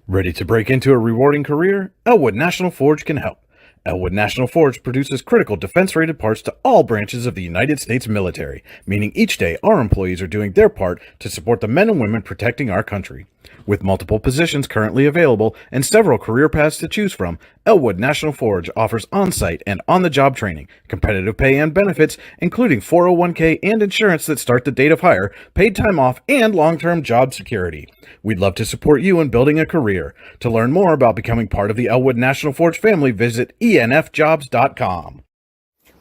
Ready to break into a rewarding career? Elwood National Forge can help. Elwood National Forge produces critical defense-rated parts to all branches of the United States military, meaning each day our employees are doing their part to support the men and women protecting our country. With multiple positions currently available and several career paths to choose from, Elwood National Forge offers on-site and on-the-job training, competitive pay and benefits, including 401k and insurance that start the date of hire, paid time off, and long-term job security. We'd love to support you in building a career. To learn more about becoming part of the Elwood National Forge family, visit enfjobs.com.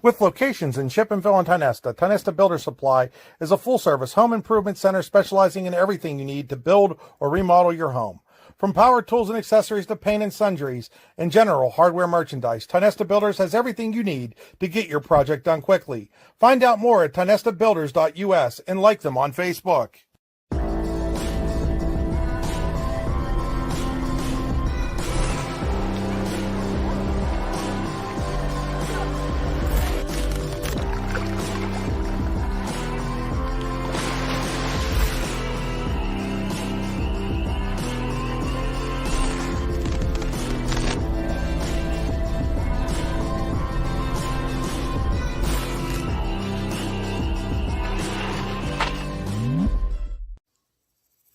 With locations in Chippenville and Tionesta, Tionesta Builder Supply is a full-service home improvement center specializing in everything you need to build or remodel your home. From power tools and accessories to paint and sundries and general hardware merchandise, Tionesta Builders has everything you need to get your project done quickly. Find out more at tionestabuilders.us and like them on Facebook.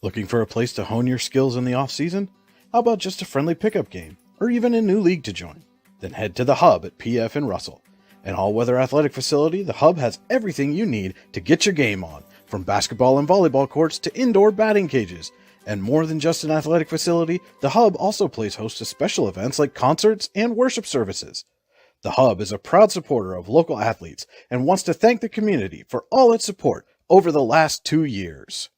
Looking for a place to hone your skills in the off-season? How about just a friendly pickup game, or even a new league to join? Then head to the Hub at PF in Russell. An all-weather athletic facility, the Hub has everything you need to get your game on, from basketball and volleyball courts to indoor batting cages. And more than just an athletic facility, the Hub also plays host to special events like concerts and worship services. The Hub is a proud supporter of local athletes and wants to thank the community for all its support over the last 2 years.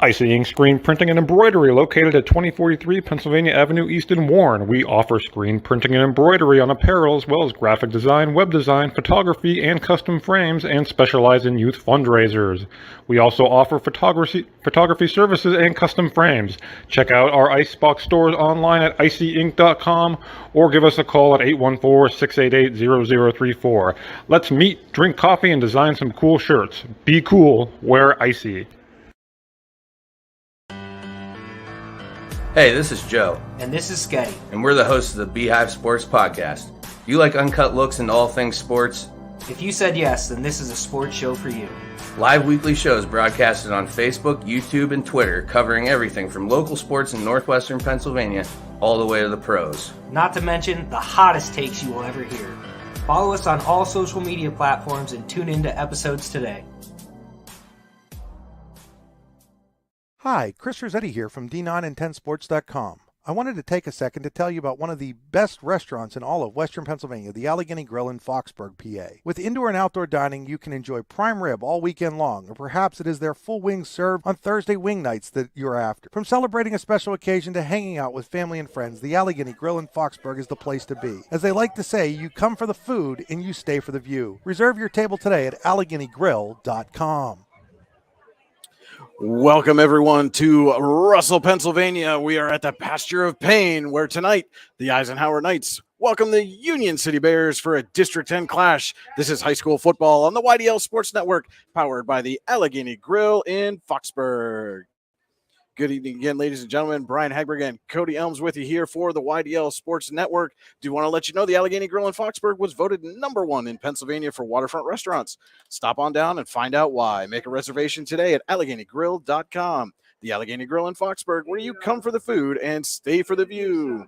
Icy Ink Screen Printing and Embroidery, located at 2043 Pennsylvania Avenue East in Warren. We offer screen printing and embroidery on apparel as well as graphic design, web design, photography, and custom frames, and specialize in youth fundraisers. We also offer photography services and custom frames. Check out our Icebox stores online at icyink.com or give us a call at 814-688-0034. Let's meet, drink coffee, and design some cool shirts. Be cool, wear Icy. Hey, this is Joe. And this is Scotty. And we're the hosts of the Beehive Sports Podcast. You like uncut looks into all things sports? If you said yes, then this is a sports show for you. Live weekly shows broadcasted on Facebook, YouTube, and Twitter, covering everything from local sports in northwestern Pennsylvania all the way to the pros. Not to mention the hottest takes you will ever hear. Follow us on all social media platforms and tune into episodes today. Hi, Chris Rossetti here from D9and10sports.com. I wanted to take a second to tell you about one of the best restaurants in all of Western Pennsylvania, the Allegheny Grill in Foxburg, PA. With indoor and outdoor dining, you can enjoy prime rib all weekend long, or perhaps it is their full wings served on Thursday wing nights that you're after. From celebrating a special occasion to hanging out with family and friends, the Allegheny Grill in Foxburg is the place to be. As they like to say, you come for the food and you stay for the view. Reserve your table today at AlleghenyGrill.com. Welcome, everyone, to Russell, Pennsylvania. We are at the Pasture of Pain, where tonight the Eisenhower Knights welcome the Union City Bears for a District 10 clash. This is high school football on the YDL Sports Network, powered by the Allegheny Grill in Foxburg. Good evening again, ladies and gentlemen. Brian Hagberg and Cody Elms with you here for the YDL Sports Network. Do want to let you know the Allegheny Grill in Foxburg was voted #1 in Pennsylvania for waterfront restaurants. Stop on down and find out why. Make a reservation today at AlleghenyGrill.com. The Allegheny Grill in Foxburg, where you come for the food and stay for the view.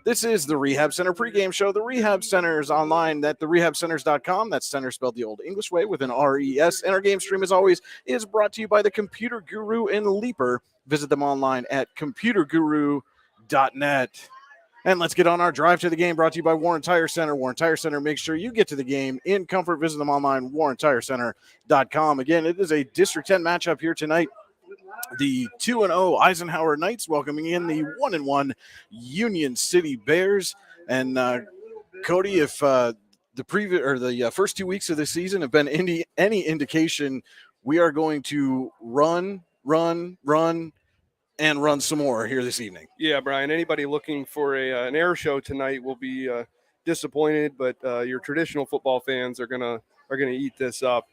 This is the Rehab Center pregame show. The Rehab Center is online at therehabcenters.com. That's center spelled the old English way with an R-E-S. And our game stream, as always, is brought to you by the Computer Guru in Leaper. Visit them online at computerguru.net. And let's get on our drive to the game, brought to you by Warren Tire Center. Warren Tire Center, make sure you get to the game in comfort. Visit them online, warrentirecenter.com. Again, it is a District 10 matchup here tonight. The 2-0 Eisenhower Knights welcoming in the 1-1 Union City Bears. And Cody, if the first 2 weeks of the season have been any indication, we are going to run, and run some more here this evening. Yeah, Brian, anybody looking for an air show tonight will be disappointed, but your traditional football fans are gonna eat this up.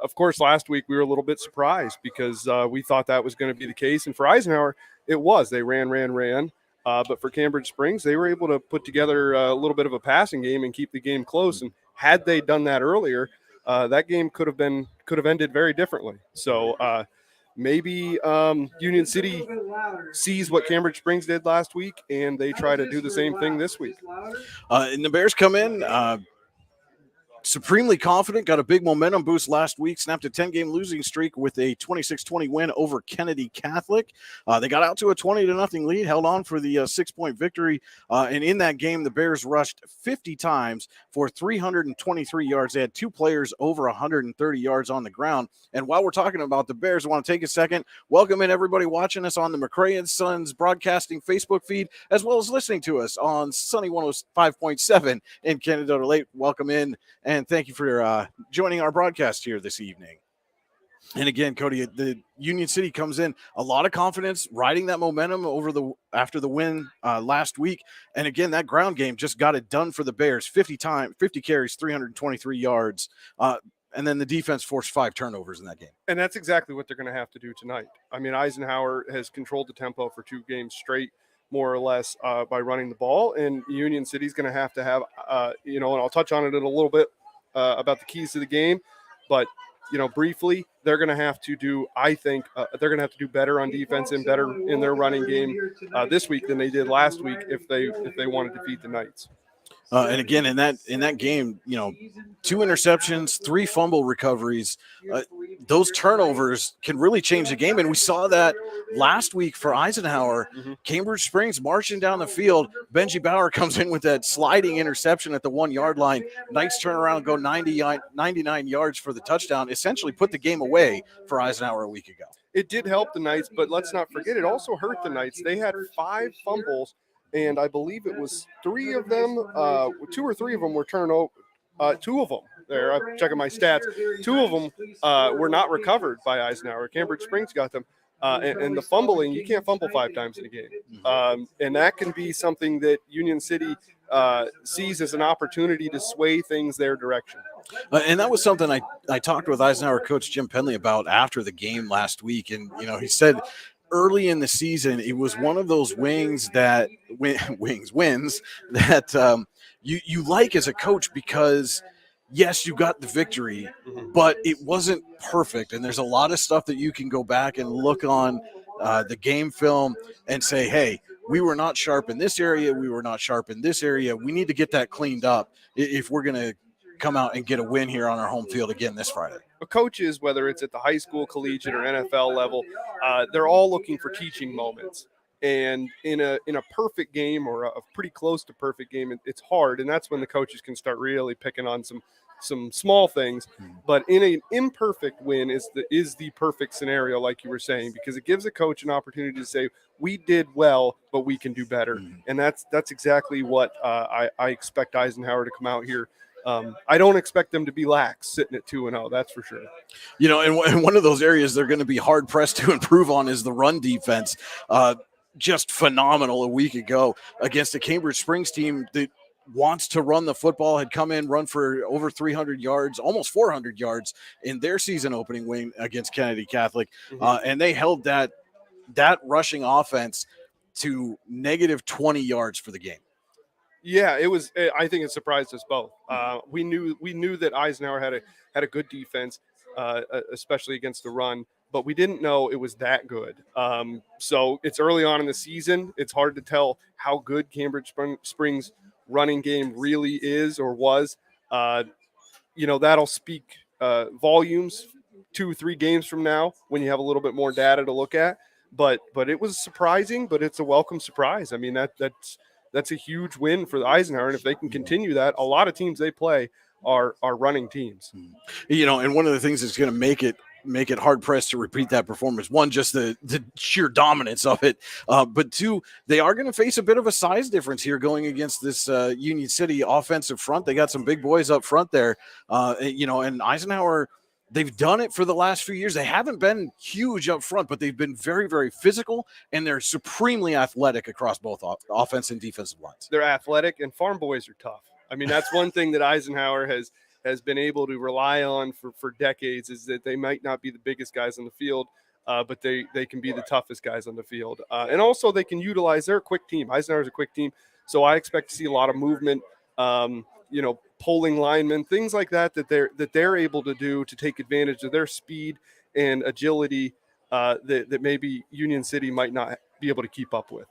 Of course, last week we were a little bit surprised because we thought that was going to be the case. And for Eisenhower, it was. They ran. But for Cambridge Springs, they were able to put together a little bit of a passing game and keep the game close. And had they done that earlier, that game could have ended very differently. So maybe Union City sees what Cambridge Springs did last week, and they try to do the same thing this week. And the Bears come in supremely confident, got a big momentum boost last week, snapped a 10-game losing streak with a 26-20 win over Kennedy Catholic. They got out to a 20-0 lead, held on for the 6-point victory. And in that game, the Bears rushed 50 times for 323 yards. They had 2 players over 130 yards on the ground. And while we're talking about the Bears, I want to take a second, welcome in everybody watching us on the McRae and Sons Broadcasting Facebook feed, as well as listening to us on Sunny 105.7 in Canada Lake. Welcome in. And thank you for joining our broadcast here this evening. And again, Cody, the Union City comes in a lot of confidence, riding that momentum after the win last week. And again, that ground game just got it done for the Bears. 50 carries, 323 yards. And then the defense forced 5 turnovers in that game. And that's exactly what they're going to have to do tonight. I mean, Eisenhower has controlled the tempo for 2 games straight, more or less, by running the ball. And Union City's going to have, and I'll touch on it in a little bit about the keys to the game. But, briefly, they're going to have to do, I think, they're going to have to do better on defense and better in their running game this week than they did last week if they want to defeat the Knights. And again, in that game, 2 interceptions, 3 fumble recoveries. Those turnovers can really change the game. And we saw that last week for Eisenhower. Mm-hmm. Cambridge Springs marching down the field. Benji Bauer comes in with that sliding interception at the 1-yard line. Knights turn around and go 99 yards for the touchdown, essentially put the game away for Eisenhower a week ago. It did help the Knights, but let's not forget it also hurt the Knights. They had 5 fumbles, and I believe it was 3 of them, 2 or 3 of them were turned over. 2 of them, there, I'm checking my stats, 2 of them were not recovered by Eisenhower. Cambridge Springs got them. And the fumbling, you can't fumble 5 times in a game. And that can be something that Union City sees as an opportunity to sway things their direction. And that was something I talked with Eisenhower coach Jim Penley about after the game last week. And, he said early in the season, it was one of those wins that you like as a coach because, yes, you got the victory, but it wasn't perfect. And there's a lot of stuff that you can go back and look on the game film and say, hey, we were not sharp in this area. We were not sharp in this area. We need to get that cleaned up if we're going to come out and get a win here on our home field again this Friday. Coaches, whether it's at the high school, collegiate, or NFL level, they're all looking for teaching moments. And in a perfect game or a pretty close to perfect game, it's hard. And that's when the coaches can start really picking on some small things. But in an imperfect win is the perfect scenario, like you were saying, because it gives a coach an opportunity to say, we did well, but we can do better. And that's exactly what I expect Eisenhower to come out here. I don't expect them to be lax sitting at 2-0. That's for sure. And one of those areas they're going to be hard pressed to improve on is the run defense. Just phenomenal a week ago against the Cambridge Springs team that wants to run the football, had come in, run for over 300 yards, almost 400 yards in their season opening win against Kennedy Catholic. And they held that rushing offense to negative 20 yards for the game. Yeah, it was. I think it surprised us both. We knew that Eisenhower had a good defense, especially against the run, but we didn't know it was that good. So it's early on in the season. It's hard to tell how good Cambridge Springs running game really is or was. That'll speak volumes 2-3 games from now when you have a little bit more data to look at. But it was surprising, but it's a welcome surprise. I mean, that's a huge win for the Eisenhower. And if they can continue that, a lot of teams they play are running teams. And one of the things that's going to make it hard pressed to repeat that performance. One, just the sheer dominance of it. But 2, they are going to face a bit of a size difference here going against this Union City offensive front. They got some big boys up front there. And Eisenhower, they've done it for the last few years. They haven't been huge up front, but they've been very, very physical, and they're supremely athletic across both offense and defensive lines. They're athletic, and farm boys are tough. I mean, that's one thing that Eisenhower has been able to rely on for decades, is that they might not be the biggest guys on the field, but they can be the toughest guys on the field. And also they can utilize their quick team. Eisenhower's a quick team, so I expect to see a lot of movement. Pulling linemen, things like that they're able to do to take advantage of their speed and agility that maybe Union City might not be able to keep up with.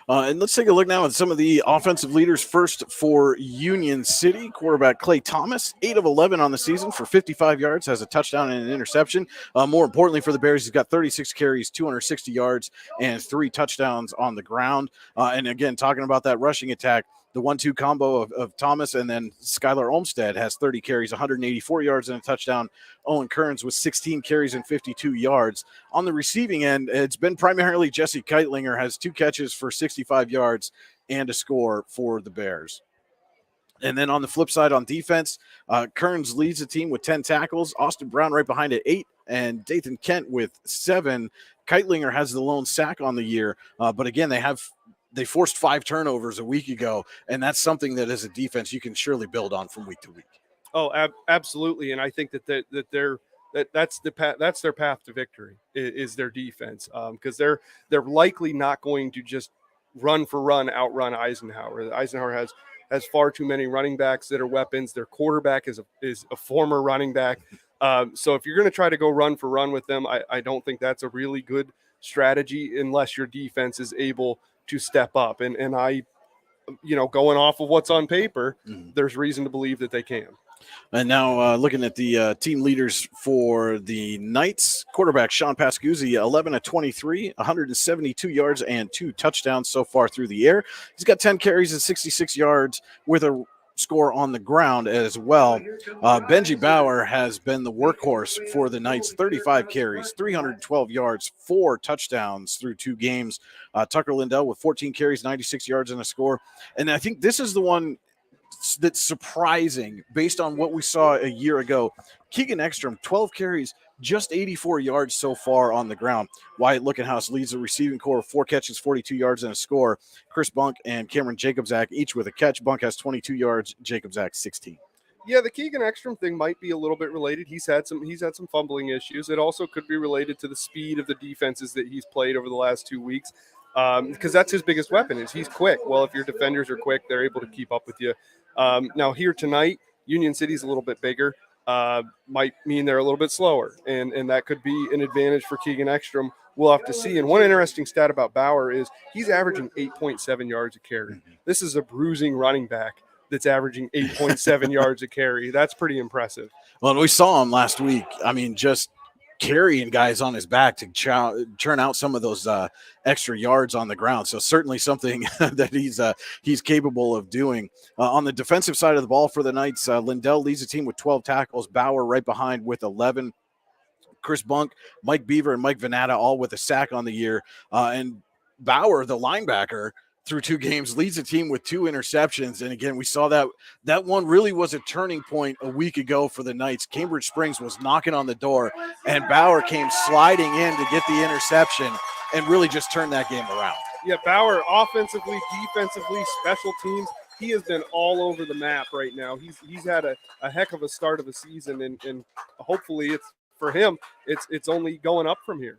And let's take a look now at some of the offensive leaders. First for Union City, quarterback Clay Thomas, 8 of 11 on the season for 55 yards, has a touchdown and an interception. More importantly for the Bears, he's got 36 carries, 260 yards, and 3 touchdowns on the ground. And again, talking about that rushing attack, the 1-2 combo of Thomas and then Skylar Olmstead has 30 carries, 184 yards, and a touchdown. Owen Kearns with 16 carries and 52 yards. On the receiving end, it's been primarily Jesse Keitlinger, has 2 catches for 65 yards and a score for the Bears. And then on the flip side on defense, Kearns leads the team with 10 tackles. Austin Brown right behind at 8, and Dathan Kent with 7. Keitlinger has the lone sack on the year, but again, they forced 5 turnovers a week ago, and that's something that as a defense you can surely build on from week to week. Oh, absolutely, and I think that's their path to victory is their defense, because they're likely not going to just run for run outrun Eisenhower. Eisenhower has far too many running backs that are weapons. Their quarterback is a former running back, so if you're going to try to go run for run with them, I don't think that's a really good strategy unless your defense is able to step up. And I, going off of what's on paper, there's reason to believe that they can. And now looking at the team leaders for the Knights, quarterback Sean Pascuzzi, 11 of 23, 172 yards and 2 touchdowns so far through the air. He's got 10 carries and 66 yards with a score on the ground as well. Benji Bauer has been the workhorse for the Knights, 35 carries, 312 yards, 4 touchdowns through 2 games. Tucker Lindell with 14 carries, 96 yards and a score. And I think this is the one that's surprising based on what we saw a year ago. Keegan Ekstrom, 12 carries, just 84 yards so far on the ground. Wyatt Lookenhouse leads the receiving core, 4 catches, 42 yards and a score. Chris Bunk and Cameron Jacobzak each with a catch. Bunk has 22 yards, Jacobzak 16. Yeah, the Keegan Ekstrom thing might be a little bit related. He's had some fumbling issues. It also could be related to the speed of the defenses that he's played over the last 2 weeks, because that's his biggest weapon is he's quick. Well, if your defenders are quick, they're able to keep up with you. Now here tonight, Union City's a little bit bigger, might mean they're a little bit slower, and that could be an advantage for Keegan Ekstrom. We'll have to see. And one interesting stat about Bauer is he's averaging 8.7 yards a carry. This is a bruising running back that's averaging 8.7 yards a carry. That's pretty impressive. Well, we saw him last week. I mean, just carrying guys on his back to churn out some of those extra yards on the ground. So certainly something that he's capable of doing. On the defensive side of the ball for the Knights, Lindell leads the team with 12 tackles. Bauer right behind with 11. Chris Bunk, Mike Beaver, and Mike Venata all with a sack on the year. And Bauer, the linebacker, through 2 games, leads the team with 2 interceptions. And again, we saw that one really was a turning point a week ago for the Knights. Cambridge Springs was knocking on the door, and Bauer came sliding in to get the interception and really just turned that game around. Yeah, Bauer, offensively, defensively, special teams, he has been all over the map right now. He's had a heck of a start of the season, and hopefully it's for him, it's only going up from here.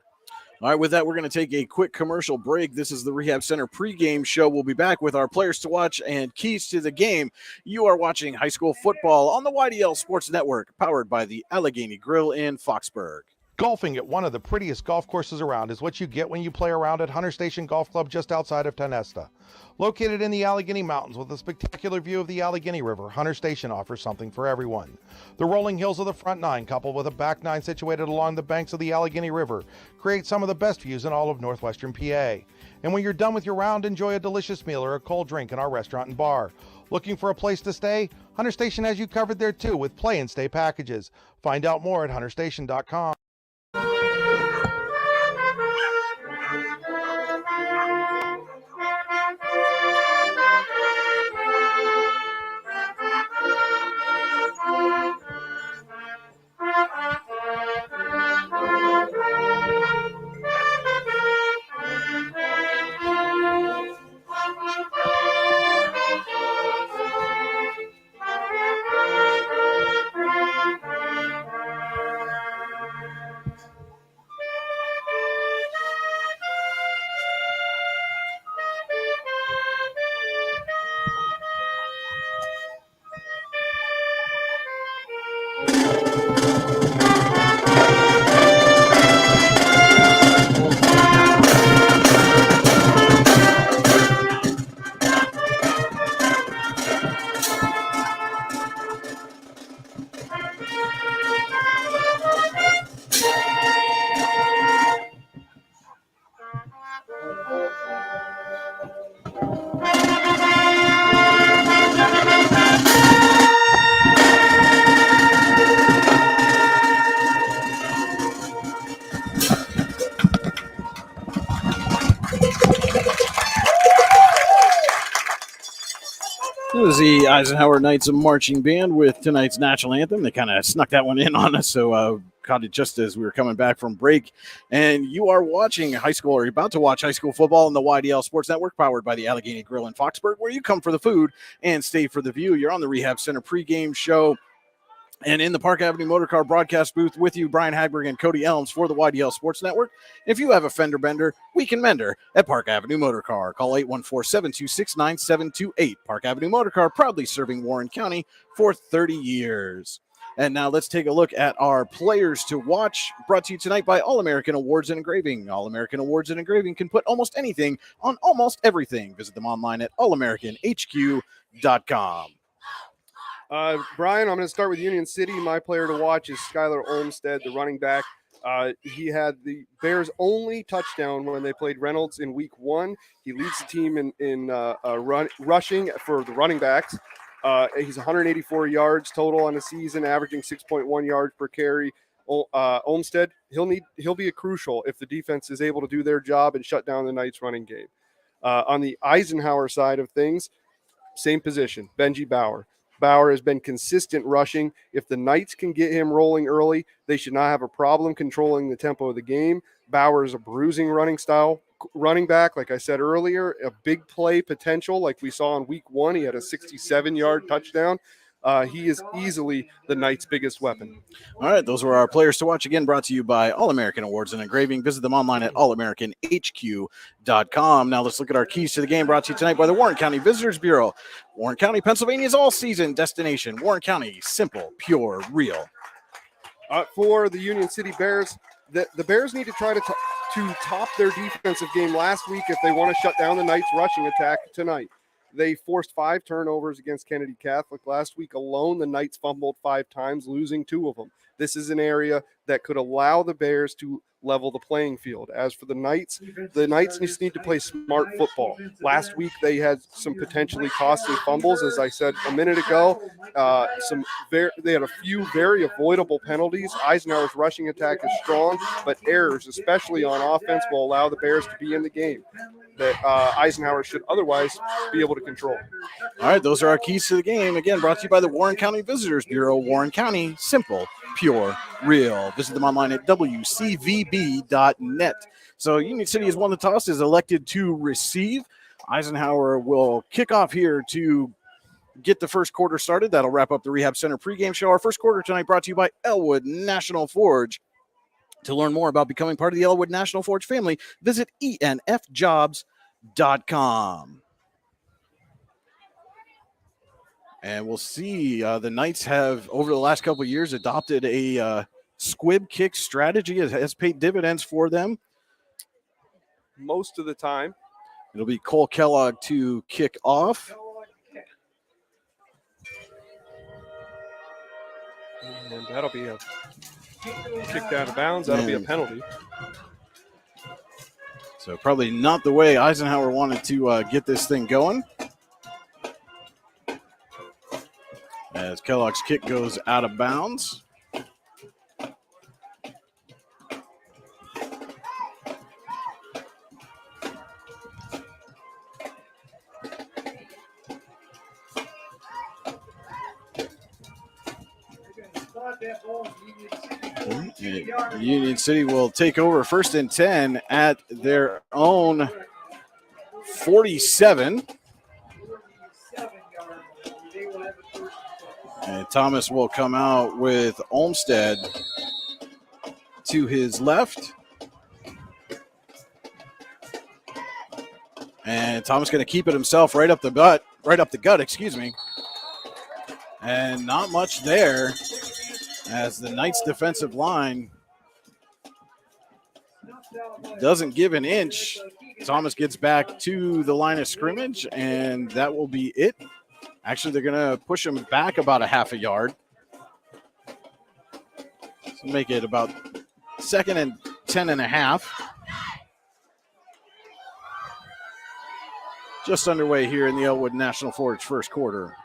All right, with that, we're going to take a quick commercial break. This is the Rehab Center pregame show. We'll be back with our players to watch and keys to the game. You are watching high school football on the YDL Sports Network, powered by the Allegheny Grill in Foxburg. Golfing at one of the prettiest golf courses around is what you get when you play around at Hunter Station Golf Club just outside of Tonesta. Located in the Allegheny Mountains with a spectacular view of the Allegheny River, Hunter Station offers something for everyone. The rolling hills of the front 9, coupled with a back 9 situated along the banks of the Allegheny River, create some of the best views in all of northwestern PA. And when you're done with your round, enjoy a delicious meal or a cold drink in our restaurant and bar. Looking for a place to stay? Hunter Station has you covered there too with play and stay packages. Find out more at hunterstation.com. is the Eisenhower Knights Marching Band with tonight's national anthem. They kind of snuck that one in on us, so caught it just as we were coming back from break. And you are watching high school, or you're about to watch high school football on the YDL Sports Network, powered by the Allegheny Grill in Foxburg, where you come for the food and stay for the view. You're on the Rehab Center pregame show. And in the Park Avenue Motorcar broadcast booth with you, Brian Hagberg and Cody Elms for the YDL Sports Network. If you have a fender bender, we can mend her at Park Avenue Motorcar. Call 814-726-9728. Park Avenue Motorcar, proudly serving Warren County for 30 years. And now let's take a look at our players to watch, brought to you tonight by All-American Awards and Engraving. All-American Awards and Engraving can put almost anything on almost everything. Visit them online at allamericanhq.com. Brian, I'm going to start with Union City. My player to watch is Skylar Olmstead, the running back. He had the Bears' only touchdown when they played Reynolds in week 1. He leads the team in rushing for the running backs. He's 184 yards total on the season, averaging 6.1 yards per carry. Olmstead, he'll be crucial if the defense is able to do their job and shut down the Knights' running game. On the Eisenhower side of things, same position, Benji Bauer. Bauer has been consistent rushing. If the Knights can get him rolling early, they should not have a problem controlling the tempo of the game. Bauer is a bruising running back, like I said earlier, a big play potential like we saw in week 1. He had a 67-yard touchdown. He is easily the Knights' biggest weapon. All right, those were our players to watch. Again, brought to you by All-American Awards and Engraving. Visit them online at allamericanhq.com. Now let's look at our keys to the game, brought to you tonight by the Warren County Visitors Bureau. Warren County, Pennsylvania's all-season destination. Warren County, simple, pure, real. For the Union City Bears, the Bears need to try to top their defensive game last week if they want to shut down the Knights' rushing attack tonight. They forced 5 turnovers against Kennedy Catholic. Last week alone, the Knights fumbled 5 times, losing 2 of them. This is an area that could allow the Bears to level the playing field. As for the Knights just need to play smart football. Last week, they had some potentially costly fumbles, as I said a minute ago. They had a few very avoidable penalties. Eisenhower's rushing attack is strong, but errors, especially on offense, will allow the Bears to be in the game that Eisenhower should otherwise be able to control. All right, those are our keys to the game. Again, brought to you by the Warren County Visitors Bureau. Warren County, simple, pure, real. Visit them online at wcvb.net. So Union City has won the toss, is elected to receive. Eisenhower will kick off here to get the first quarter started. That'll wrap up the Rehab Center pregame show. Our first quarter tonight brought to you by Elwood National Forge. To learn more about becoming part of the Elwood National Forge family, visit enfjobs.com. And we'll see. The Knights have, over the last couple of years, adopted a squib kick strategy. It has paid dividends for them. Most of the time. It'll be Cole Kellogg to kick off. And that'll be a kicked out of bounds. That'll be a penalty. So probably not the way Eisenhower wanted to get this thing going. As Kellogg's kick goes out of bounds. Union City will take over 1st and 10 at their own 47. And Thomas will come out with Olmstead to his left. And Thomas going to keep it himself right up the gut, excuse me. And not much there as the Knights defensive line doesn't give an inch. Thomas gets back to the line of scrimmage, and that will be it. Actually, they're going to push him back about a half a yard. So make it about 2nd and 10 and a half. Just underway here in the Elwood National Forge first quarter.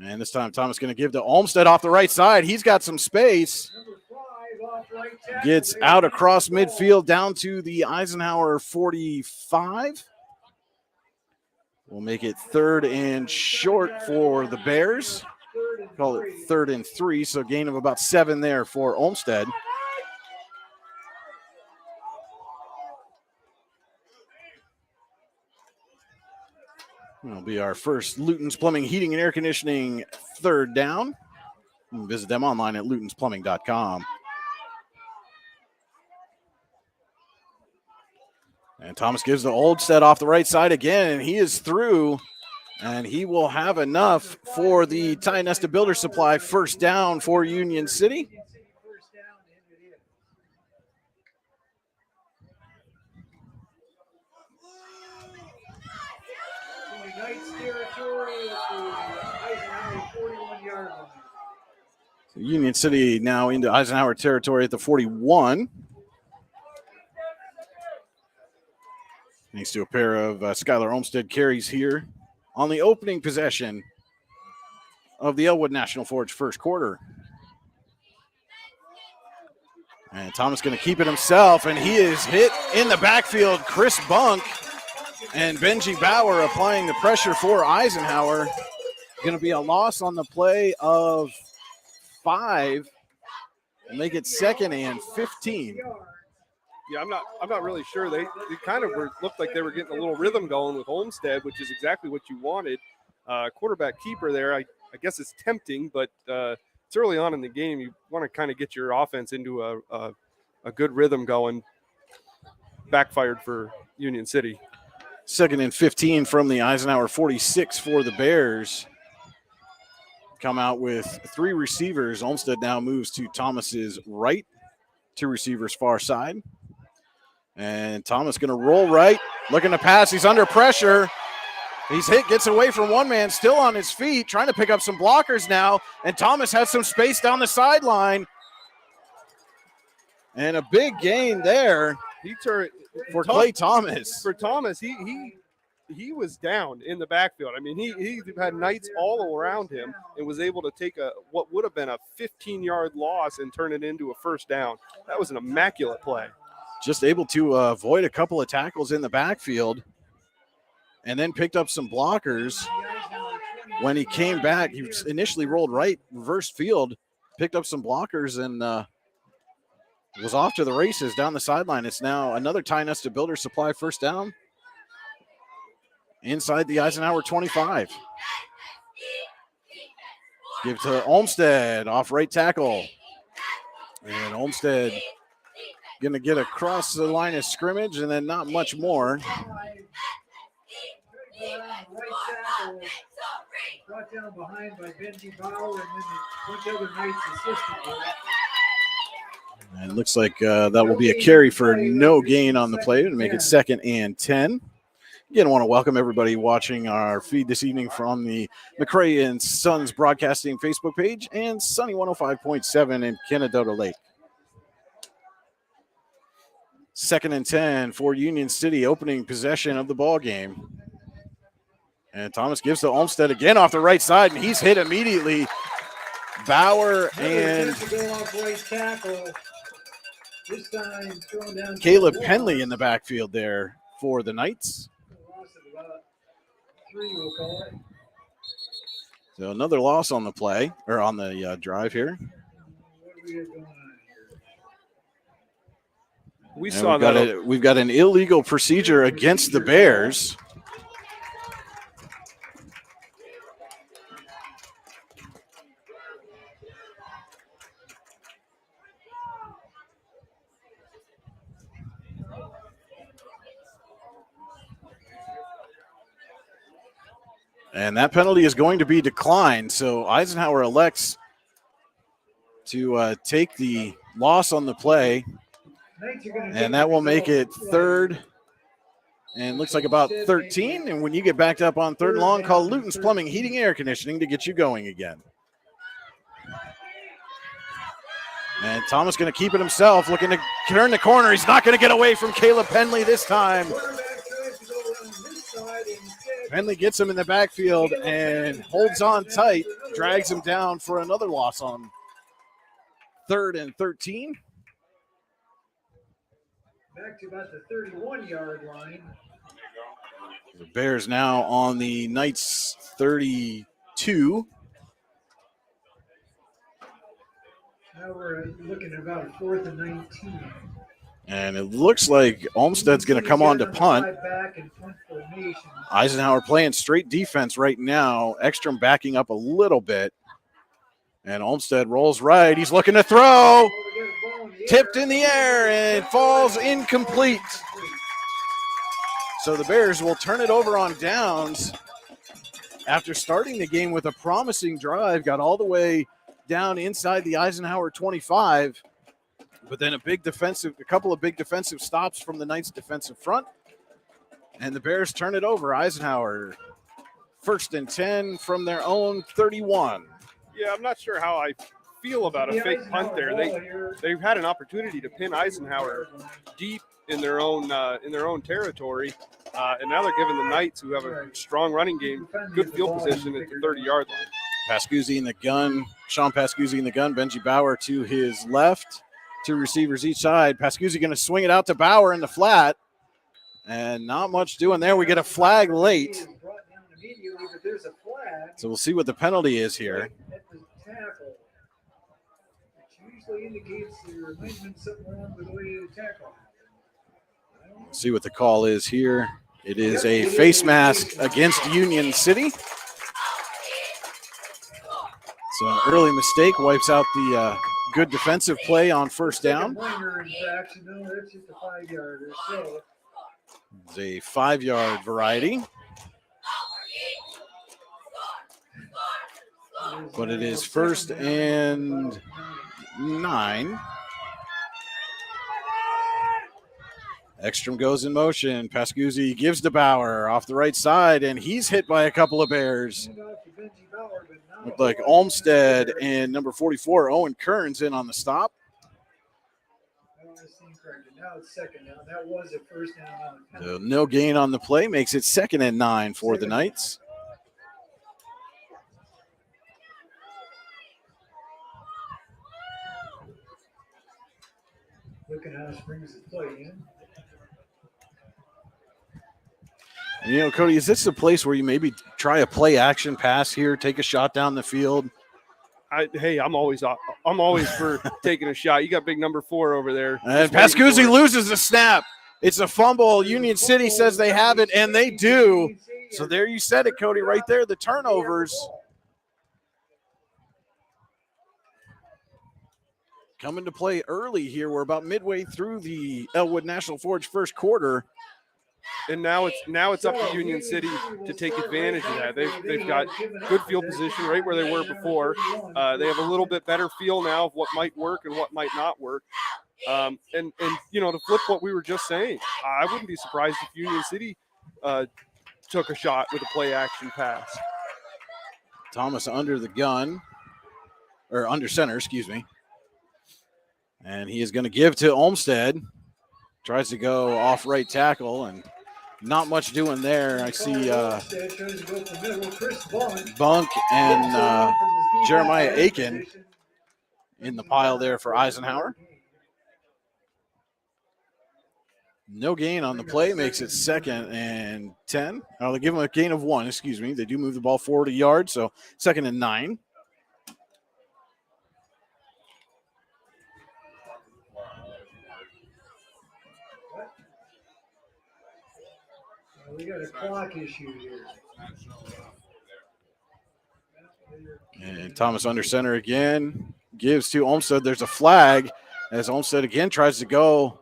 And this time, Thomas going to give to Olmstead off the right side. He's got some space. Gets out across midfield down to the Eisenhower 45. We'll make it 3rd and short for the Bears. Call it 3rd and 3, so gain of about 7 there for Olmsted. It'll be our first Luton's Plumbing, Heating, and Air Conditioning 3rd down. You can visit them online at lutonsplumbing.com. And Thomas gives to Olmsted off the right side again, and he is through. And he will have enough for the Ty Nesta Builder Supply first down for Union City. So Union City now into Eisenhower territory at the 41. Thanks to a pair of Skylar Olmsted carries here on the opening possession of the Elwood National Forge first quarter. And Thomas going to keep it himself, and he is hit in the backfield. Chris Bunk and Benji Bauer applying the pressure for Eisenhower. Going to be a loss on the play of 5 and make it 2nd and 15. Yeah, I'm not really sure. They kind of looked like they were getting a little rhythm going with Olmsted, which is exactly what you wanted. Quarterback keeper there, I guess it's tempting, but it's early on in the game. You want to kind of get your offense into a good rhythm going. Backfired for Union City. 2nd and 15 from the Eisenhower 46 for the Bears. Come out with 3 receivers. Olmsted now moves to Thomas's right, 2 receivers far side. And Thomas going to roll right, looking to pass. He's under pressure. He's hit, gets away from one man, still on his feet, trying to pick up some blockers now. And Thomas has some space down the sideline. And a big gain there for Clay Thomas. For Thomas, he was down in the backfield. I mean, he had Knights all around him and was able to take what would have been a 15-yard loss and turn it into a first down. That was an immaculate play. Just able to avoid a couple of tackles in the backfield and then picked up some blockers. When he came back, he initially rolled right, reverse field, picked up some blockers, and was off to the races down the sideline. It's now another Ty Nesta Builder Supply first down inside the Eisenhower 25. Give to Olmsted, off right tackle. And Olmsted going to get across the line of scrimmage and then not much more. Brought down behind by Benji Bauer and then a bunch of other Knights assistant. And it looks like that will be a carry for no gain on the play to make it 2nd and 10. Again, I want to welcome everybody watching our feed this evening from the McRae and Sons Broadcasting Facebook page and Sunny 105.7 in Canadota Lake. 2nd and 10 for Union City, opening possession of the ball game. And Thomas gives to Olmsted again off the right side, and he's hit immediately. Bauer and Caleb Penley in the backfield there for the Knights. So another loss on the play, or on the drive here. We've got an illegal procedure against the Bears. And that penalty is going to be declined. So Eisenhower elects to take the loss on the play. And that will make it 3rd and looks like about 13. And when you get backed up on 3rd and long, call Luton's Plumbing, Heating, and Air Conditioning to get you going again. And Thomas going to keep it himself, looking to turn the corner. He's not going to get away from Caleb Penley this time. Penley gets him in the backfield and holds on tight, drags him down for another loss on 3rd and 13. Back to about the 31-yard line. The Bears now on the Knights 32. Now we're looking at about 4th and 19. And it looks like Olmsted's going to come on to punt. Eisenhower playing straight defense right now. Ekstrom backing up a little bit. And Olmsted rolls right. He's looking to throw. Tipped in the air and falls incomplete. So the Bears will turn it over on downs. After starting the game with a promising drive, got all the way down inside the Eisenhower 25. But then a couple of big defensive stops from the Knights defensive front. And the Bears turn it over. Eisenhower, 1st and 10 from their own 31. Yeah, I'm not sure how I feel about a fake punt there. They've had an opportunity to pin Eisenhower deep in their own territory, and now they're giving the Knights, who have a strong running game, good field position at the 30-yard line. Pascuzzi in the gun. Sean Pascuzzi in the gun. Benji Bauer to his left. 2 receivers each side. Pascuzzi going to swing it out to Bauer in the flat. And not much doing there. We get a flag late. So we'll see what the penalty is here. See what the call is here. It is a face mask against Union City. So an early mistake wipes out the good defensive play on 1st down. It's a 5-yard variety. But it is 1st and 9. Ekstrom goes in motion. Pascuzzi gives to Bauer off the right side, and he's hit by a couple of Bears. Looked like Olmsted and number 44, Owen Kearns, in on the stop. Now it's 2nd down. That was a 1st down. So no gain on the play, makes it 2nd and 9 for the Knights. Looking how Springs is playing. And, Cody, is this the place where you maybe try a play action pass here, take a shot down the field? I'm always for taking a shot. You got big number 4 over there. And Pascuzzi loses the snap. It's a fumble. Union City says they have it, and they do. So there you said it, Cody, right there, the turnovers. Coming to play early here. We're about midway through the Elwood National Forge first quarter. And now it's up to Union City to take advantage of that. They've got good field position right where they were before. They have a little bit better feel now of what might work and what might not work. And to flip what we were just saying, I wouldn't be surprised if Union City took a shot with a play action pass. Thomas under the gun, or under center, excuse me. And he is going to give to Olmsted. Tries to go off right tackle, and not much doing there. I see Bunk and Jeremiah Aiken in the pile there for Eisenhower. No gain on the play, makes it 2nd and 10. Oh, they give him a gain of 1, excuse me. They do move the ball forward a yard, so 2nd and 9. We got a clock issue here. And Thomas under center again. Gives to Olmsted. There's a flag as Olmsted again tries to go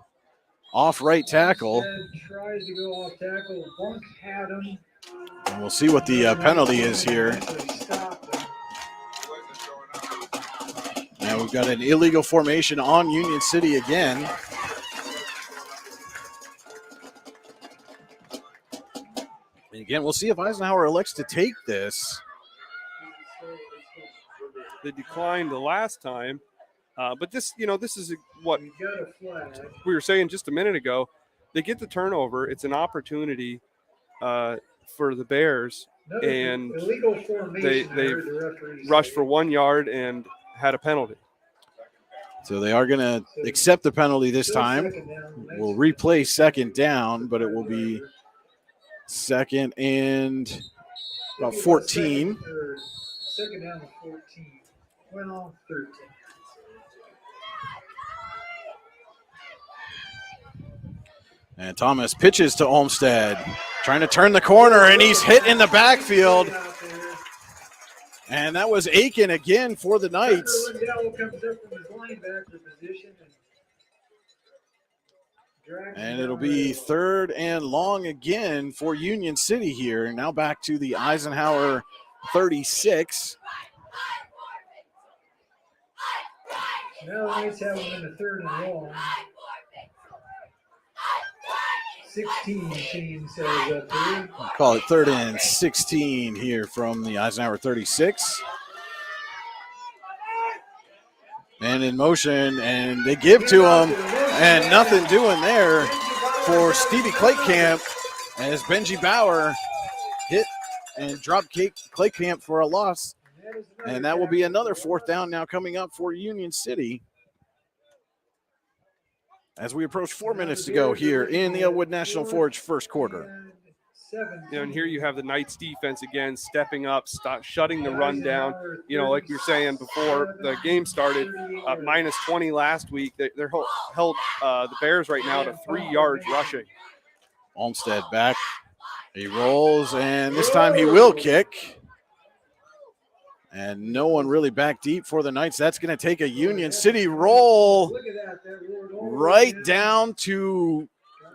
off right tackle. Olmsted tries to go off tackle. Bunk had him. And we'll see what the penalty is here. Now we've got an illegal formation on Union City again. And again, we'll see if Eisenhower elects to take this. They declined the last time, but this is what we were saying just a minute ago. They get the turnover. It's an opportunity for the Bears, and they rushed for 1 yard and had a penalty. So they are going to accept the penalty this time. We'll replay 2nd down, but it will be Second and about 14. Second down to 14. Well, 13. And Thomas pitches to Olmsted, trying to turn the corner, and he's hit in the backfield. And that was Aiken again for the Knights. Lindell comes up from his linebacker position. And it'll be third and long again for Union City here. Now back to the Eisenhower 36. Now the Knights have them in the third and long. 16 team says up here. I'll call it third and 16 here from the Eisenhower 36. And in motion, and they give to him, and nothing doing there for Stevie Claycamp as Benji Bauer hit and dropped Claycamp for a loss. And that will be another fourth down now coming up for Union City. As we approach 4 minutes to go here in the Elwood National Forge first quarter. And here you have the Knights defense again stepping up, shutting the run down. Like you were saying before the game started, minus 20 last week. They're held the Bears right now to 3 yards rushing. Olmsted back. He rolls, and this time he will kick. And no one really back deep for the Knights. That's going to take a Union City roll right down to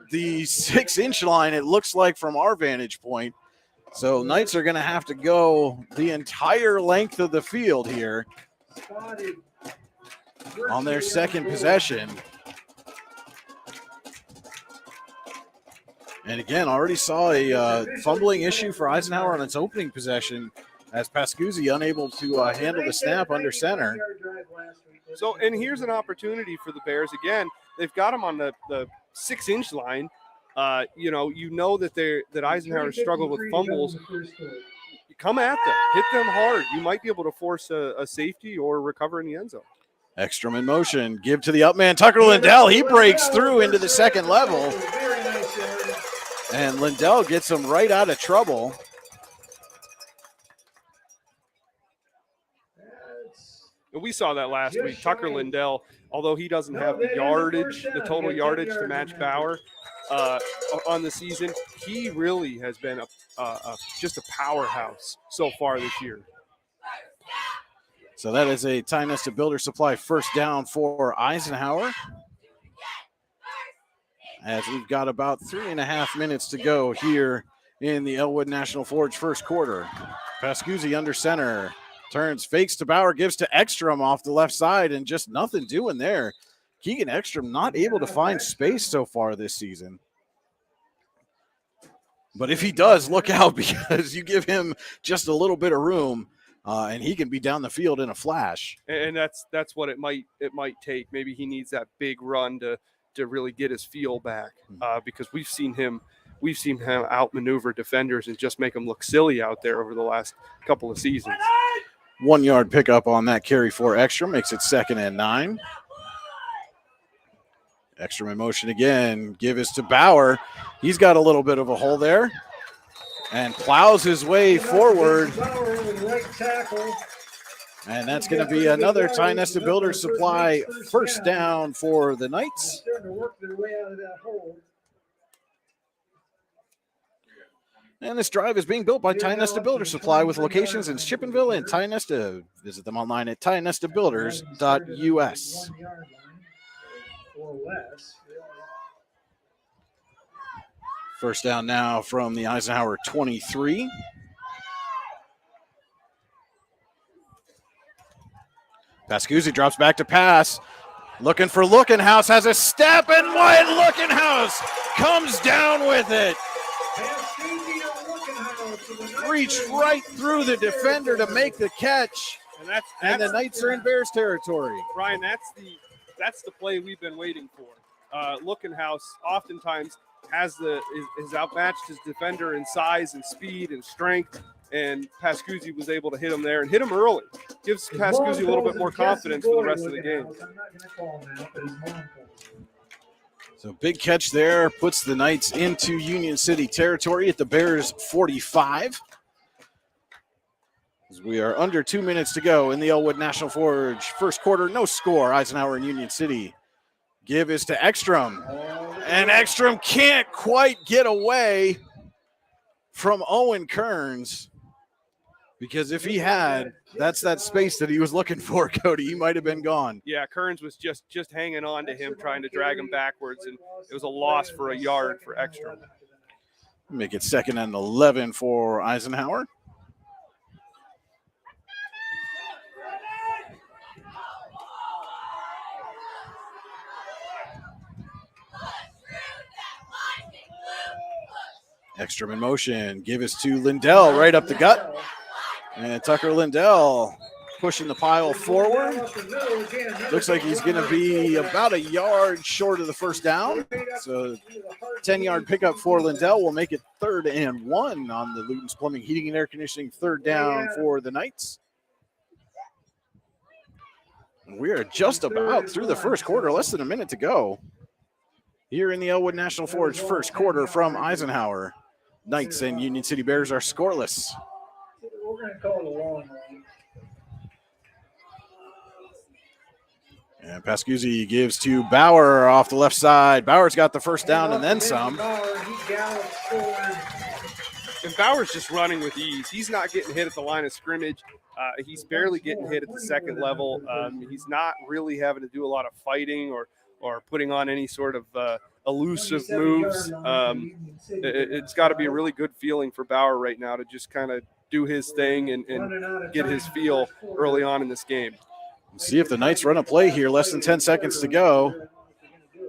the 6-inch line, it looks like, from our vantage point. So Knights are going to have to go the entire length of the field here on their second possession. And again, already saw a fumbling issue for Eisenhower on its opening possession as Pascuzzi unable to handle the snap under center. So, and here's an opportunity for the Bears. Again, they've got them on the 6-inch line. You know that Eisenhower struggled with fumbles. You come at them, hit them hard. You might be able to force a safety or recover in the end zone. Ekstrom in motion, give to the up man, Tucker Lindell. He breaks through into the second level. And Lindell gets him right out of trouble. And we saw that last week. Tucker Lindell, although he doesn't have the yardage, the total yardage to match Bauer on the season, he really has been just a powerhouse so far this year. So that is a Ty Nesta Builder Supply first down for Eisenhower. As we've got about 3.5 minutes to go here in the Elwood National Forge first quarter. Pascuzzi under center. Turns, fakes to Bauer, gives to Ekstrom off the left side, and just nothing doing there. Keegan Ekstrom not able to find space so far this season. But if he does, look out, because you give him just a little bit of room, and he can be down the field in a flash. And that's what it might take. Maybe he needs that big run to really get his feel back, because we've seen him outmaneuver defenders and just make them look silly out there over the last couple of seasons. 1 yard pickup on that carry for Ekstrom, makes it 2nd and 9. Ekstrom in motion again, give is to Bauer. He's got a little bit of a hole there and plows his way forward. And that's going to be another Ty Nesta Builder Supply first down for the Knights. And this drive is being built by Ty Nesta Builder Supply with locations in Chippenville and Ty Nesta. Visit them online at tynestabuilders.us. First down now from the Eisenhower 23. Pascuzzi drops back to pass. Looking for Lookenhouse, has a step, and Wyatt Lookenhouse comes down with it. Reached right through the defender to make the catch, and the Knights are in Bears territory. Ryan, that's the play we've been waiting for. Lookenhouse oftentimes has outmatched his defender in size and speed and strength, and Pascuzzi was able to hit him there and hit him early. Gives Pascuzzi a little bit more confidence for the rest of the game. So big catch there, puts the Knights into Union City territory at the Bears 45. As we are under 2 minutes to go in the Elwood National Forge. First quarter, no score. Eisenhower and Union City. Give is to Ekstrom. And Ekstrom can't quite get away from Owen Kearns. Because if he had, that's that space that he was looking for, Cody. He might have been gone. Yeah, Kearns was just hanging on to him, trying to drag him backwards, and it was a loss for a yard for Ekstrom. Make it 2nd and 11 for Eisenhower. Ekstrom in motion. Give us to Lindell right up the gut. And Tucker Lindell pushing the pile forward. Looks like he's going to be about a yard short of the first down. So 10-yard pickup for Lindell will make it 3rd and 1 on the Luton's Plumbing, Heating, and Air Conditioning 3rd down for the Knights. We are just about through the first quarter, less than a minute to go. Here in the Elwood National Forge first quarter from Eisenhower. Knights and Union City Bears are scoreless. We're going to call it a long run. And Pascuzzi gives to Bauer off the left side. Bauer's got the first down and then some. And Bauer's just running with ease. He's not getting hit at the line of scrimmage. He's barely getting hit at the second level. He's not really having to do a lot of fighting or putting on any sort of elusive moves. It's got to be a really good feeling for Bauer right now to just kind of do his thing and get his feel early on in this game. See if the Knights run a play here. Less than 10 seconds to go.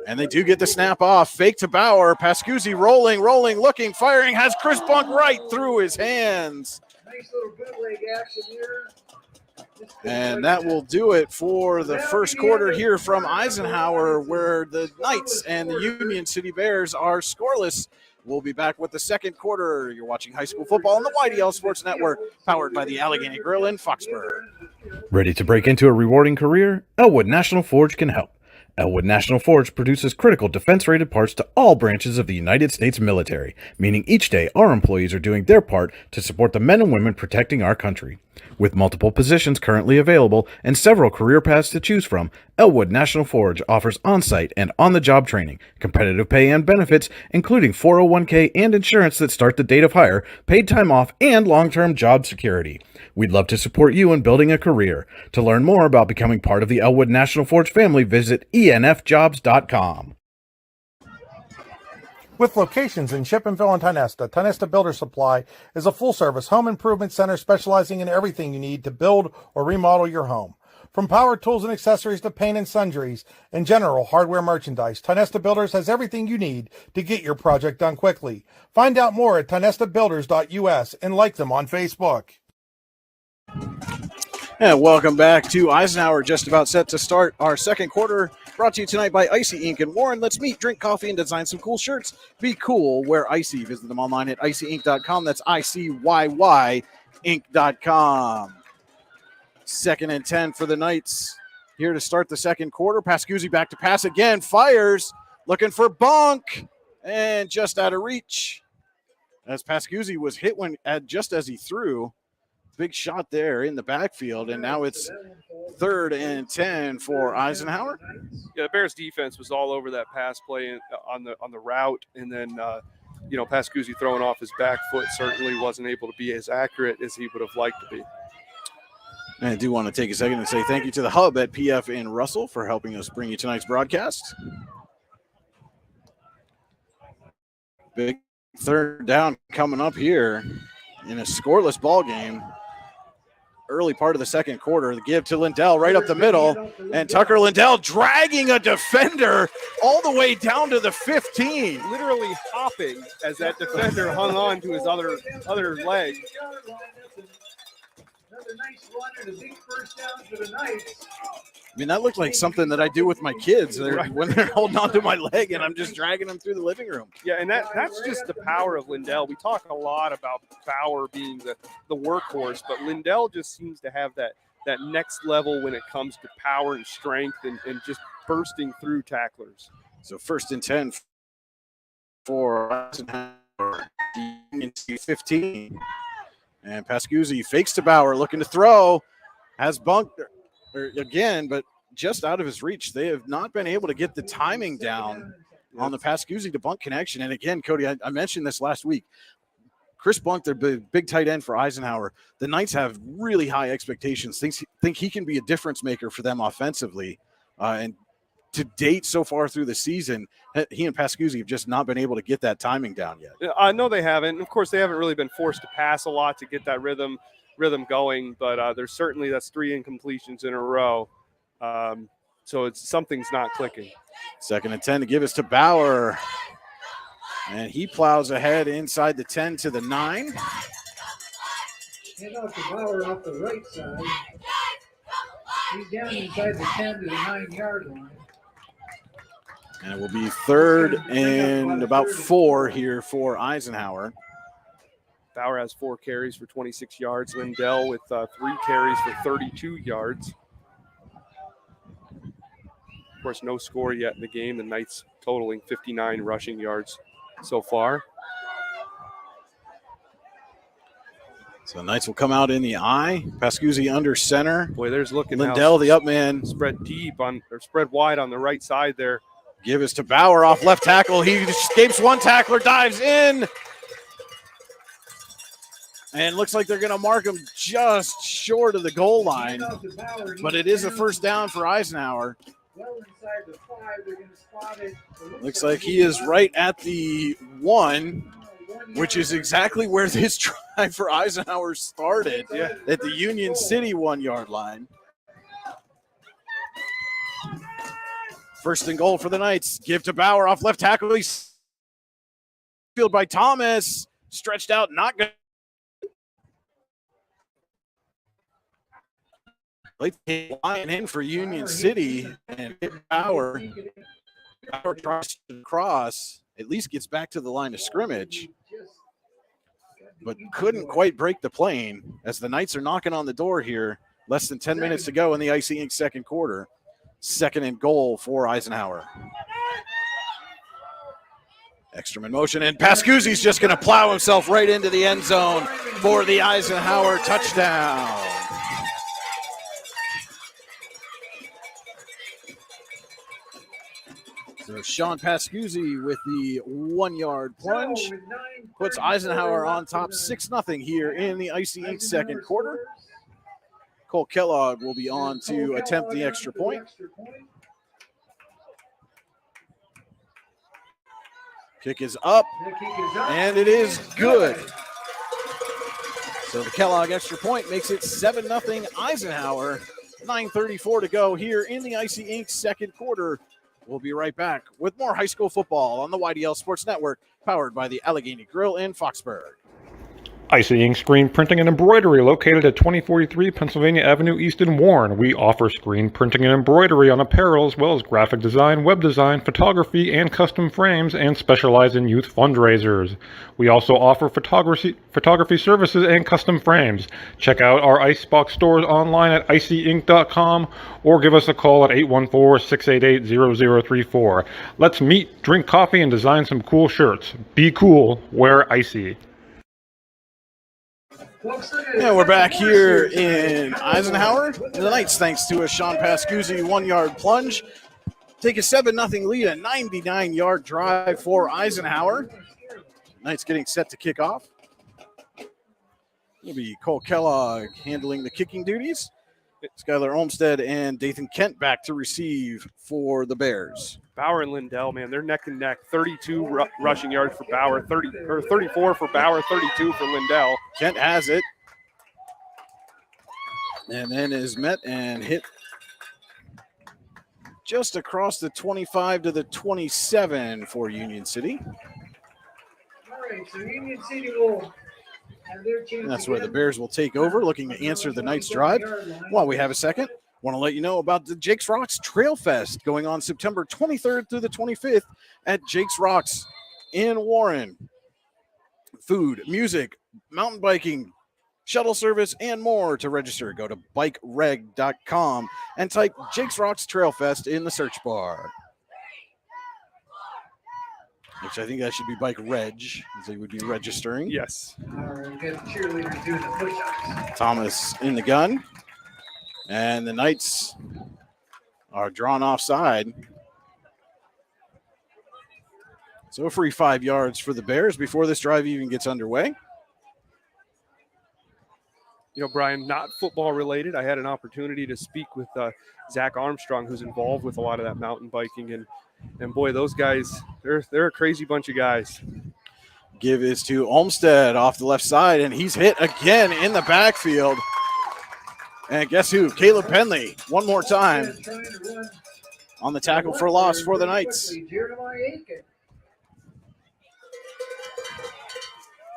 And they do get the snap off. Fake to Bauer. Pascuzzi rolling, looking, firing. Has Chris Bunk right through his hands. Nice little bootleg action here. And that will do it for the first quarter here from Eisenhower, where the Knights and the Union City Bears are scoreless. We'll be back with the second quarter. You're watching high school football on the YDL Sports Network, powered by the Allegheny Grill in Foxborough. Ready to break into a rewarding career? Elwood National Forge can help. Elwood National Forge produces critical defense-rated parts to all branches of the United States military, meaning each day our employees are doing their part to support the men and women protecting our country. With multiple positions currently available and several career paths to choose from, Elwood National Forge offers on-site and on-the-job training, competitive pay and benefits, including 401k and insurance that start the date of hire, paid time off, and long-term job security. We'd love to support you in building a career. To learn more about becoming part of the Elwood National Forge family, visit enfjobs.com. With locations in Shippenville and Tionesta, Tionesta Builder Supply is a full-service home improvement center specializing in everything you need to build or remodel your home. From power tools and accessories to paint and sundries and general hardware merchandise, Tionesta Builders has everything you need to get your project done quickly. Find out more at tionestabuilders.us and like them on Facebook. And welcome back to Eisenhower, just about set to start our second quarter. Brought to you tonight by Icy Ink and Warren. Let's meet, drink coffee, and design some cool shirts. Be cool, wear Icy. Visit them online at icyink.com. That's ICYY Inc.com. 2nd and 10 for the Knights. Here to start the second quarter. Pascuzzi back to pass again. Fires. Looking for Bunk. And just out of reach. As Pascuzzi was hit just as he threw. Big shot there in the backfield, and now it's 3rd and 10 for Eisenhower. Yeah, the Bears defense was all over that pass play on the route, and then Pascuzzi throwing off his back foot certainly wasn't able to be as accurate as he would have liked to be. And I do want to take a second and say thank you to the Hub at PF in Russell for helping us bring you tonight's broadcast. Big 3rd down coming up here in a scoreless ball game. Early part of the second quarter, the give to Lindell right up the middle, and Tucker Lindell dragging a defender all the way down to the 15. Literally hopping as that defender hung on to his other leg. Another nice run and a big first down for the Knights. I mean, that looked like something that I do with my kids when they're holding onto my leg and I'm just dragging them through the living room. Yeah, and that's just the power of Lindell. We talk a lot about Bauer being the workhorse, but Lindell just seems to have that next level when it comes to power and strength and just bursting through tacklers. So 1st and 10 for Eisenhower. Union 15. And Pascuzzi fakes to Bauer, looking to throw. Has bunked again, but just out of his reach. They have not been able to get the timing down on the Pascuzzi to Bunk connection. And again, Cody, I mentioned this last week. Chris Bunk, their big tight end for Eisenhower. The Knights have really high expectations. Think he can be a difference maker for them offensively. And to date so far through the season, he and Pascuzzi have just not been able to get that timing down yet. I know they haven't. Of course, they haven't really been forced to pass a lot to get that rhythm going, but there's certainly that's 3 incompletions in a row. So something's not clicking. 2nd and 10 to give us to Bauer. And he plows ahead inside the 10 to the 9. Hand out to Bauer off the right side. He's down inside the 10 to the 9-yard line. And it will be 3rd and about 4 here for Eisenhower. Bauer has 4 carries for 26 yards. Lindell with 3 carries for 32 yards. Of course, no score yet in the game. The Knights totaling 59 rushing yards so far. So the Knights will come out in the I. Pascuzzi under center. Boy, there's looking Lindell, the up man. Spread wide on the right side there. Give us to Bauer off left tackle. He escapes one tackler, dives in. And looks like they're going to mark him just short of the goal line. But it is a 1st down for Eisenhower. Looks like he is right at the 1, which is exactly where this drive for Eisenhower started, at the Union City 1-yard line. 1st and goal for the Knights. Give to Bauer off left tackle. He's fielded by Thomas. Stretched out, not good. Late line in for Union City and Bauer. Bauer tries to cross, at least gets back to the line of scrimmage, but couldn't quite break the plane as the Knights are knocking on the door here. Less than 10 minutes to go in the Icy Ink 2nd quarter. 2nd and goal for Eisenhower. Ekstrom in motion, and Pascuzzi's just going to plow himself right into the end zone for the Eisenhower touchdown. So Sean Pascuzzi with the 1-yard plunge puts Eisenhower on top 6-0 here in the Icy Ink 2nd quarter. Cole Kellogg will be on to attempt the extra point. Kick is up, and it is good. So the Kellogg extra point makes it 7-0 Eisenhower. 9:34 to go here in the Icy Ink 2nd quarter. We'll be right back with more high school football on the YDL Sports Network, powered by the Allegheny Grill in Foxburg. Icy Ink Screen Printing and Embroidery, located at 2043 Pennsylvania Avenue East in Warren. We offer screen printing and embroidery on apparel, as well as graphic design, web design, photography, and custom frames, and specialize in youth fundraisers. We also offer photography services and custom frames. Check out our Icebox stores online at icyink.com or give us a call at 814-688-0034. Let's meet, drink coffee, and design some cool shirts. Be cool, wear Icy. Yeah, we're back here in Eisenhower. The Knights, thanks to a Sean Pascuzzi 1-yard plunge, take a 7-0 lead, a 99-yard drive for Eisenhower. Knights getting set to kick off. It'll be Cole Kellogg handling the kicking duties. Skylar Olmstead and Dathan Kent back to receive for the Bears. Bauer and Lindell, man, they're neck and neck. 32 rushing yards for Bauer, 34 for Bauer, 32 for Lindell. Kent has it. And then is met and hit just across the 25 to the 27 for Union City. All right, so Union City will have their chance. And that's where the Bears will take over, looking to answer the Knights' drive. While we have a second, want to let you know about the Jake's Rocks Trail Fest going on September 23rd through the 25th at Jake's Rocks in Warren. Food, music, mountain biking, shuttle service, and more. To register, go to bikereg.com and type Jake's Rocks Trail Fest in the search bar. which I think that should be bike reg, as they would be registering. Yes. Or get cheerleaders doing the push-ups. Thomas in the gun. And the Knights are drawn offside. So a free 5 yards for the Bears before this drive even gets underway. You know, Brian, not football related. I had an opportunity to speak with Zach Armstrong, who's involved with a lot of that mountain biking, and boy, those guys, they're a crazy bunch of guys. Give is to Olmstead off the left side, and he's hit again in the backfield. And guess who? Caleb Penley, one more time on the tackle for loss for the Knights. Jeremiah Aiken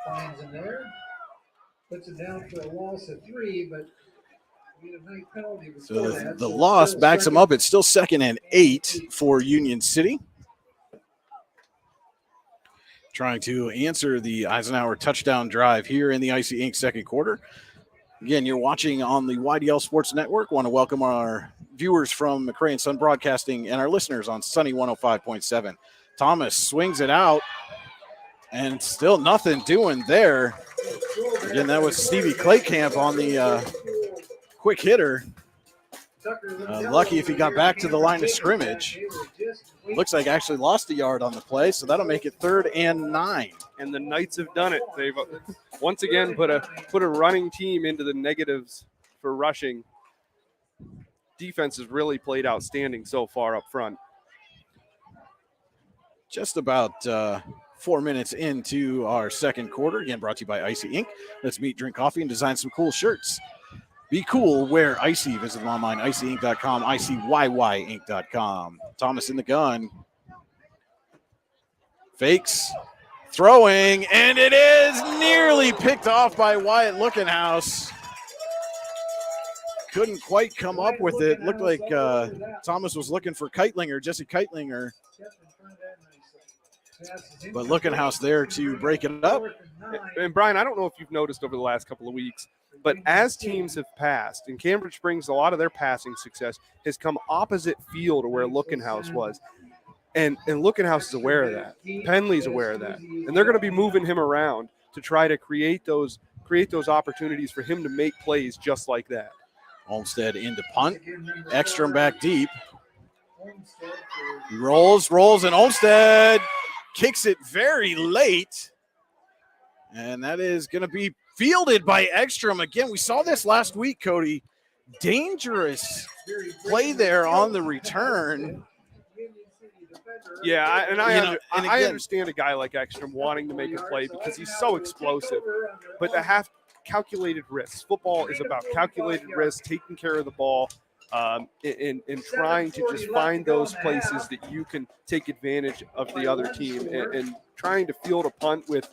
finds him there. Puts it down for a loss of 3, but we had a nice penalty before So that. the loss backs him up. It's still 2nd and 8 for Union City. Trying to answer the Eisenhower touchdown drive here in the Icy Inc. second quarter. Again, you're watching on the YDL Sports Network. Want to welcome our viewers from McRae and Son Broadcasting and our listeners on Sunny 105.7. Thomas swings it out, and still nothing doing there. Again, that was Stevie Claycamp on the quick hitter. Lucky if he got back to the line of scrimmage. Looks like actually lost a yard on the play, so that'll make it 3rd and 9. And the Knights have done it. They've once again put a running team into the negatives for rushing. Defense has really played outstanding so far up front. Just about 4 minutes into our second quarter. Again, brought to you by Icy Inc. Let's meet, drink coffee, and design some cool shirts. Be cool, wear Icy. Visit them online, icyinc.com, icyinc.com. Thomas in the gun. Fakes, throwing, and it is nearly picked off by Wyatt Lookenhouse. Couldn't quite come up with it. Looked like Thomas was looking for Jesse Keitlinger. But Lookenhouse there to break it up. And Brian, I don't know if you've noticed over the last couple of weeks, but as teams have passed, and Cambridge Springs, a lot of their passing success has come opposite field of where Lookenhouse was. And Lookenhouse is aware of that. Penley's aware of that. And they're going to be moving him around to try to create those opportunities for him to make plays just like that. Olmstead into punt. Ekstrom back deep. He rolls, and Olmstead kicks it very late. And that is going to be fielded by Ekstrom. Again, we saw this last week, Cody. Dangerous play there on the return. Yeah, I understand a guy like Ekstrom wanting to make a play because he's so explosive. But to have calculated risks. Football is about calculated risks, taking care of the ball, and trying to just find those places that you can take advantage of the other team. And trying to field a punt with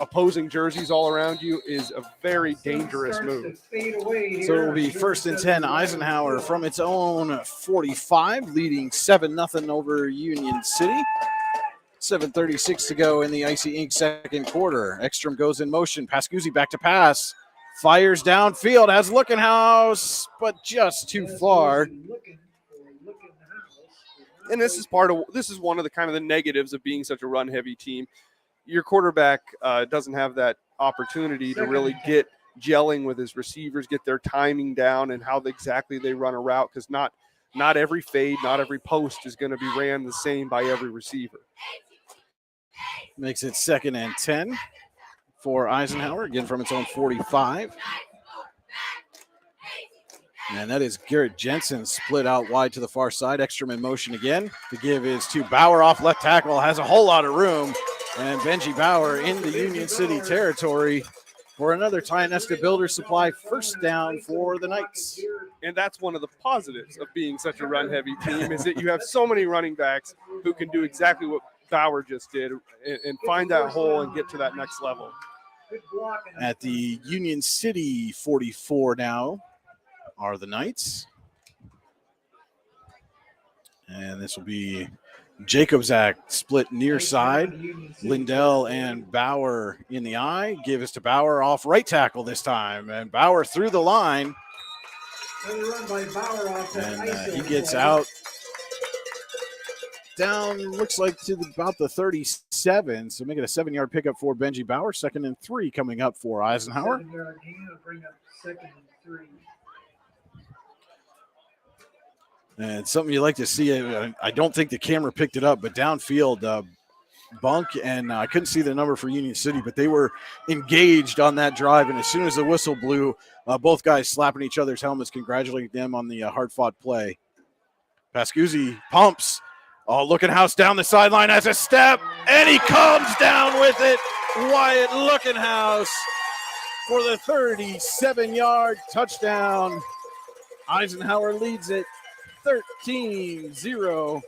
opposing jerseys all around you is a very dangerous move. So it will be 1st and 10, Eisenhower from its own 45, leading 7-0 over Union City. 7:36 to go in the Icy Inc. second quarter. Ekstrom goes in motion. Pascuzzi back to pass. Fires downfield. Has Lookenhouse, but just too far. And this is one of the kind of the negatives of being such a run-heavy team. Your quarterback doesn't have that opportunity to really get gelling with his receivers, get their timing down and how exactly they run a route, because not every fade, not every post is going to be ran the same by every receiver. Makes it 2nd and 10 for Eisenhower, again from its own 45. And that is Garrett Jensen split out wide to the far side. Ekstrom in motion again. The give is to Bauer off left tackle. Has a whole lot of room. And Benji Bauer in the Union City territory for another Tionesta Builder Supply first down for the Knights. And that's one of the positives of being such a run-heavy team is that you have so many running backs who can do exactly what Bauer just did and find that hole and get to that next level. At the Union City 44 now are the Knights. And this will be Jacobzak split near side. Lindell and Bauer in the eye. Give us to Bauer off right tackle this time. And Bauer through the line. And he gets out down, looks like to about the 36 7. So make it a 7-yard pickup for Benji Bauer. 2nd and 3 coming up for Eisenhower. 7-yard gain will bring up 2nd and 3. And something you like to see. I don't think the camera picked it up, but downfield, Bunk and I couldn't see the number for Union City, but they were engaged on that drive. And as soon as the whistle blew, both guys slapping each other's helmets, congratulating them on the hard-fought play. Pascuzzi pumps. Oh, Lookenhouse down the sideline has a step, and he comes down with it. Wyatt Lookenhouse for the 37-yard touchdown. Eisenhower leads it 13-0.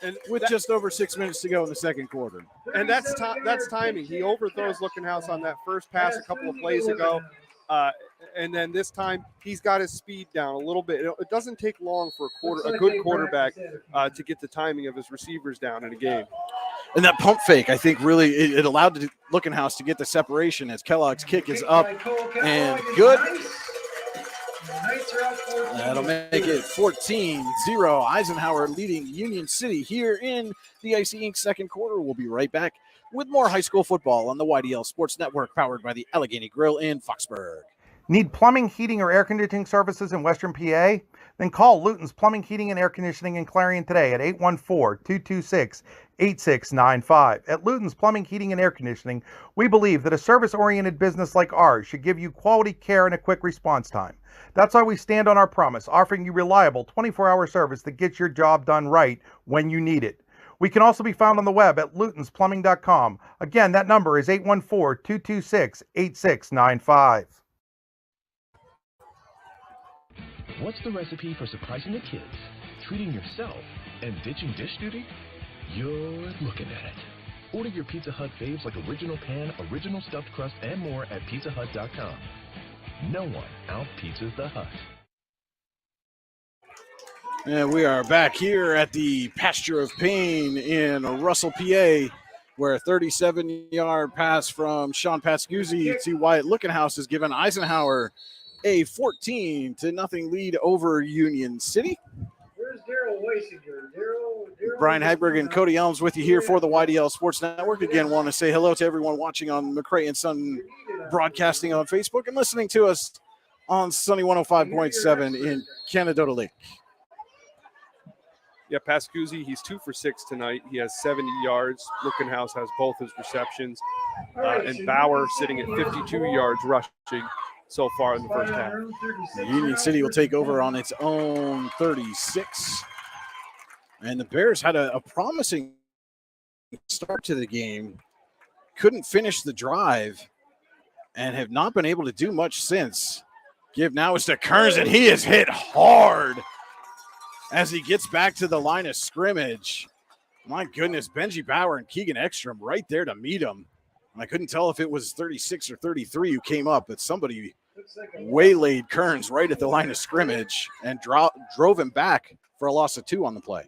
And with just over 6 minutes to go in the second quarter. And that's timing. He overthrows Lookenhouse on that first pass a couple of plays ago. And then this time he's got his speed down a little bit. It doesn't take long for a good quarterback to get the timing of his receivers down in a game. And that pump fake, I think, really it allowed Lookenhouse to get the separation as Kellogg's kick is up and good. That'll make it 14-0. Eisenhower leading Union City here in the Icy Ink second quarter. We'll be right back with more high school football on the YDL Sports Network, powered by the Allegheny Grill in Foxburg. Need plumbing, heating, or air conditioning services in Western PA? Then call Luton's Plumbing, Heating, and Air Conditioning in Clarion today at 814-226-8695. At Luton's Plumbing, Heating, and Air Conditioning, we believe that a service-oriented business like ours should give you quality care and a quick response time. That's why we stand on our promise, offering you reliable 24-hour service that gets your job done right when you need it. We can also be found on the web at lutonsplumbing.com. Again, that number is 814-226-8695. What's the recipe for surprising the kids, treating yourself, and ditching dish duty? You're looking at it. Order your Pizza Hut faves like original pan, original stuffed crust, and more at pizzahut.com. No one out-pizzas the Hut. And we are back here at the Pasture of Pain in Russell, PA, where a 37-yard pass from Sean Pascuzzi to Wyatt Lookenhouse has given Eisenhower a 14-0 lead over Union City. Where's Daryl Weisinger? Brian Hagberg and Cody Elms with you here for the YDL Sports Network. Again, want to say hello to everyone watching on McCray and Son Broadcasting on Facebook and listening to us on Sunny 105.7 in Canadota Lake. Yeah, Pascuzzi, he's 2 for 6 tonight. He has 70 yards. Lookenhouse has both his receptions. And Bauer sitting at 52 yards rushing so far in the first half. Union City will take over on its own 36. And the Bears had a promising start to the game. Couldn't finish the drive and have not been able to do much since. Give now is to Kearns, and he is hit hard as he gets back to the line of scrimmage. My goodness, Benji Bauer and Keegan Ekstrom right there to meet him. I couldn't tell if it was 36 or 33 who came up, but somebody waylaid Kearns right at the line of scrimmage and drove him back for a loss of 2 on the play.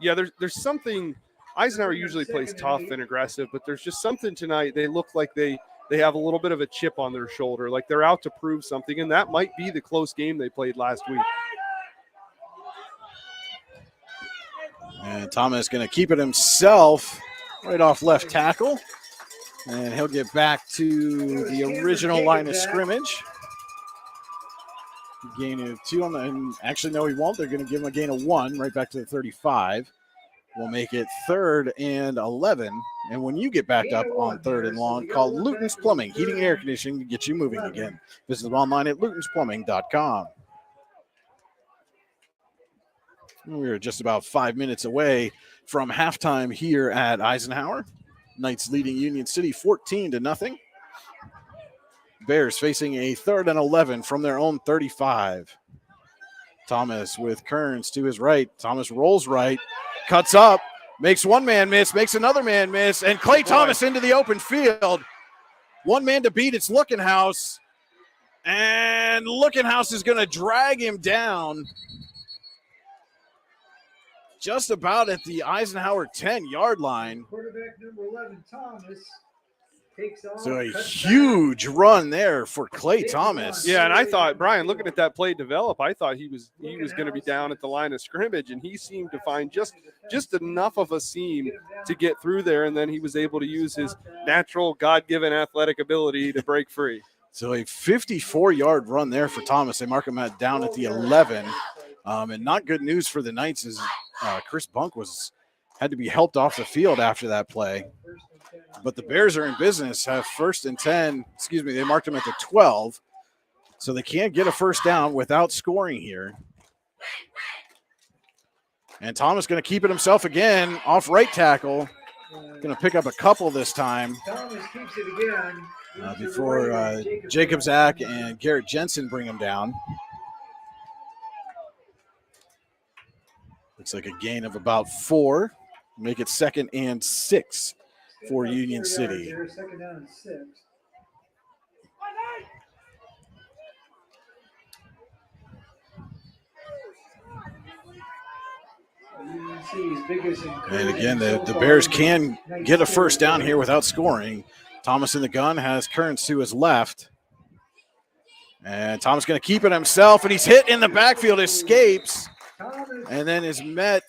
Yeah, there's something. Eisenhower usually plays tough and aggressive, but there's just something tonight. They look like they have a little bit of a chip on their shoulder, like they're out to prove something, and that might be the close game they played last week. And Thomas going to keep it himself right off left tackle. And he'll get back to the original line of scrimmage. Gain of 2 on the, and actually, no, he won't. They're going to give him a gain of 1 right back to the 35. We'll make it 3rd and 11. And when you get backed up on 3rd and long, call Luton's Plumbing, Heating, and Air Conditioning to get you moving again. Visit them online at lutonsplumbing.com. We're just about 5 minutes away from halftime here at Eisenhower. Knights leading Union City 14-0. Bears facing a 3rd and 11 from their own 35. Thomas with Kearns to his right. Thomas rolls right, cuts up, makes one man miss, makes another man miss, and Clay Thomas into the open field. One man to beat, it's Lookenhouse. And Lookenhouse is going to drag him down just about at the Eisenhower 10-yard line. Quarterback number 11, Thomas. takes off. So a cuts huge run there for Clay Thomas. Yeah, and I thought, Brian, looking at that play develop, I thought he was going to be down at the line of scrimmage, and he seemed to find just enough of a seam to get through there, and then he was able to use his natural God-given athletic ability to break free. So a 54-yard run there for Thomas. They mark him down at the 11. And not good news for the Knights is Chris Bunk had to be helped off the field after that play. But the Bears are in business, have 1st and 10. They marked him at the 12. So they can't get a first down without scoring here. And Thomas going to keep it himself again off right tackle. Going to pick up a couple this time. Thomas keeps it again. Before Jacob Zach and Garrett Jensen bring him down. Looks like a gain of about 4. Make it 2nd and 6 for Union City. 2nd down and 6. And again, the Bears can get a first down here without scoring. Thomas in the gun has Kearns to his left. And Thomas going to keep it himself, and he's hit in the backfield, escapes, and then is met.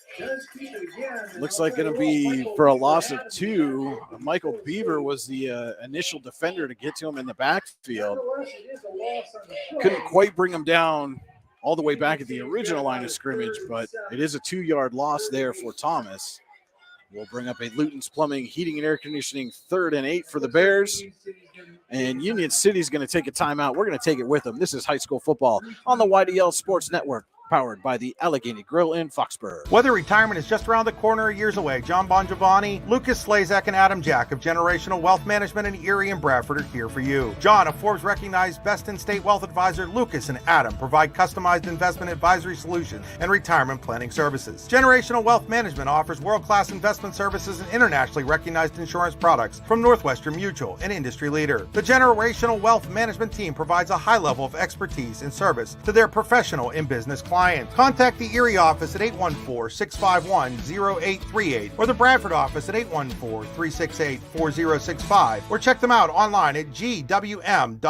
Looks like going to be for a loss of 2. Michael Beaver was the initial defender to get to him in the backfield. Couldn't quite bring him down all the way back at the original line of scrimmage, but it is a 2-yard loss there for Thomas. We'll bring up a Luton's Plumbing, Heating, and Air Conditioning 3rd and 8 for the Bears. And Union City's going to take a timeout. We're going to take it with them. This is high school football on the YDL Sports Network, powered by the Allegheny Grill in Foxborough. Whether retirement is just around the corner or years away, John Bongiovanni, Lucas Slazak, and Adam Jack of Generational Wealth Management in Erie and Bradford are here for you. John, a Forbes-recognized best-in-state wealth advisor, Lucas and Adam provide customized investment advisory solutions and retirement planning services. Generational Wealth Management offers world-class investment services and internationally recognized insurance products from Northwestern Mutual, an industry leader. The Generational Wealth Management team provides a high level of expertise and service to their professional and business clients. Contact the Erie office at 814-651-0838 or the Bradford office at 814-368-4065 or check them out online at gwm.nm.com.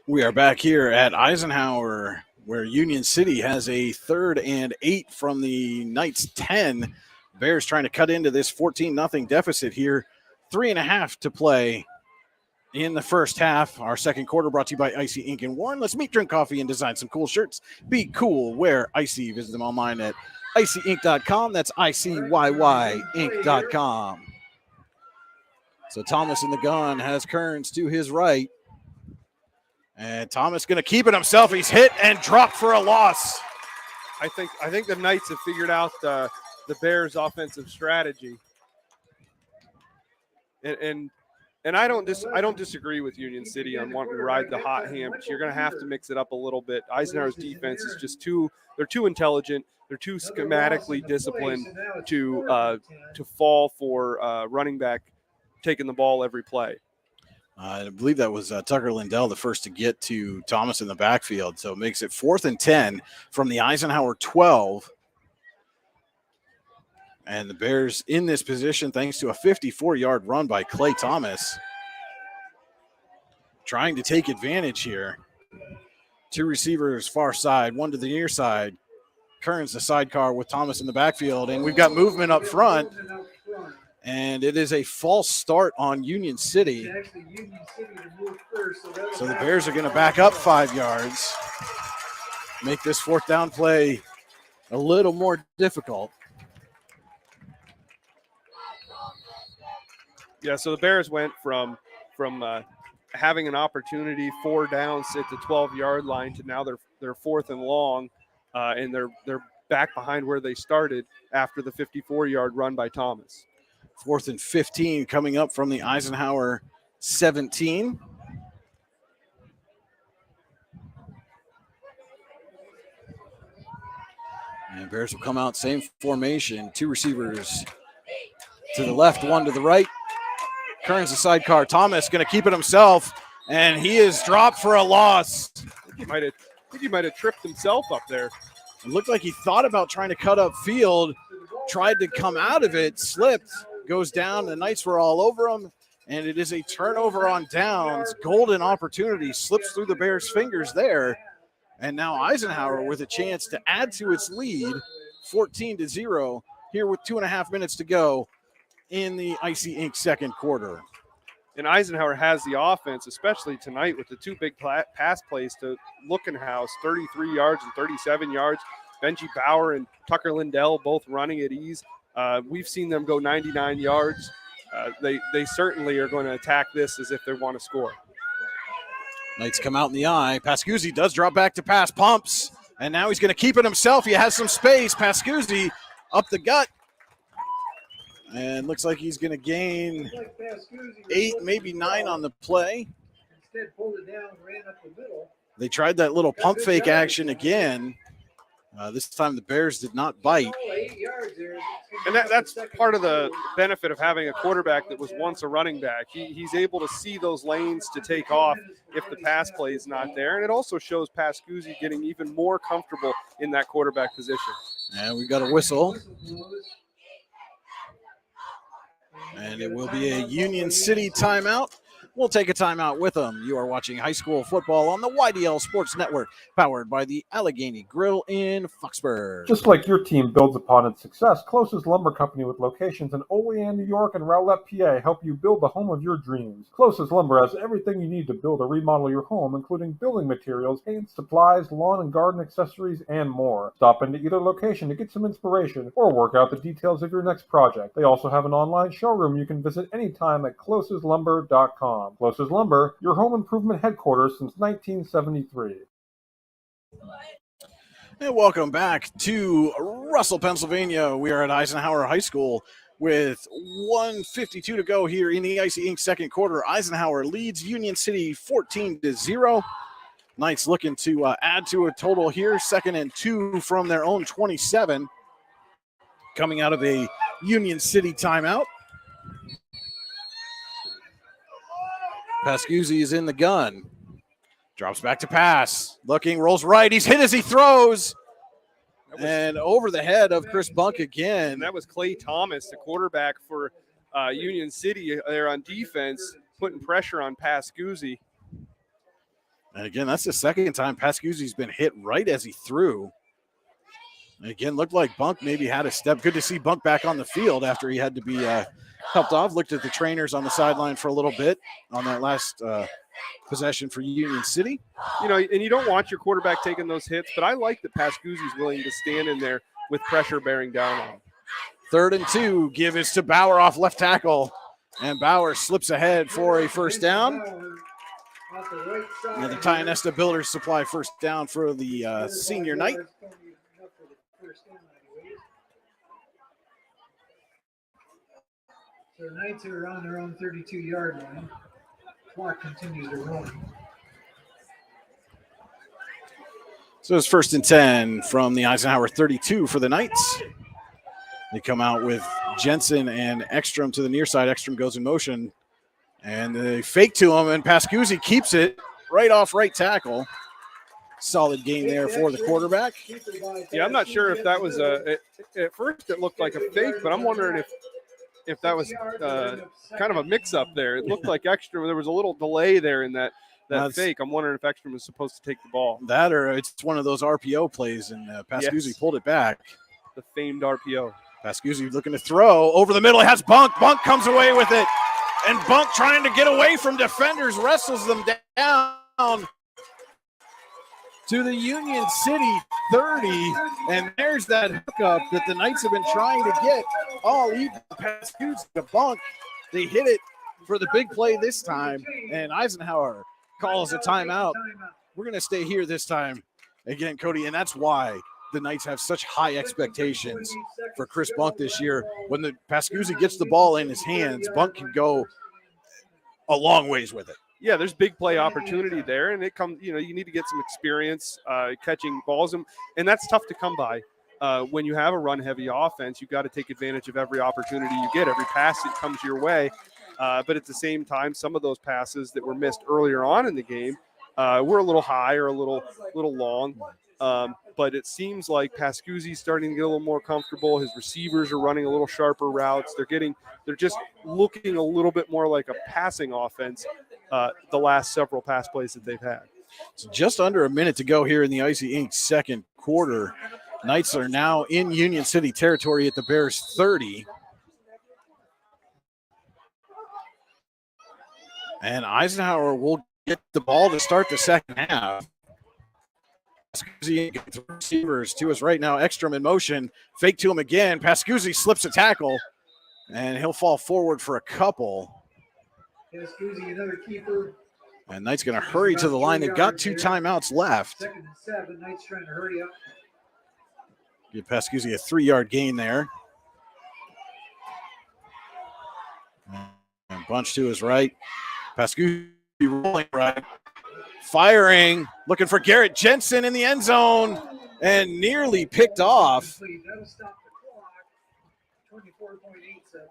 We are back here at Eisenhower, where Union City has a 3rd and 8 from the Knights 10. Bears trying to cut into this 14-0 deficit here. 3.5 to play in the first half. Our second quarter brought to you by Icy Ink and Warren. Let's meet, drink coffee, and design some cool shirts. Be cool, wear Icy. Visit them online at icyink.com. That's ICYYink.com. So Thomas in the gun has Kearns to his right. And Thomas going to keep it himself. He's hit and dropped for a loss. I think the Knights have figured out the Bears' offensive strategy. And I don't disagree with Union City on wanting to ride the hot hand, but you're going to have to mix it up a little bit. Eisenhower's defense is just too intelligent. They're too schematically disciplined to fall for running back taking the ball every play. I believe that was Tucker Lindell, the first to get to Thomas in the backfield. So it makes it 4th and 10 from the Eisenhower 12. And the Bears in this position thanks to a 54-yard run by Clay Thomas. Trying to take advantage here. 2 receivers far side, 1 to the near side. Kearns the sidecar with Thomas in the backfield. And we've got movement up front. And it is a false start on Union City. So the Bears are going to back up 5 yards. Make this 4th down play a little more difficult. Yeah, so the Bears went from having an opportunity 4 downs at the 12-yard line to now they're 4th and long, and they're back behind where they started after the 54-yard run by Thomas. 4th and 15 coming up from the Eisenhower 17. And Bears will come out same formation, 2 receivers to the left, 1 to the right. Kearns the sidecar. Thomas going to keep it himself, and he is dropped for a loss. I think he might have tripped himself up there. It looked like he thought about trying to cut up field, tried to come out of it, slipped, goes down. The Knights were all over him, and it is a turnover on downs. Golden opportunity slips through the Bears' fingers there. And now Eisenhower with a chance to add to its lead, 14-0, here with 2.5 minutes to go in the Icy Ink second quarter. And Eisenhower has the offense, especially tonight with the two big pass plays to Lookenhouse, 33 yards and 37 yards. Benji Bauer and Tucker Lindell both running at ease. We've seen them go 99 yards. They certainly are going to attack this as if they want to score. Knights come out in the eye. Pascuzzi does drop back to pass, pumps, and now he's going to keep it himself. He has some space. Pascuzzi up the gut. And looks like he's going to gain 8, maybe 9 on the play. Instead, pulled it down, ran up the middle. They tried that little pump fake action again. This time the Bears did not bite. And that's part of the benefit of having a quarterback that was once a running back. He's able to see those lanes to take off if the pass play is not there. And it also shows Pascuzzi getting even more comfortable in that quarterback position. And we got a whistle. And it will be a Union City timeout. We'll take a timeout with them. You are watching high school football on the YDL Sports Network, powered by the Allegheny Grill in Foxburg. Just like your team builds upon its success, Closest Lumber Company with locations in Olean, New York and Rowlett, PA help you build the home of your dreams. Closest Lumber has everything you need to build or remodel your home, including building materials, paint, supplies, lawn and garden accessories, and more. Stop into either location to get some inspiration or work out the details of your next project. They also have an online showroom you can visit anytime at closestlumber.com. Closest Lumber, your home improvement headquarters since 1973. And welcome back to Russell, Pennsylvania. We are at Eisenhower High School with 1:52 to go here in the Icy Ink second quarter. Eisenhower leads Union City 14-0. Knights looking to add to a total here. 2nd and 2 from their own 27. Coming out of a Union City timeout. Pascuzzi is in the gun. Drops back to pass. Looking, rolls right. He's hit as he throws. And over the head of Chris Bunk again. And that was Clay Thomas, the quarterback for Union City there on defense, putting pressure on Pascuzzi. And again, that's the second time Pascuzzi's been hit right as he threw. And again, looked like Bunk maybe had a step. Good to see Bunk back on the field after he had to be helped off. Looked at the trainers on the sideline for a little bit on that last possession for Union City. You know, and you don't want your quarterback taking those hits, but I like that Pascuzzi's willing to stand in there with pressure bearing down on him. 3rd and 2, give is to Bauer off left tackle, and Bauer slips ahead for a first down. And the Tionesta Builders supply first down for the senior night. So the Knights are on their own 32-yard line. Clock continues to run. So it's 1st and 10 from the Eisenhower 32 for the Knights. They come out with Jensen and Ekstrom to the near side. Ekstrom goes in motion, and they fake to him, and Pascuzzi keeps it right off right tackle. Solid gain there for the quarterback. Yeah, I'm not sure if that was at first it looked like a fake, but I'm wondering if that was kind of a mix-up there. It looked like Ekstrom. There was a little delay there in that fake. I'm wondering if Ekstrom was supposed to take the ball. That or it's one of those RPO plays, and Pascuzzi pulled it back. The famed RPO. Pascuzzi looking to throw over the middle. It has Bunk. Bunk comes away with it. And Bunk trying to get away from defenders, wrestles them down to the Union City 30. And there's that hookup that the Knights have been trying to get all evening. Pascuzzi to Bunk. They hit it for the big play this time. And Eisenhower calls a timeout. We're going to stay here this time again, Cody, and that's why the Knights have such high expectations for Chris Bunk this year. When the Pascuzzi gets the ball in his hands, Bunk can go a long ways with it. Yeah, there's big play opportunity there, and it comes. You know, you need to get some experience catching balls, and that's tough to come by. When you have a run-heavy offense, you've got to take advantage of every opportunity you get, every pass that comes your way. But at the same time, some of those passes that were missed earlier on in the game were a little high or a little long. But it seems like Pascuzzi's starting to get a little more comfortable. His receivers are running a little sharper routes. They're just looking a little bit more like a passing offense the last several pass plays that they've had. So just under a minute to go here in the Icy Ink second quarter. Knights are now in Union City territory at the Bears 30. And Eisenhower will get the ball to start the second half. Pascuzzi gets receivers to his right now. Ekstrom in motion. Fake to him again. Pascuzzi slips a tackle, and he'll fall forward for a couple. Pascuzzi, another keeper. And Knight's going to hurry to the line. They've got 2 timeouts left. 2nd and 7. Knight's trying to hurry up. Give Pascuzzi a 3-yard gain there. And bunch to his right. Pascuzzi rolling right. Firing. Looking for Garrett Jensen in the end zone. And nearly picked off. That'll stop the clock. 24.8 seconds.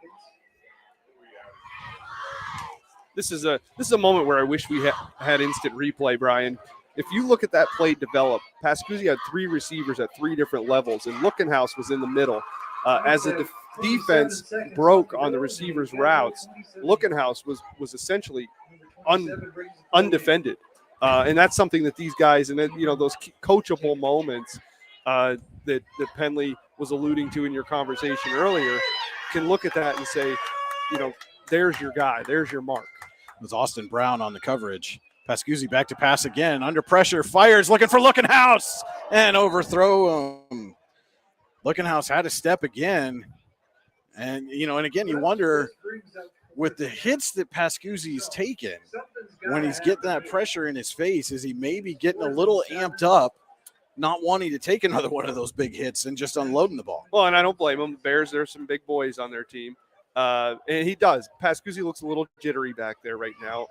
This is a moment where I wish we had instant replay, Brian. If you look at that play develop, Pascuzzi had 3 receivers at 3 different levels, and Lookenhouse was in the middle. As the defense broke on the receivers' routes, Lookenhouse was essentially undefended. And that's something that these guys, and then, those coachable moments that Penley was alluding to in your conversation earlier, can look at that and say, there's your guy, there's your mark. It was Austin Brown on the coverage. Pascuzzi back to pass again. Under pressure, fires, looking for Lookenhouse, and overthrow him. Lookenhouse had to step again. And, and again, you wonder, with the hits that Pascuzzi's taken, when he's getting that pressure in his face, is he maybe getting a little amped up, not wanting to take another one of those big hits and just unloading the ball? Well, and I don't blame him. The Bears, there's some big boys on their team. And he does. Pascuzzi looks a little jittery back there right now.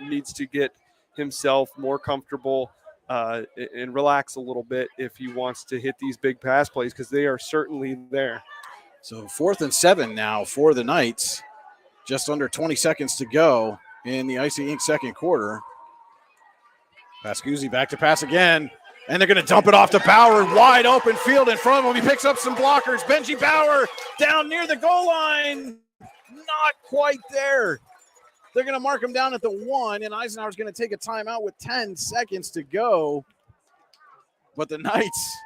Needs to get himself more comfortable and relax a little bit if he wants to hit these big pass plays, because they are certainly there. So 4th and 7 now for the Knights. Just under 20 seconds to go in the Icy Ink second quarter. Pascuzzi back to pass again. And they're going to dump it off to Bauer. Wide open field in front of him. He picks up some blockers. Benji Bauer down near the goal line. Not quite there. They're going to mark him down at the 1, and Eisenhower's going to take a timeout with 10 seconds to go. But the Knights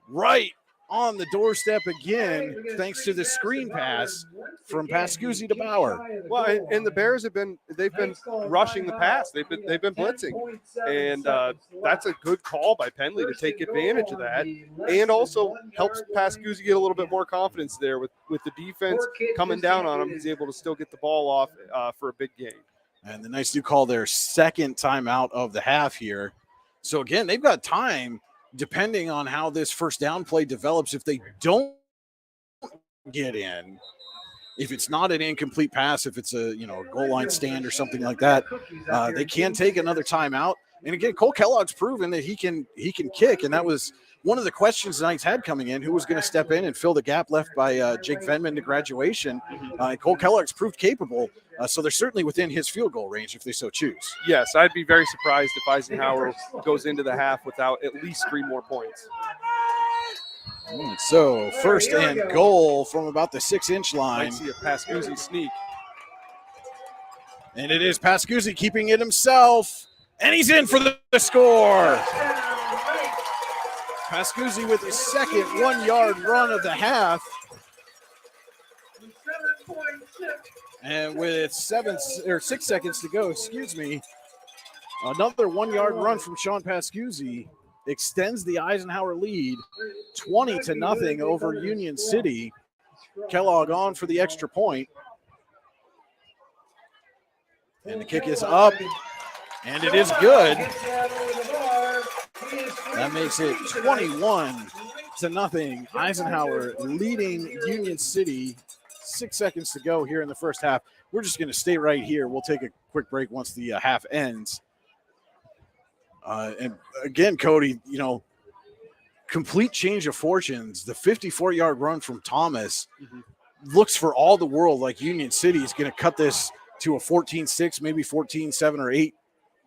right on the doorstep again, thanks to the screen pass from Pascuzzi to Bauer. Well, and the Bears they've been rushing the pass. They've been blitzing, and that's a good call by Penley to take advantage of that, and also helps Pascuzzi get a little bit more confidence there with the defense coming down on him. He's able to still get the ball off for a big gain. And the Knights do call their second timeout of the half here. So again, they've got time, depending on how this first down play develops. If they don't get in, if it's not an incomplete pass, if it's a goal line stand or something like that, they can take another timeout. And again, Cole Kellogg's proven that he can kick, and that was one of the questions the Knights had coming in: who was going to step in and fill the gap left by Jake Venman to graduation. Cole Kellogg's proved capable, so they're certainly within his field goal range if they so choose. Yes, I'd be very surprised if Eisenhower goes into the half without at least 3 more points. So 1st and goal from about the 6-inch line. Might see a Pascuzzi sneak. And it is Pascuzzi keeping it himself. And he's in for the score. Pascuzzi with his second 1-yard run of the half. And with 6 seconds to go, another 1-yard run from Sean Pascuzzi extends the Eisenhower lead 20-0 over Union City. Kellogg on for the extra point. And the kick is up, and it is good. That makes it 21-0. Eisenhower leading Union City. 6 seconds to go here in the first half. We're just going to stay right here. We'll take a quick break once the half ends. And again, Cody, complete change of fortunes. The 54-yard run from Thomas looks for all the world like Union City is going to cut this to a 14-6, maybe 14-7 or 8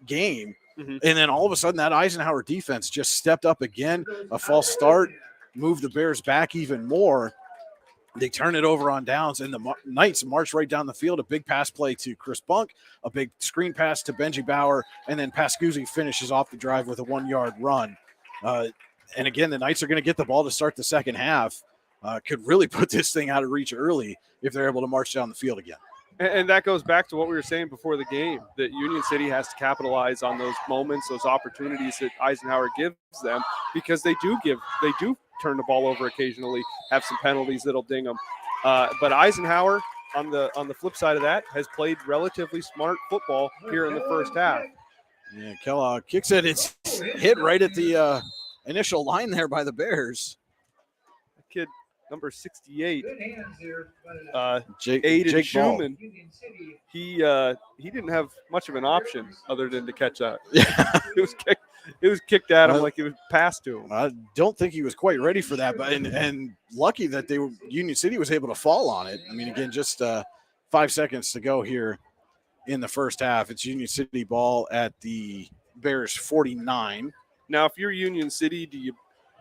game. And then all of a sudden that Eisenhower defense just stepped up again. A false start moved the Bears back even more. They turn it over on downs, and the Knights march right down the field. A big pass play to Chris Bunk, a big screen pass to Benji Bauer, and then Pascuzzi finishes off the drive with a 1-yard run. And again, the Knights are going to get the ball to start the second half. Could really put this thing out of reach early if they're able to march down the field again. And that goes back to what we were saying before the game, that Union City has to capitalize on those moments, those opportunities that Eisenhower gives them, because they do turn the ball over occasionally, have some penalties that'll ding them. But Eisenhower, on the flip side of that, has played relatively smart football here in the first half. Yeah, Kellogg kicks it. It's hit right at the initial line there by the Bears. Kid number 68, Jake Schumann, he didn't have much of an option other than to catch that. It was kicked at him like it was passed to him. I don't think he was quite ready for that, but and lucky that Union City was able to fall on it. I mean, again, just 5 seconds to go here in the first half. It's Union City ball at the Bears 49. Now, if you're Union City, do you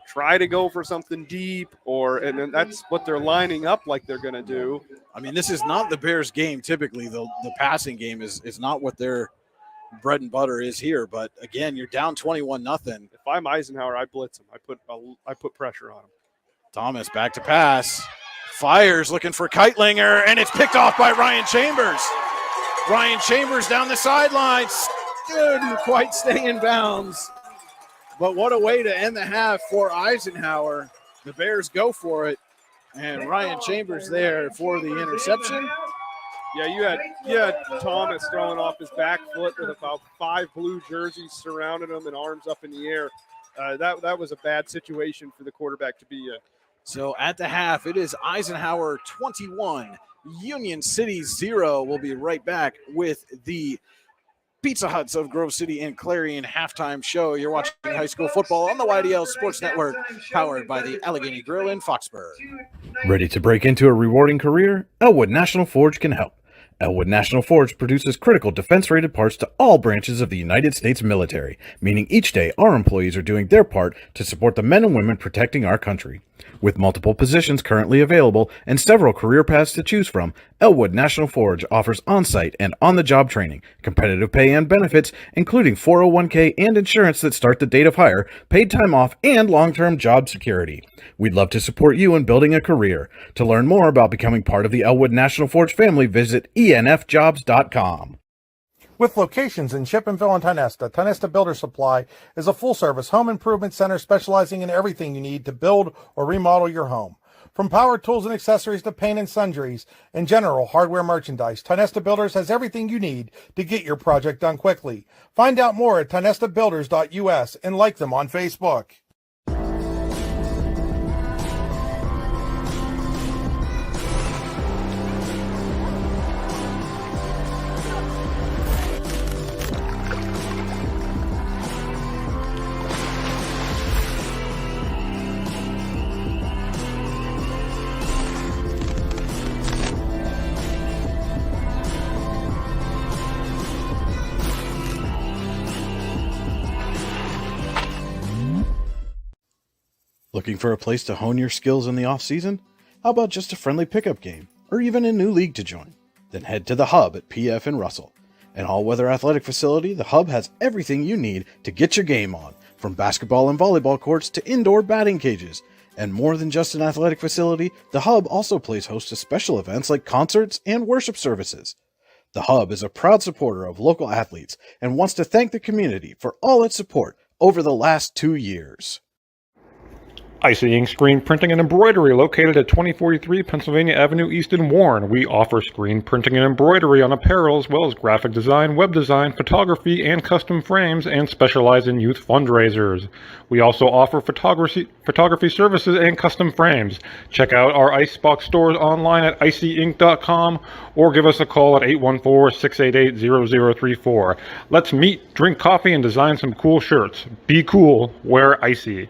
try to go for something deep, and then that's what they're lining up like they're going to do? I mean, this is not the Bears' game. Typically, the passing game is not what their bread and butter is here. But again, you're down 21-0. If I'm Eisenhower, I blitz him. I put pressure on him. Thomas back to pass, fires looking for Keitlinger, and it's picked off by Ryan Chambers. Ryan Chambers down the sidelines, didn't quite stay in bounds. But what a way to end the half for Eisenhower. The Bears go for it, and Ryan Chambers there for the interception. Yeah, you had Thomas throwing off his back foot with about 5 blue jerseys surrounding him and arms up in the air. That was a bad situation for the quarterback to be in. So at the half, it is Eisenhower 21, Union City 0. We'll be right back with the Pizza Huts of Grove City and Clarion halftime show. You're watching high school football on the YDL Sports Network, powered by the Allegheny Grill in Foxburg. Ready to break into a rewarding career? Elwood National Forge can help. Elwood National Forge produces critical defense-rated parts to all branches of the United States military, meaning each day our employees are doing their part to support the men and women protecting our country. With multiple positions currently available and several career paths to choose from, Elwood National Forge offers on-site and on-the-job training, competitive pay and benefits, including 401k and insurance that start the date of hire, paid time off, and long-term job security. We'd love to support you in building a career. To learn more about becoming part of the Elwood National Forge family, visit enfjobs.com. With locations in Shippensville and Tionesta Builder Supply is a full-service home improvement center specializing in everything you need to build or remodel your home. From power tools and accessories to paint and sundries and general hardware merchandise, Tionesta Builders has everything you need to get your project done quickly. Find out more at tionestabuilders.us and like them on Facebook. Looking for a place to hone your skills in the off-season? How about just a friendly pickup game, or even a new league to join? Then head to the Hub at PF in Russell. An all-weather athletic facility, the Hub has everything you need to get your game on, from basketball and volleyball courts to indoor batting cages. And more than just an athletic facility, the Hub also plays host to special events like concerts and worship services. The Hub is a proud supporter of local athletes and wants to thank the community for all its support over the last 2 years. Icing Screen Printing and Embroidery, located at 2043 Pennsylvania Avenue East in Warren. We offer screen printing and embroidery on apparel, as well as graphic design, web design, photography, and custom frames, and specialize in youth fundraisers. We also offer photography services and custom frames. Check out our Icebox stores online at icyinc.com or give us a call at 814-688-0034. Let's meet, drink coffee, and design some cool shirts. Be cool, wear Icy.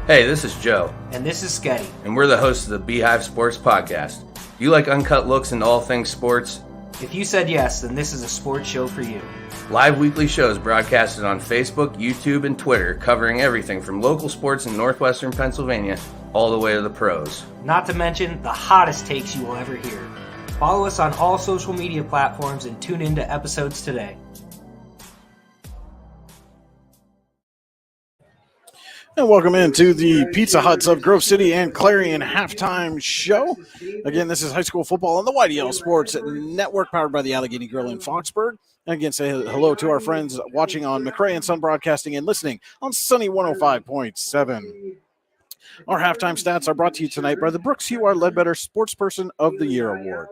Hey, this is Joe, And this is Sketty. and we're the hosts of the Beehive Sports Podcast. Do you like uncut looks into all things sports? If you said yes, then this is a sports show for you. Live weekly shows broadcasted on Facebook, YouTube, and Twitter, covering everything from local sports in northwestern Pennsylvania all the way to the pros. Not to mention the hottest takes you will ever hear. Follow us on all social media platforms and tune into episodes today. And welcome into the Pizza Huts of Grove City and Clarion halftime show. Again, this is high school football on the YDL Sports Network, powered by the Allegheny Grill in Foxburg. And again, say hello to our friends watching on McRae and Sun Broadcasting and listening on Sunny 105.7. Our halftime stats are brought to you tonight by the Brooks U.R. Ledbetter Sportsperson of the Year Award.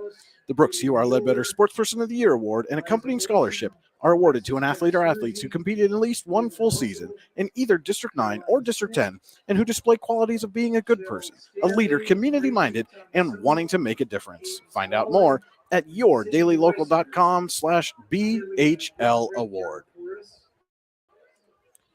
The Brooks U.R. Ledbetter Sportsperson of the Year Award and accompanying scholarship are awarded to an athlete or athletes who competed in at least one full season in either District 9 or District 10 and who display qualities of being a good person, a leader, community-minded, and wanting to make a difference. Find out more at yourdailylocal.com/BHL Award.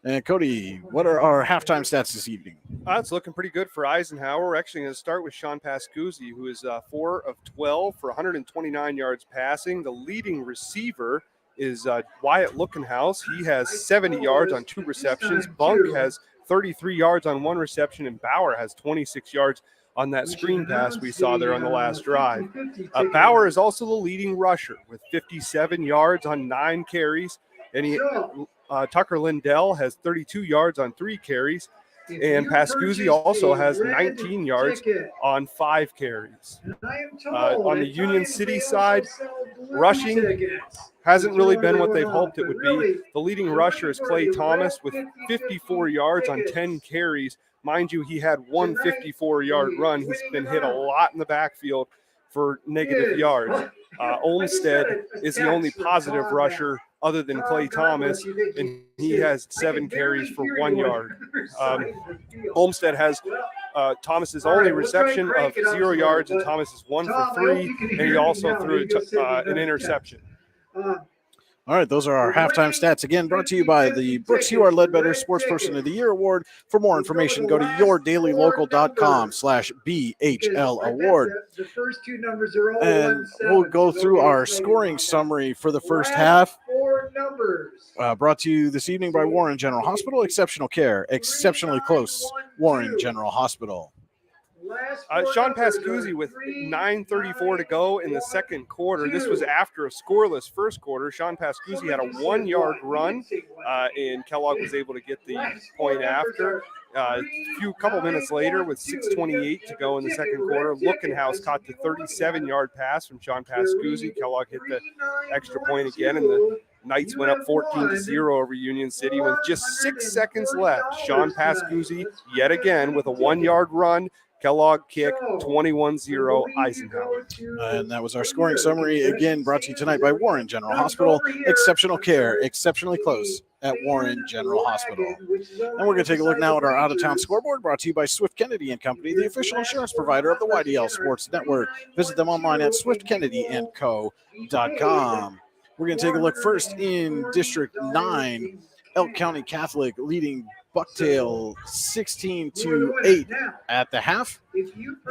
And Cody, what are our halftime stats this evening? It's looking pretty good for Eisenhower. We're actually going to start with Sean Pascuzzi, who is 4 of 12 for 129 yards passing. The leading receiver is Wyatt Lookenhouse. He has 70 yards on 2 receptions. Bunk has 33 yards on 1 reception, and Bauer has 26 yards on that screen pass we saw there on the last drive. Bauer is also the leading rusher with 57 yards on 9 carries, and Tucker Lindell has 32 yards on 3 carries, and Pascuzzi also has 19 yards on 5 carries. On the Union City side, rushing hasn't really been what they've hoped it would be. The leading rusher is Clay Thomas with 54 yards on 10 carries. Mind you, he had one 54-yard run. He's been hit a lot in the backfield for negative yards. Olmsted is the only positive rusher other than Clay Thomas, and he has 7 carries for 1 yard. Olmsted has Thomas's only reception of 0 yards, and Thomas is 1 for 3, and he also threw an interception. All right, those are our halftime stats. Again, brought to you by the Brooks U.R. Ledbetter Sportsperson of the Year Award. For more information, go to yourdailylocal.com/BHL Award. The first 2 numbers are all And we'll go through our scoring summary for the first half. 4 numbers. Brought to you this evening by Warren General Hospital. Exceptional care, exceptionally close. Warren General Hospital. Sean Pascuzzi with 9:34 to go in the second quarter. This was after a scoreless first quarter. Sean Pascuzzi had a 1-yard run, and Kellogg was able to get the point after. A couple minutes later, with 6:28 to go in the second quarter, Lookenhouse caught the 37-yard pass from Sean Pascuzzi. Kellogg hit the extra point again, and the Knights went up 14-0 over Union City with just 6 seconds left. Sean Pascuzzi yet again with a 1-yard run. Kellogg kick, 21-0 Eisenhower. And that was our scoring summary, again brought to you tonight by Warren General Hospital. Exceptional care, exceptionally close at Warren General Hospital. And we're going to take a look now at our out-of-town scoreboard, brought to you by Swift Kennedy & Company, the official insurance provider of the YDL Sports Network. Visit them online at swiftkennedyandco.com. We're going to take a look first in District 9, Elk County Catholic leading Bucktail 16-8 at the half.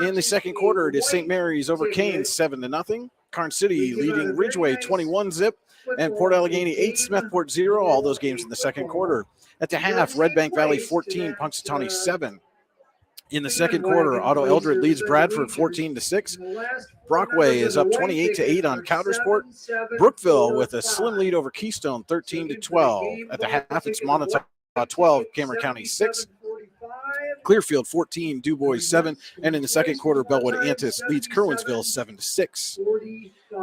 In the second quarter, it is St. Mary's over Kane 7-0. Karn City leading Ridgeway 21-0, and Port Allegheny 8, Smethport 0. All those games in the second quarter. At the half, Red Bank Valley 14, Punxsutawney 7. In the second quarter, Otto Eldred leads Bradford 14-6. Brockway is up 28-8 on Coudersport. Brookville with a slim lead over Keystone 13-12. At the half, it's Montauk 12, Cameron County 6. Clearfield 14, DuBois 7, and in the second quarter, Bellwood Antis leads Kerwinsville 7-6.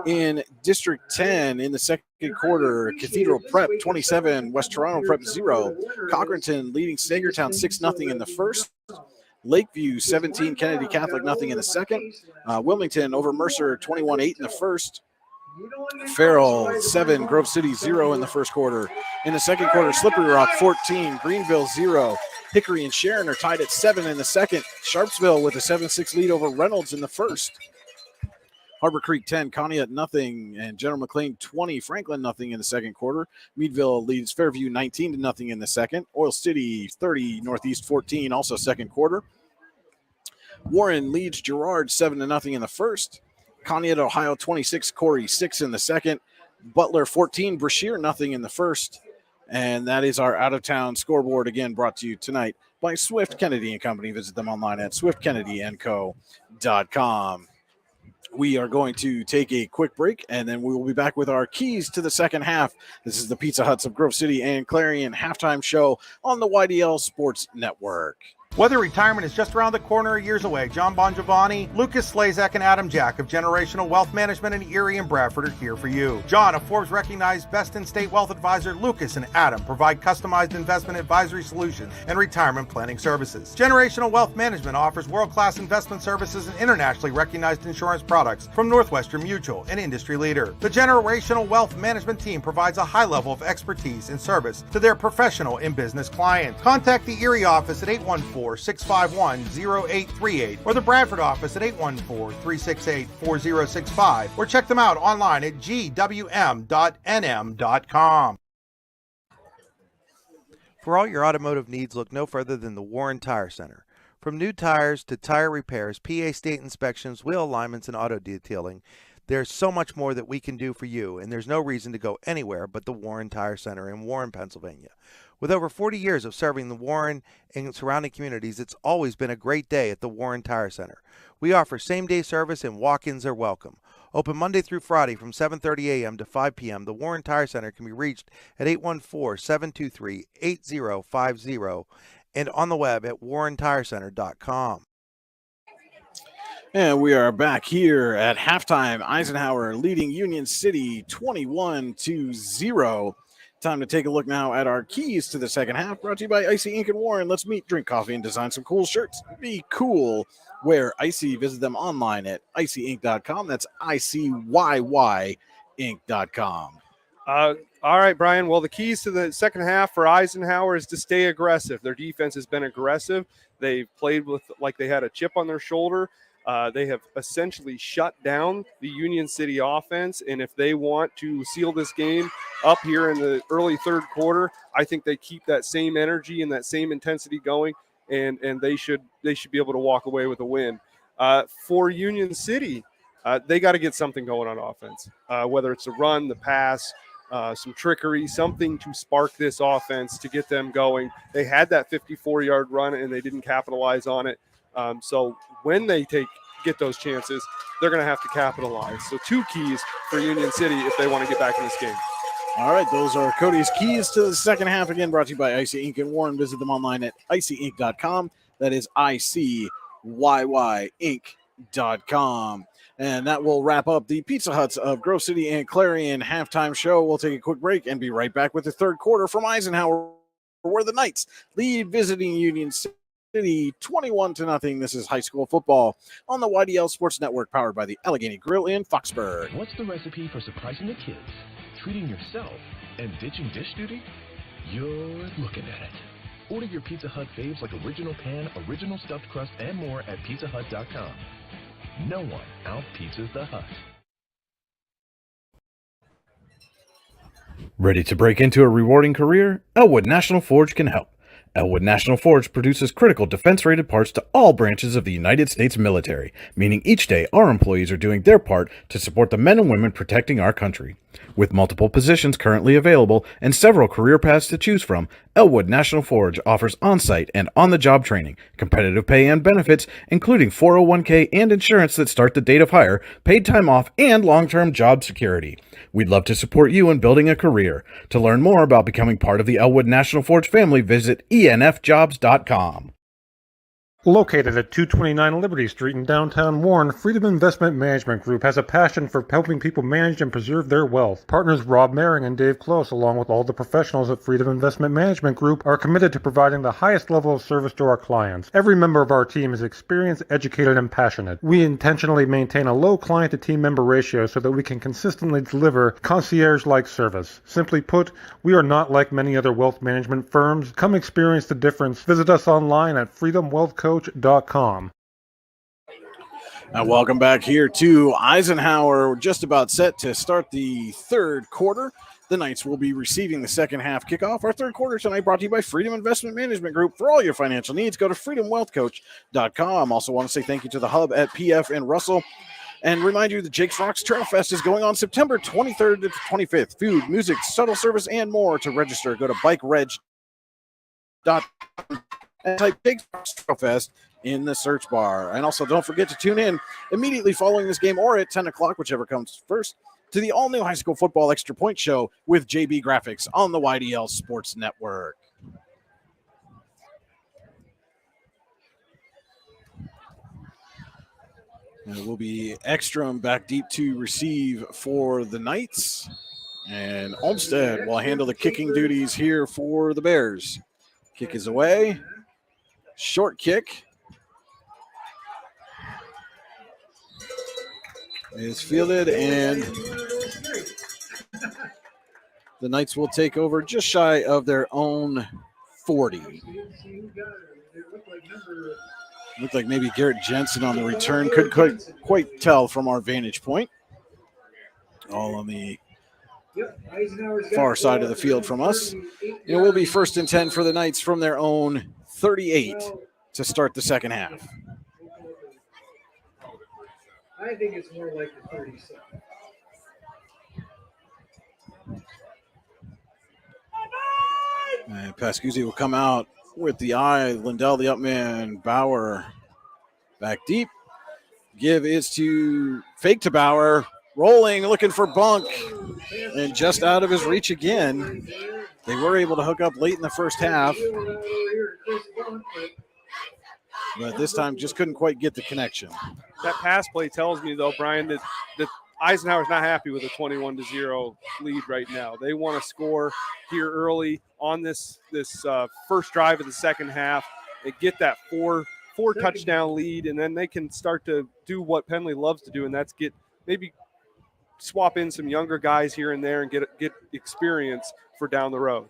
In District 10, in the second quarter, Cathedral Prep 27, West Toronto Prep 0. Cochranton leading Sagertown 6-0 in the first. Lakeview 17, Kennedy Catholic nothing in the second. Wilmington over Mercer 21-8 in the first. Farrell 7, Grove City 0 in the first quarter. In the second quarter, Slippery Rock 14, Greenville 0. Hickory and Sharon are tied at 7 in the second. Sharpsville with a 7-6 lead over Reynolds in the first. Harbor Creek 10, Conneaut nothing, and General McLean 20, Franklin nothing in the second quarter. Meadville leads Fairview 19-0 in the second. Oil City 30, Northeast 14, also second quarter. Warren leads Girard 7-0 in the first. Conneaut, Ohio 26, Corey 6 in the second. Butler 14, Brashear nothing in the first. And that is our out-of-town scoreboard, again brought to you tonight by Swift Kennedy & Company. Visit them online at swiftkennedyandco.com. We are going to take a quick break, and then we will be back with our keys to the second half. This is the Pizza Huts of Grove City and Clarion halftime show on the YDL Sports Network. Whether retirement is just around the corner or years away, John Bongiovanni, Lucas Slazak, and Adam Jack of Generational Wealth Management in Erie and Bradford are here for you. John, a Forbes-recognized best-in-state wealth advisor, Lucas and Adam provide customized investment advisory solutions and retirement planning services. Generational Wealth Management offers world-class investment services and internationally recognized insurance products from Northwestern Mutual, an industry leader. The Generational Wealth Management team provides a high level of expertise and service to their professional and business clients. Contact the Erie office at 814-651-0838 or the Bradford office at 814-368-4065 or check them out online at gwm.nm.com. For all your automotive needs, look no further than the Warren Tire Center. From new tires to tire repairs, PA state inspections, wheel alignments, and auto detailing, there's so much more that we can do for you, and there's no reason to go anywhere but the Warren Tire Center in Warren, Pennsylvania. With over 40 years of serving the Warren and surrounding communities, it's always been a great day at the Warren Tire Center. We offer same-day service and walk-ins are welcome. Open Monday through Friday from 7:30 a.m. to 5 p.m., the Warren Tire Center can be reached at 814-723-8050 and on the web at warrentirecenter.com. And we are back here at halftime. Eisenhower leading Union City 21-0. Time to take a look now at our keys to the second half, brought to you by Icy Ink and Warren. Let's meet, drink coffee, and design some cool shirts. Be cool. Wear Icy. Visit them online at icyink.com. That's ICYY Inc.com. All right, Brian. Well, the keys to the second half for Eisenhower is to stay aggressive. Their defense has been aggressive. They've played with like they had a chip on their shoulder. They have essentially shut down the Union City offense, and if they want to seal this game up here in the early third quarter, I think they keep that same energy and that same intensity going, and they should be able to walk away with a win. For Union City, they got to get something going on offense, whether it's a run, the pass, some trickery, something to spark this offense to get them going. They had that 54-yard run, and they didn't capitalize on it. So when they get those chances, they're going to have to capitalize. So 2 keys for Union City if they want to get back in this game. All right, those are Cody's keys to the second half. Again, brought to you by Icy Inc. and Warren. Visit them online at icyinc.com. That is ICYYinc.com. And that will wrap up the Pizza Huts of Grove City and Clarion halftime show. We'll take a quick break and be right back with the third quarter from Eisenhower, where the Knights lead visiting Union City 21-0. This is high school football on the YDL Sports Network, powered by the Allegheny Grill in Foxburg. What's the recipe for surprising the kids, treating yourself, and ditching dish duty? You're looking at it. Order your Pizza Hut faves like original pan, original stuffed crust, and more at pizzahut.com. No one out-pizzas the Hut. Ready to break into a rewarding career? Elwood National Forge can help. Elwood National Forge produces critical defense-rated parts to all branches of the United States military, meaning each day our employees are doing their part to support the men and women protecting our country. With multiple positions currently available and several career paths to choose from, Elwood National Forge offers on-site and on-the-job training, competitive pay and benefits, including 401k and insurance that start the date of hire, paid time off, and long-term job security. We'd love to support you in building a career. To learn more about becoming part of the Elwood National Forge family, visit enfjobs.com. Located at 229 Liberty Street in downtown Warren, Freedom Investment Management Group has a passion for helping people manage and preserve their wealth. Partners Rob Maring and Dave Close, along with all the professionals at Freedom Investment Management Group, are committed to providing the highest level of service to our clients. Every member of our team is experienced, educated, and passionate. We intentionally maintain a low client-to-team member ratio so that we can consistently deliver concierge-like service. Simply put, we are not like many other wealth management firms. Come experience the difference. Visit us online at freedomwealthcoach.com. Now, welcome back here to Eisenhower. We're just about set to start the third quarter. The Knights will be receiving the second half kickoff. Our third quarter tonight brought to you by Freedom Investment Management Group. For all your financial needs, go to freedomwealthcoach.com. Also want to say thank you to the Hub at PF and Russell. And remind you that Jake's Rocks Trail Fest is going on September 23rd to 25th. Food, music, shuttle service, and more. To register, go to bikereg.com and type Jake's Rocks Trail Fest in the search bar. And also don't forget to tune in immediately following this game or at 10 o'clock, whichever comes first, to the all-new high school football extra point show with JB Graphics on the YDL Sports Network. And it will be Ekstrom back deep to receive for the Knights. And Olmsted will handle the kicking duties here for the Bears. Kick is away. Short kick is fielded, and the Knights will take over just shy of their own 40. Looked like maybe Garrett Jensen on the return. Couldn't quite tell from our vantage point. All on the far side of the field from us. It will be 1st and 10 for the Knights from their own 38 to start the second half. I think it's more like the 37. And Pascuzzi will come out with the eye. Lindell, the up man. Bauer back deep. Give is to fake to Bauer. Rolling, looking for Bunk. And just out of his reach again. They were able to hook up late in the first half. But this time just couldn't quite get the connection. That pass play tells me, though, Brian, that Eisenhower's not happy with a 21-0 lead right now. They want to score here early on this first drive of the second half. They get that four touchdown lead, and then they can start to do what Penley loves to do, and that's maybe swap in some younger guys here and there and get experience for down the road.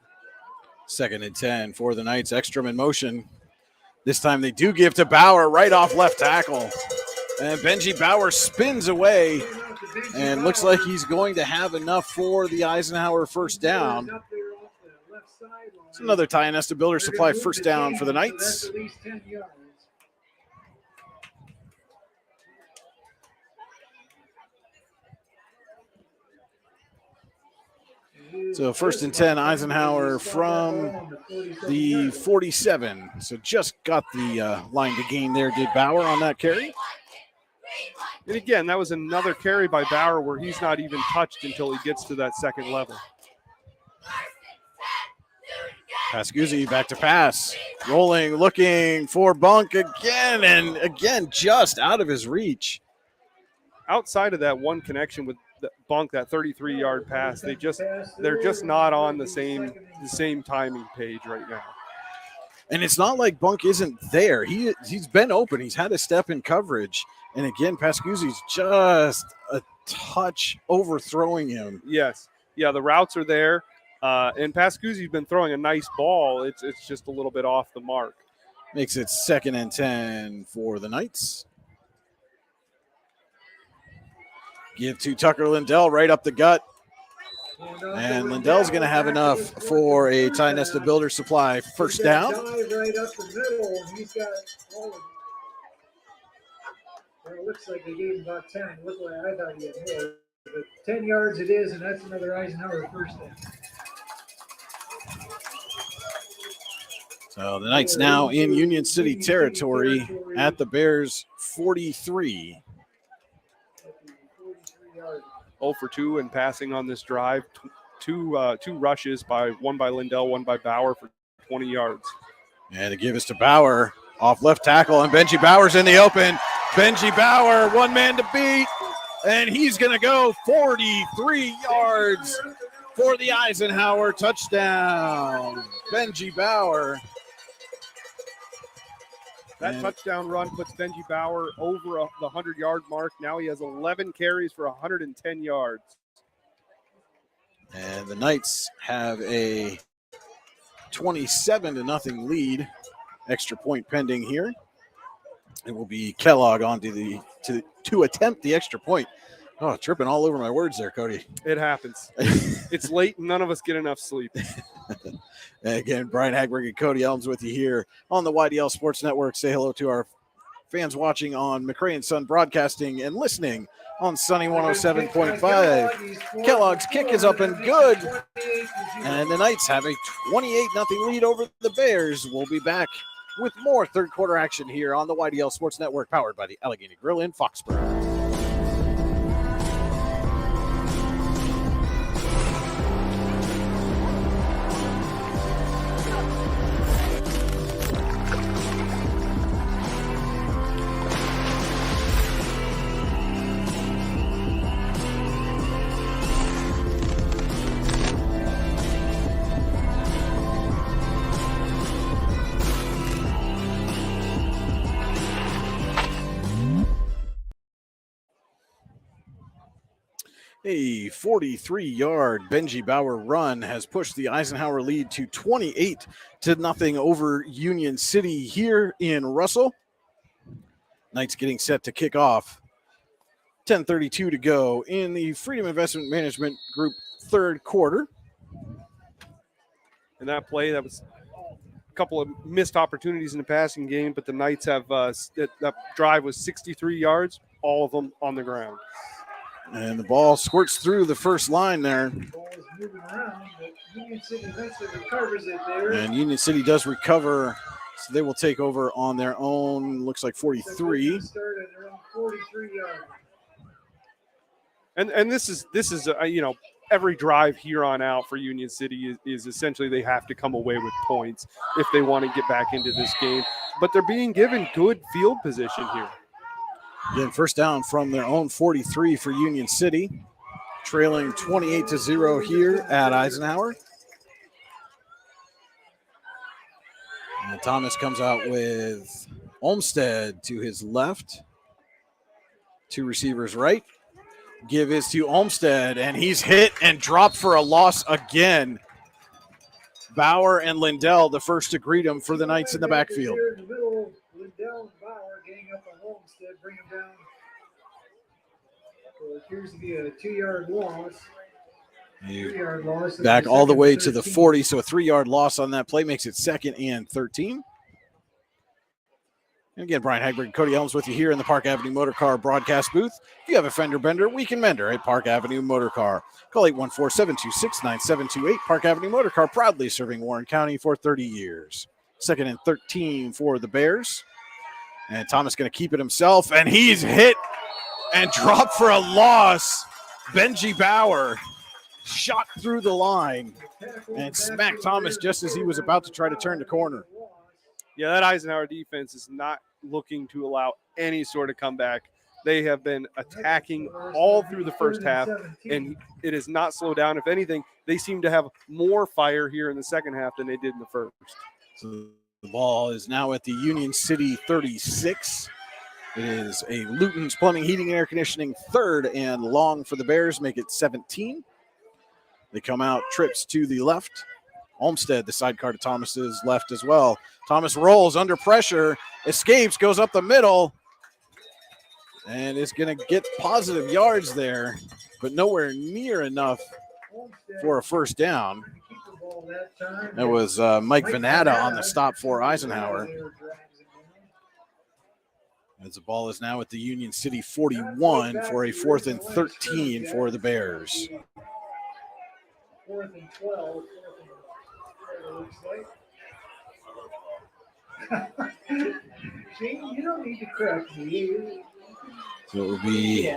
2nd and 10 for the Knights. Ekstrom in motion. This time they do give to Bauer right off left tackle. And Benji Bauer spins away and looks like he's going to have enough for the Eisenhower first down. It's another Ty Nesta Builder Supply first down for the Knights. So 1st and 10, Eisenhower from the 47. So just got the line to gain there, did Bauer on that carry. And again, that was another carry by Bauer where he's not even touched until he gets to that second level. Pascuzzi back to pass. Rolling, looking for Bunk again, and again, just out of his reach. Outside of that one connection with Bunk, that 33-yard pass, they're just not on the same timing page right now. And it's not like Bunk isn't there. He's been open. He's had a step in coverage. And again, Pascuzzi's just a touch overthrowing him. Yes. Yeah, the routes are there. And Pascuzzi's been throwing a nice ball. It's just a little bit off the mark. Makes it 2nd and 10 for the Knights. Give to Tucker Lindell right up the gut. And Lindell's going to have enough for a Ty Nesta Builder Supply first down. Right up the middle, and he's got all of it looks like they gave him about 10. It looked like I thought he had more. But 10 yards it is, and that's another Eisenhower first down. So the Knights now in Union City territory at the Bears 43. 0 for 2 and passing on this drive. Two rushes, one by Lindell, one by Bauer for 20 yards. And to give us to Bauer off left tackle, and Benji Bauer's in the open. Benji Bauer, one man to beat, and he's going to go 43 yards for the Eisenhower touchdown. Benji Bauer. That touchdown run puts Benji Bauer over the 100-yard mark. Now he has 11 carries for 110 yards. And the Knights have a 27-0 lead. Extra point pending here. It will be Kellogg on to attempt the extra point. Oh, tripping all over my words there, Cody. It happens. It's late and none of us get enough sleep. Again, Brian Hagberg and Cody Elms with you here on the YDL Sports Network. Say hello to our fans watching on McRae and Son Broadcasting and listening on Sunny 107.5. Kellogg's kick is up and good. And the Knights have a 28-0 lead over the Bears. We'll be back with more third quarter action here on the YDL Sports Network, powered by the Allegheny Grill in Foxborough. A 43-yard Benji Bauer run has pushed the Eisenhower lead to 28-0 over Union City here in Russell. Knights getting set to kick off. 10:32 to go in the Freedom Investment Management Group third quarter. And that play, that was a couple of missed opportunities in the passing game, but the Knights have that drive was 63 yards, all of them on the ground. And the ball squirts through the first line there. The ball is moving around, but Union City eventually recovers it there. And Union City does recover, so they will take over on their own, looks like 43. Start at their own 43 yards. And this is every drive here on out for Union City is essentially they have to come away with points if they want to get back into this game. But they're being given good field position here. Again, first down from their own 43 for Union City, trailing 28-0 here at Eisenhower. And Thomas comes out with Olmstead to his left, two receivers right. Give is to Olmstead, and he's hit and dropped for a loss again. Bauer and Lindell, the first to greet him for the Knights in the backfield. Here in the middle, Lindell and Bauer getting up on Olmstead, bring him down. So it appears to be a 2-yard loss. 3-yard loss. Back all the way to the 40, so a 3-yard loss on that play makes it 2nd and 13. And again, Brian Hagberg and Cody Elms with you here in the Park Avenue Motor Car broadcast booth. If you have a fender bender, we can mend her at Park Avenue Motor Car. Call 814-726-9728. Park Avenue Motor Car, proudly serving Warren County for 30 years. 2nd and 13 for the Bears. And Thomas going to keep it himself, and he's hit and dropped for a loss. Benji Bauer shot through the line and smacked Thomas just as he was about to try to turn the corner. Yeah, that Eisenhower defense is not looking to allow any sort of comeback. They have been attacking all through the first half, and it has not slowed down. If anything, they seem to have more fire here in the second half than they did in the first. So the ball is now at the Union City 36. It is a Luton's Plumbing, Heating, and Air Conditioning 3rd and long for the Bears, make it 17. They come out, trips to the left. Olmsted, the sidecar to Thomas's left as well. Thomas rolls under pressure, escapes, goes up the middle, and is going to get positive yards there, but nowhere near enough for a first down. That was Mike Venata on the stop for Eisenhower. As the ball is now at the Union City 41 for a 4th and 13 for the Bears. 4th and 12. Looks like. See, you don't need to correct me. So it will be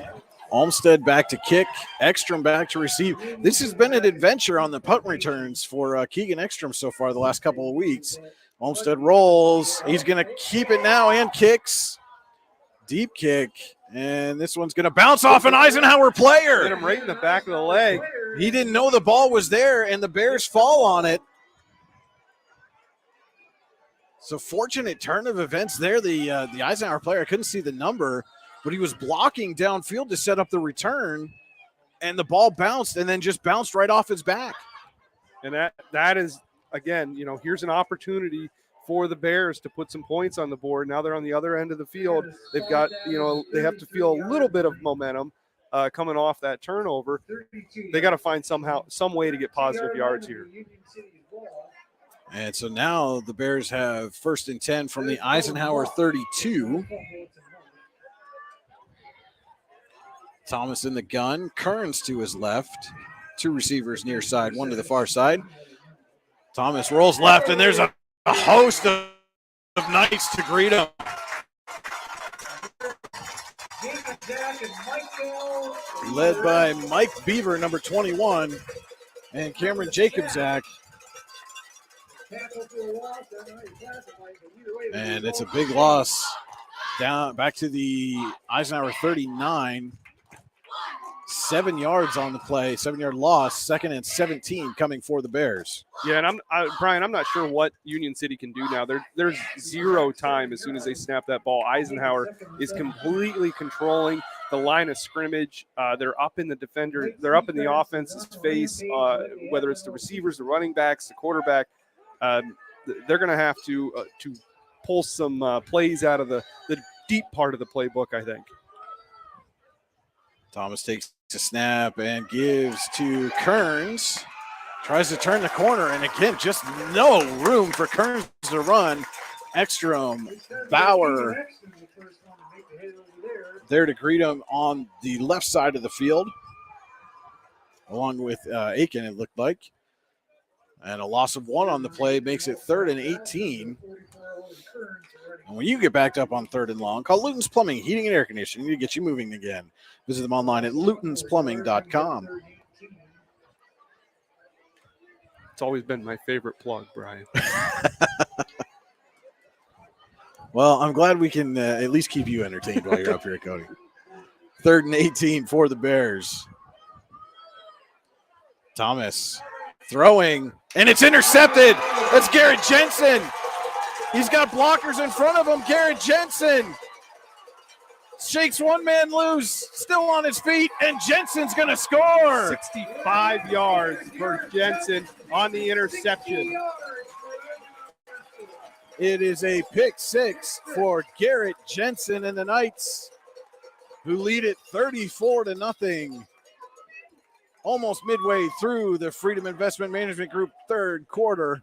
Olmsted back to kick, Ekstrom back to receive. This has been an adventure on the punt returns for Keegan Ekstrom so far the last couple of weeks. Olmsted rolls. He's going to keep it now and kicks. Deep kick. And this one's going to bounce off an Eisenhower player. Hit him right in the back of the leg. He didn't know the ball was there, and the Bears fall on it. So fortunate turn of events there. The Eisenhower player, I couldn't see the number, but he was blocking downfield to set up the return, and the ball bounced and then just bounced right off his back. And that is, again, here's an opportunity for the Bears to put some points on the board. Now they're on the other end of the field. They've got, they have to feel a little bit of momentum coming off that turnover. They got to find some way to get positive yards here. And so now the Bears have 1st and 10 from the Eisenhower 32. Thomas in the gun, Kearns to his left. 2 receivers near side, 1 to the far side. Thomas rolls left, and there's a host of Knights to greet him. Led by Mike Beaver, number 21, and Cameron Jacobzak. And it's a big loss down back to the Eisenhower 39. 7 yards on the play, 7-yard loss, 2nd and 17 coming for the Bears. Yeah, and Brian, I'm not sure what Union City can do now. There's zero time as soon as they snap that ball. Eisenhower is completely controlling the line of scrimmage. They're up in the defender. They're up in the offense's face, whether it's the receivers, the running backs, the quarterback. They're going to have to pull some plays out of the deep part of the playbook, I think. Thomas takes a snap and gives to Kearns. Tries to turn the corner, and again, just no room for Kearns to run. Ekstrom, Bauer there to greet him on the left side of the field, along with Aiken, it looked like. And a loss of 1 on the play makes it 3rd and 18. And when you get backed up on 3rd and long, call Luton's Plumbing, Heating, and Air Conditioning to get you moving again. Visit them online at lutonsplumbing.com. It's always been my favorite plug, Brian. Well, I'm glad we can at least keep you entertained while you're up here, Cody. 3rd and 18 for the Bears. Thomas throwing, and it's intercepted. That's Garrett Jensen. He's got blockers in front of him. Garrett Jensen shakes one man loose, still on his feet, and Jensen's going to score. 65 yards for Jensen on the interception. It is a pick 6 for Garrett Jensen and the Knights, who lead it 34-0. Almost midway through the Freedom Investment Management Group 3rd quarter.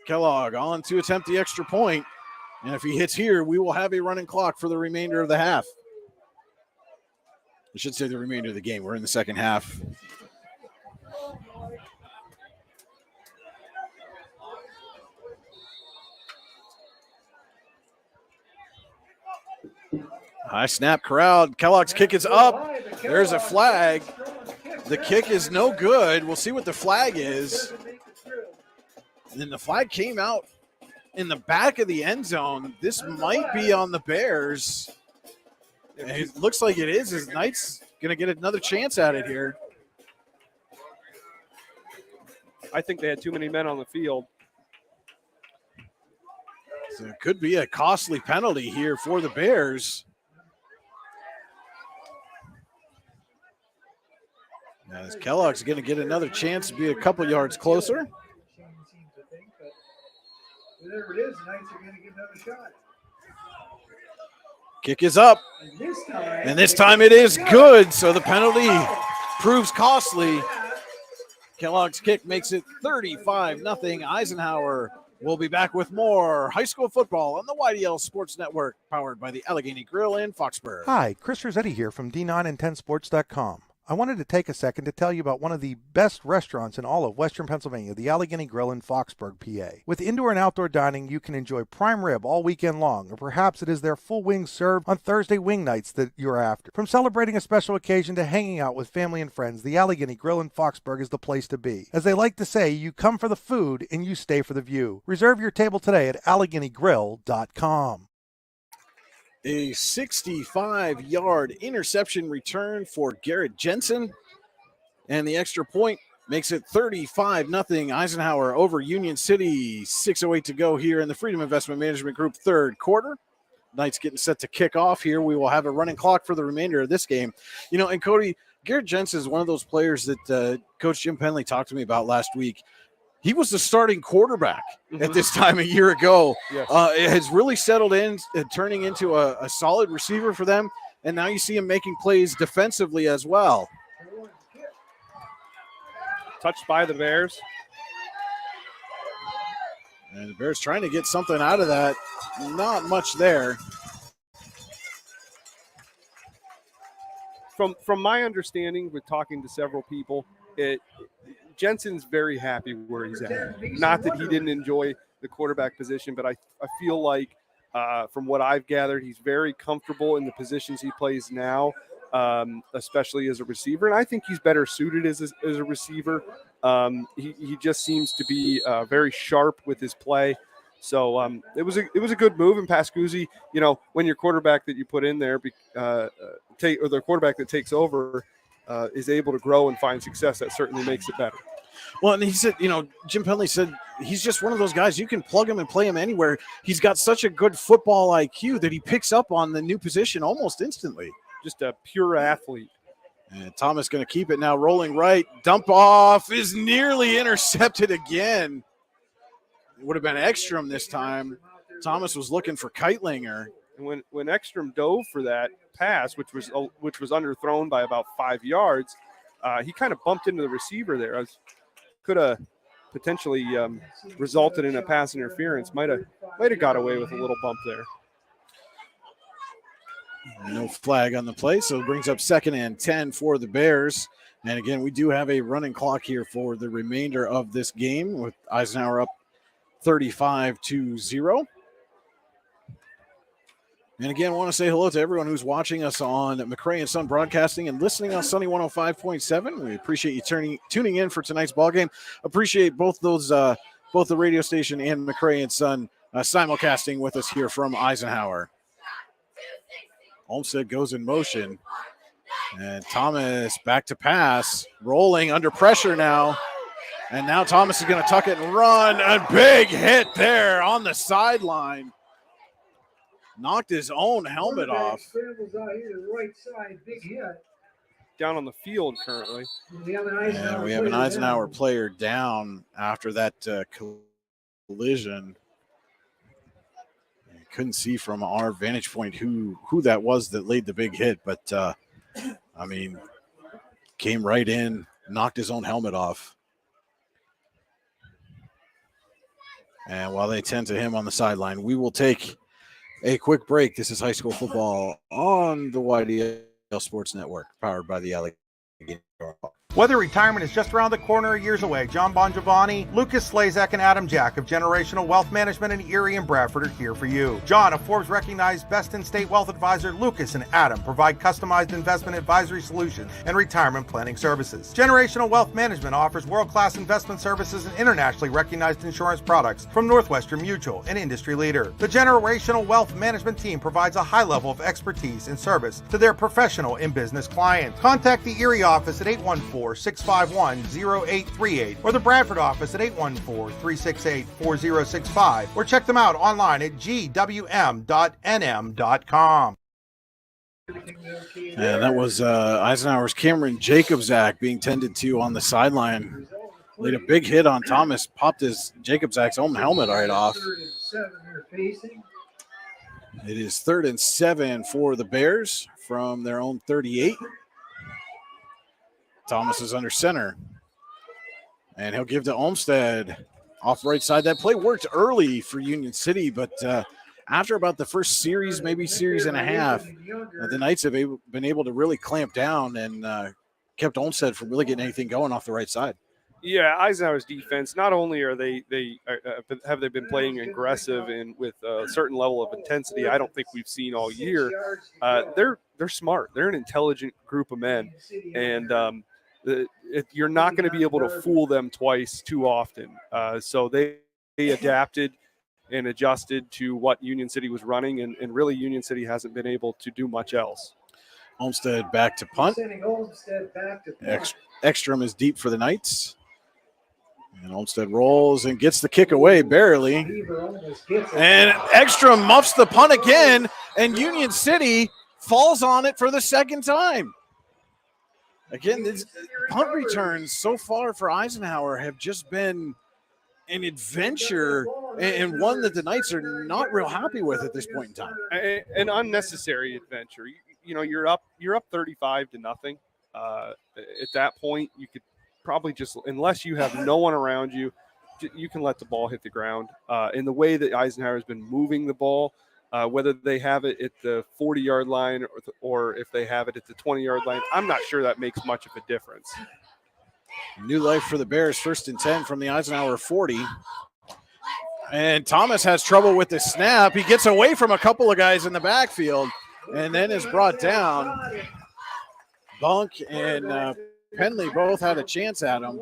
Kellogg on to attempt the extra point. And if he hits here, we will have a running clock for the remainder of the half. I should say the remainder of the game. We're in the second half. High snap crowd. Kellogg's kick is up. There's a flag. The kick is no good. We'll see what the flag is. And then the flag came out in the back of the end zone. This might be on the Bears. It looks like it is. His Knights going to get another chance at it here. I think they had too many men on the field. So it could be a costly penalty here for the Bears. As Kellogg's going to get another chance to be a couple yards closer. Whatever it is, the Knights are going to get another shot. Kick is up. And this time it is good. So the penalty proves costly. Kellogg's kick makes it 35-0. Eisenhower will be back with more high school football on the YDL Sports Network, powered by the Allegheny Grill in Foxburg. Hi, Chris Rossetti here from D9and10sports.com. I wanted to take a second to tell you about one of the best restaurants in all of Western Pennsylvania, the Allegheny Grill in Foxburg, PA. With indoor and outdoor dining, you can enjoy prime rib all weekend long, or perhaps it is their full wings served on Thursday wing nights that you're after. From celebrating a special occasion to hanging out with family and friends, the Allegheny Grill in Foxburg is the place to be. As they like to say, you come for the food and you stay for the view. Reserve your table today at AlleghenyGrill.com. A 65-yard interception return for Garrett Jensen. And the extra point makes it 35-0 Eisenhower over Union City. 6:08 to go here in the Freedom Investment Management Group third quarter. Knights getting set to kick off here. We will have a running clock for the remainder of this game. You know, and Cody, Garrett Jensen is one of those players that Coach Jim Penley talked to me about last week. He was the starting quarterback at this time a year ago. Yes. It has really settled in, turning into a solid receiver for them. And now you see him making plays defensively as well. Touched by the Bears. And the Bears trying to get something out of that. Not much there. From my understanding, with talking to several people, Jensen's very happy where he's at. Not that he didn't enjoy the quarterback position, but I feel like from what I've gathered, he's very comfortable in the positions he plays now, especially as a receiver. And I think he's better suited as a receiver. He just seems to be very sharp with his play. So it was a good move. And Pascuzzi, you know, when your quarterback that you put in there, or the quarterback that takes over, is able to grow and find success, that certainly makes it better. Well, and he said, you know, Jim Penley said he's just one of those guys. You can plug him and play him anywhere. He's got such a good football IQ that he picks up on the new position almost instantly. Just a pure athlete. And Thomas going to keep it now, rolling right. Dump off is nearly intercepted again. It would have been Ekstrom this time. Thomas was looking for Keitlinger. And when Ekstrom dove for that pass, which was underthrown by about 5 yards, he kind of bumped into the receiver there. Could have potentially resulted in a pass interference. Might have got away with a little bump there. No flag on the play, so it brings up 2nd and 10 for the Bears. And again, we do have a running clock here for the remainder of this game, with Eisenhower up 35-0. And again, I want to say hello to everyone who's watching us on McRae and Son Broadcasting and listening on Sunny 105.7. We appreciate you tuning in for tonight's ball game. Appreciate both those, both the radio station and McRae and Son simulcasting with us here from Eisenhower. Olmsted goes in motion, and Thomas back to pass, rolling under pressure now. And now Thomas is going to tuck it and run. A big hit there on the sideline. Knocked his own helmet off. Scrambles out here to the right side, big hit. Down on the field currently. We have an Eisenhower player down after that collision. I couldn't see from our vantage point who that was that laid the big hit, but I mean, came right in, knocked his own helmet off. And while they tend to him on the sideline, we will take a quick break. This is high school football on the YDL Sports Network, powered by the Allegheny. Whether retirement is just around the corner or years away, John Bongiovanni, Lucas Slazak, and Adam Jack of Generational Wealth Management in Erie and Bradford are here for you. John, a Forbes-recognized best-in-state wealth advisor, Lucas and Adam provide customized investment advisory solutions and retirement planning services. Generational Wealth Management offers world-class investment services and internationally recognized insurance products from Northwestern Mutual, an industry leader. The Generational Wealth Management team provides a high level of expertise and service to their professional and business clients. Contact the Erie office at 814-651-0838 or the Bradford office at 814-368-4065 or check them out online at gwm.nm.com. And that was Eisenhower's Cameron Jacobzak being tended to on the sideline. Laid a big hit on Thomas, popped his Jacobzak's own helmet right off. It is 3rd and 7 for the Bears from their own 38. Thomas is under center. And he'll give to Olmsted off right side. That play worked early for Union City, but after about the first series, maybe series and a half, the Knights have been able to really clamp down and kept Olmsted from really getting anything going off the right side. Yeah, Eisenhower's defense, not only are have they been playing aggressive and with a certain level of intensity I don't think we've seen all year, they're smart. They're an intelligent group of men, and you're not going to be able to fool them twice too often. So they adapted and adjusted to what Union City was running, and really Union City hasn't been able to do much else. Olmsted back to punt. Ekstrom is deep for the Knights. And Olmsted rolls and gets the kick away barely. And Ekstrom muffs the punt again, and Union City falls on it for the second time. Again, these punt returns so far for Eisenhower have just been an adventure and one that the Knights are not real happy with at this point in time. An unnecessary adventure. You know, you're up 35-0. At that point, you could probably just, unless you have no one around you, you can let the ball hit the ground. In the way that Eisenhower has been moving the ball, whether they have it at the 40-yard line or if they have it at the 20-yard line, I'm not sure that makes much of a difference. New life for the Bears, 1st and 10 from the Eisenhower 40. And Thomas has trouble with the snap. He gets away from a couple of guys in the backfield and then is brought down. Bunk and Penley both had a chance at him,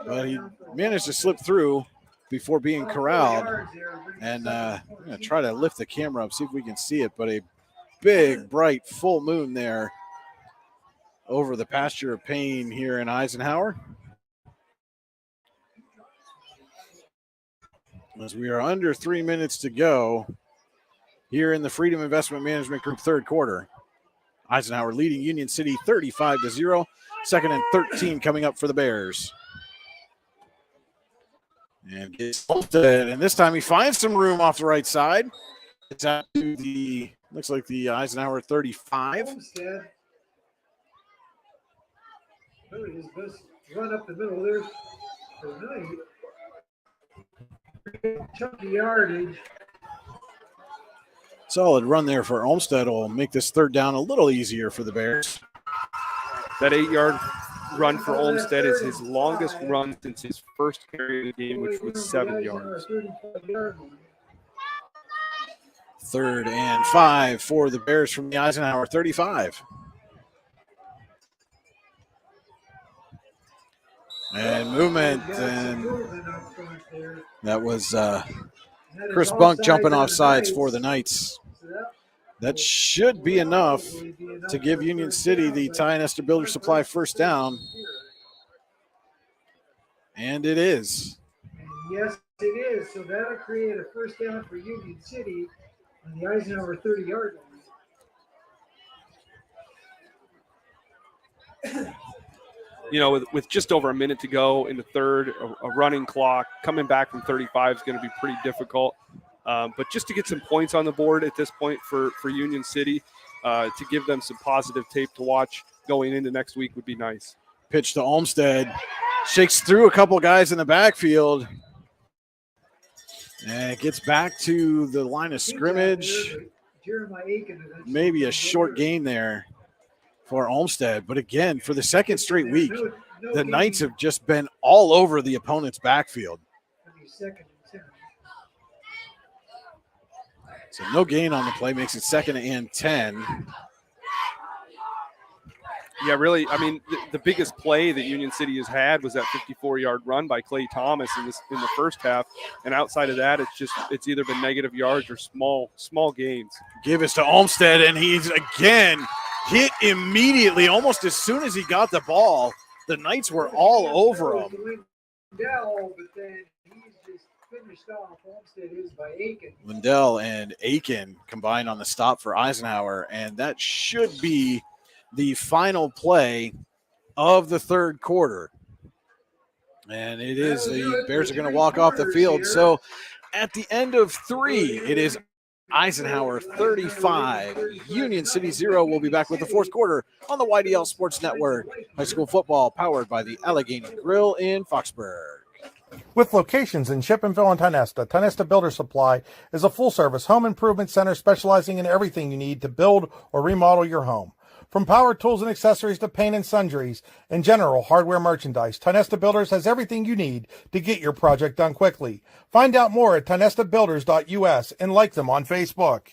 but he managed to slip through before being corralled. And I'm going to try to lift the camera up, see if we can see it, but a big, bright, full moon there over the pasture of Payne here in Eisenhower. As we are under 3 minutes to go here in the Freedom Investment Management Group third quarter. Eisenhower leading Union City 35-0. 2nd and 13 coming up for the Bears. And this time he finds some room off the right side. It's out to the, looks like the Eisenhower 35. Really his best run up the middle there tonight. Chunky yardage. Solid run there for Olmsted will make this third down a little easier for the Bears. That 8-yard run for Olmsted is his longest run since his first carry of the game, which was 7 yards. 3rd and 5 for the Bears from the Eisenhower 35. And movement, and that was Chris Bunk jumping off sides for the Knights. That should be enough to give Union City the Ty and Esther Builder Supply first down. And it is. Yes, it is. So that'll create a first down for Union City on the Eisenhower 30-yard line. You know, with just over a minute to go in the third, a running clock, coming back from 35 is going to be pretty difficult. But just to get some points on the board at this point for Union City, to give them some positive tape to watch going into next week would be nice. Pitch to Olmsted. Shakes through a couple guys in the backfield. And it gets back to the line of scrimmage. Maybe a short gain there for Olmsted. But again, for the second straight week, the Knights have just been all over the opponent's backfield. So no gain on the play, makes it 2nd and 10. Yeah, really. I mean, the biggest play that Union City has had was that 54-yard run by Clay Thomas in the first half, and outside of that, it's either been negative yards or small gains. Give us to Olmsted, and he's again hit immediately, almost as soon as he got the ball. The Knights were all over him. Lindell and Aiken combined on the stop for Eisenhower, and that should be the final play of the third quarter. And it is, the Bears are going to walk off the field. So at the end of 3, it is Eisenhower 35, Union City 0. We'll be back with the fourth quarter on the YDL Sports Network. High school football powered by the Allegheny Grill in Foxburg. With locations in Shippenville and Tionesta, Tionesta Builder Supply is a full-service home improvement center specializing in everything you need to build or remodel your home. From power tools and accessories to paint and sundries and general hardware merchandise, Tionesta Builders has everything you need to get your project done quickly. Find out more at tionestabuilders.us and like them on Facebook.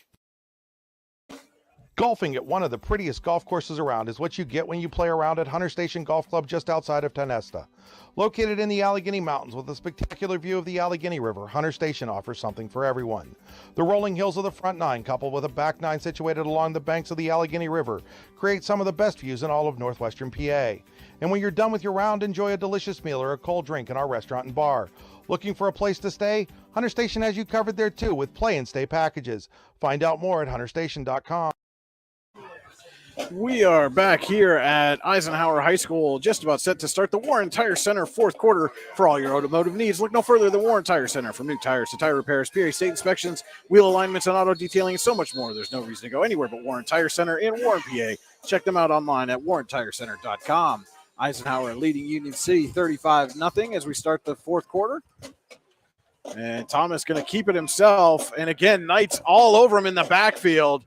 Golfing at one of the prettiest golf courses around is what you get when you play around at Hunter Station Golf Club just outside of Tionesta. Located in the Allegheny Mountains with a spectacular view of the Allegheny River, Hunter Station offers something for everyone. The rolling hills of the front 9, coupled with a back 9 situated along the banks of the Allegheny River, create some of the best views in all of northwestern PA. And when you're done with your round, enjoy a delicious meal or a cold drink in our restaurant and bar. Looking for a place to stay? Hunter Station has you covered there too with play and stay packages. Find out more at hunterstation.com. We are back here at Eisenhower High School, just about set to start the Warren Tire Center fourth quarter. For all your automotive needs, look no further than Warren Tire Center. From new tires to tire repairs, PA state inspections, wheel alignments, and auto detailing, and so much more. There's no reason to go anywhere but Warren Tire Center in Warren, PA. Check them out online at warrentirecenter.com. Eisenhower leading Union City 35-0 as we start the fourth quarter. And Thomas going to keep it himself. And again, Knights all over him in the backfield.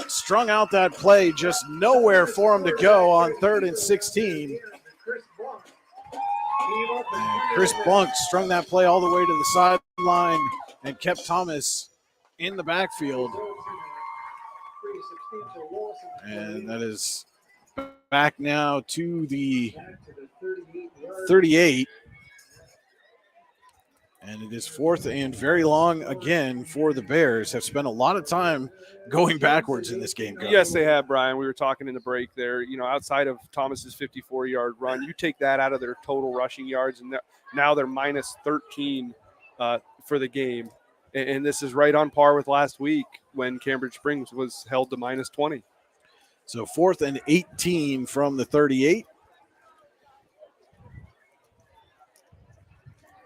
Strung out that play, just nowhere for him to go on 3rd and 16. And Chris Blunk strung that play all the way to the sideline and kept Thomas in the backfield. And that is back now to the 38. And it is 4th and very long again for the Bears. Have spent a lot of time going backwards in this game. Yes, they have, Brian. We were talking in the break there. You know, outside of Thomas's 54-yard run, you take that out of their total rushing yards, and now they're minus 13 for the game. And this is right on par with last week when Cambridge Springs was held to minus 20. So 4th and 18 from the 38.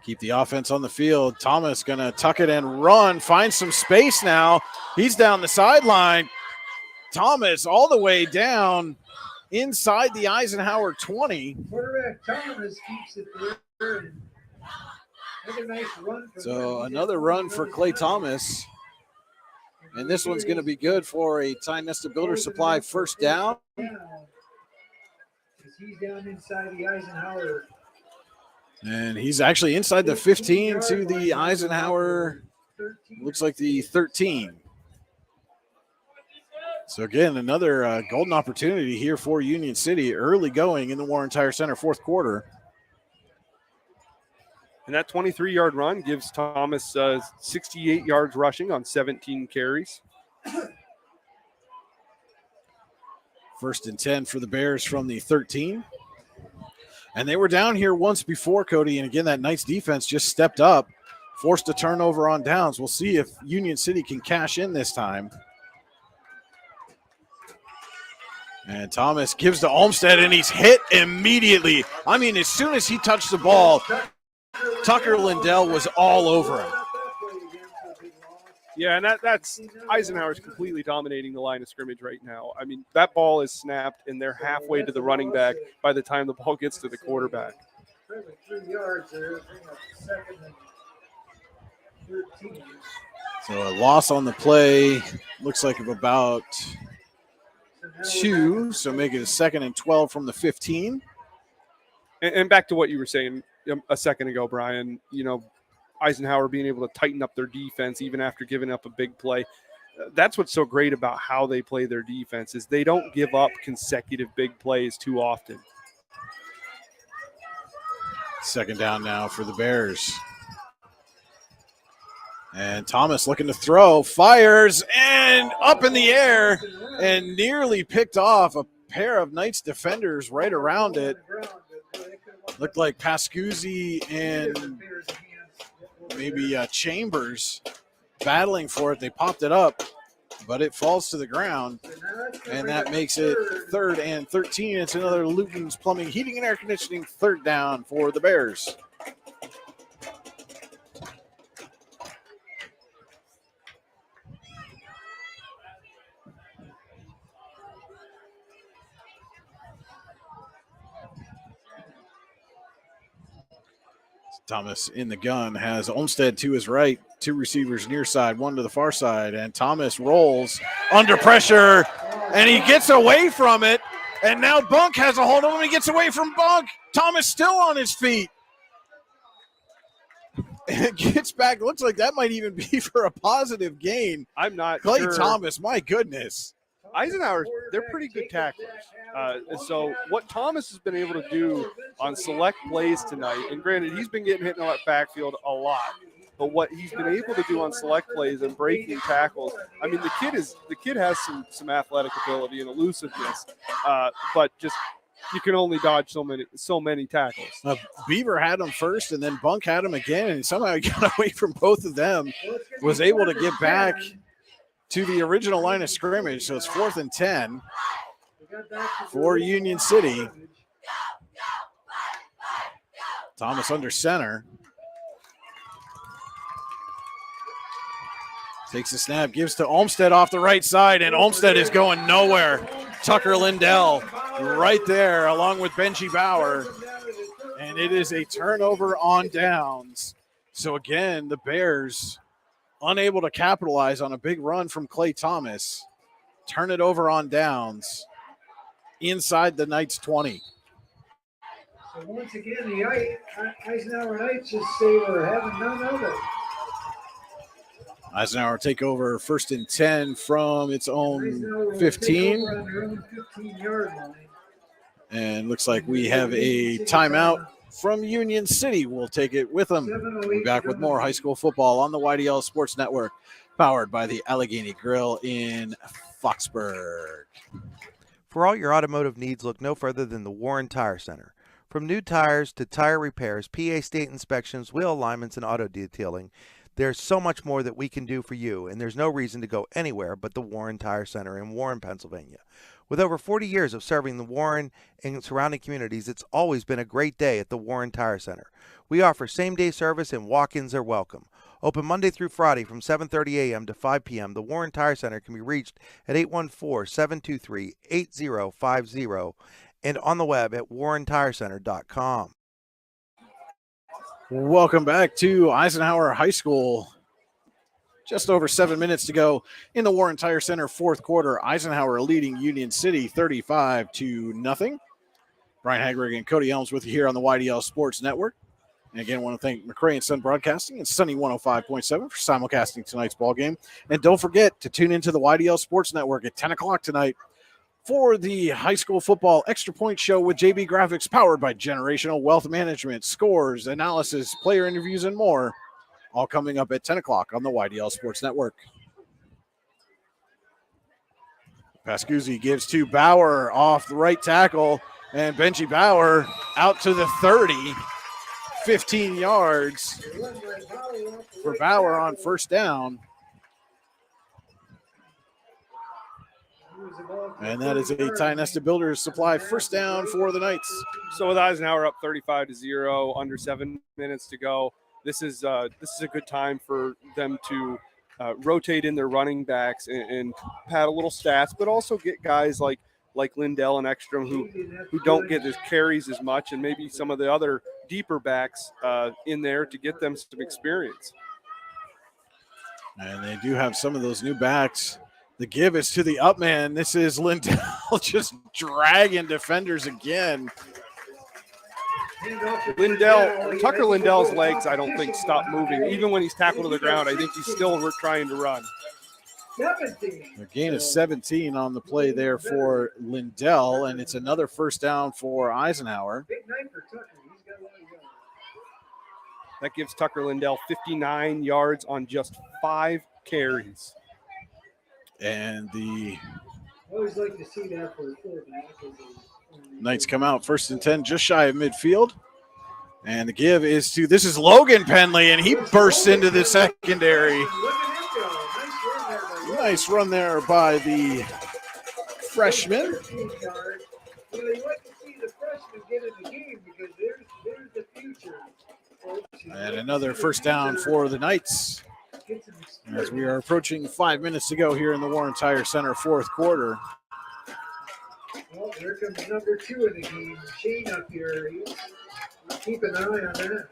Keep the offense on the field. Thomas going to tuck it and run. Find some space now. He's down the sideline. Thomas all the way down inside the Eisenhower 20. Quarterback Thomas keeps it there. Another nice run. So another run for Clay Thomas. And this one's going to be good for a Tionesta Builder Supply first down. He's down inside the Eisenhower. And he's actually inside the 15 to the Eisenhower, looks like the 13. So again, another golden opportunity here for Union City, early going in the Warren Tire Center fourth quarter. And that 23-yard run gives Thomas 68 yards rushing on 17 carries. 1st and 10 for the Bears from the 13. And they were down here once before, Cody. And again, that Knights defense just stepped up, forced a turnover on downs. We'll see if Union City can cash in this time. And Thomas gives to Olmsted, and he's hit immediately. I mean, as soon as he touched the ball, Tucker Lindell was all over him. Yeah, and that's Eisenhower's completely dominating the line of scrimmage right now. I mean, that ball is snapped, and they're halfway to the running back by the time the ball gets to the quarterback. So a loss on the play looks like of about 2. So make it a 2nd and 12 from the 15. And back to what you were saying a second ago, Brian, Eisenhower being able to tighten up their defense even after giving up a big play. That's what's so great about how they play their defense is they don't give up consecutive big plays too often. 2nd down now for the Bears. And Thomas looking to throw, fires, and up in the air, and nearly picked off a pair of Knights defenders right around it. Looked like Pascuzzi and maybe Chambers battling for it. They popped it up, but it falls to the ground, and that makes it 3rd and 13. It's another Luton's Plumbing, Heating, and Air Conditioning 3rd down for the Bears. Thomas in the gun has Olmstead to his right, 2 receivers near side, 1 to the far side, and Thomas rolls under pressure, and he gets away from it, and now Bunk has a hold of him. He gets away from Bunk. Thomas still on his feet. And gets back. Looks like that might even be for a positive gain. I'm not Clay sure. Thomas, my goodness. Eisenhower, they're pretty good tacklers. So what Thomas has been able to do on select plays tonight, and granted, he's been getting hit in that backfield a lot, but what he's been able to do on select plays and breaking tackles, I mean, the kid has some athletic ability and elusiveness, but just you can only dodge so many tackles. Beaver had him first, and then Bunk had him again, and somehow he got away from both of them, was able to get back to the original line of scrimmage. So it's 4th and 10 for Union City. Thomas under center. Takes the snap, gives to Olmstead off the right side, and Olmstead is going nowhere. Tucker Lindell right there along with Benji Bauer. And it is a turnover on downs. So again, the Bears unable to capitalize on a big run from Clay Thomas. Turn it over on downs inside the Knights 20. So once again, the Eisenhower Knights just say we're having none of it. Eisenhower take over 1st and 10 from its own 15. On their own 15-yard line. And looks like we have a timeout from Union City. We'll take it with them. We'll be back with more high school football on the YDL Sports Network, powered by the Allegheny Grill in Foxburg. For all your automotive needs, look no further than the Warren Tire Center. From new tires to tire repairs, PA state inspections, wheel alignments, and auto detailing, there's so much more that we can do for you, and there's no reason to go anywhere but the Warren Tire Center in Warren, Pennsylvania. With over 40 years of serving the Warren and surrounding communities, it's always been a great day at the Warren Tire Center. We offer same-day service and walk-ins are welcome. Open Monday through Friday from 7:30 a.m. to 5 p.m., the Warren Tire Center can be reached at 814-723-8050 and on the web at warrentirecenter.com. Welcome back to Eisenhower High School. Just over 7 minutes to go in the Warren Tire Center 4th quarter. Eisenhower leading Union City 35-0. Brian Hagrig and Cody Elms with you here on the YDL Sports Network. And again, I want to thank McRae & Son Broadcasting and Sunny 105.7 for simulcasting tonight's ball game. And don't forget to tune into the YDL Sports Network at 10 o'clock tonight for the high school football extra point show with JB Graphics, powered by Generational Wealth Management, scores, analysis, player interviews, and more. All coming up at 10 o'clock on the YDL Sports Network. Pascuzzi gives to Bauer off the right tackle, and Benji Bauer out to the 30, 15 yards for Bauer on 1st down. And that is a Ty Nesta Builders Supply 1st down for the Knights. So with Eisenhower up 35-0, under 7 minutes to go, this is a good time for them to rotate in their running backs and pad a little stats, but also get guys like Lindell and Ekstrom who don't get the carries as much, and maybe some of the other deeper backs in there to get them some experience. And they do have some of those new backs. The give is to the up man. This is Lindell just dragging defenders again. Tucker Lindell's legs, I don't think, stop moving. Even when he's tackled to the ground, I think he's still trying to run. A gain of 17 on the play there for Lindell, and it's another first down for Eisenhower. That gives Tucker Lindell 59 yards on just 5 carries. And the I always like to see that for a quarterback. Knights come out first and 10, just shy of midfield. And the give is to, this is Logan Penley, and he bursts into the secondary. Nice run there by the freshman. You like to see the freshmen get in the game because there's the future. And another first down for the Knights as we are approaching 5 minutes to go here in the Warren Tire Center fourth quarter. Well, there comes number 2 in the game, Shane up here. Keep an eye on that.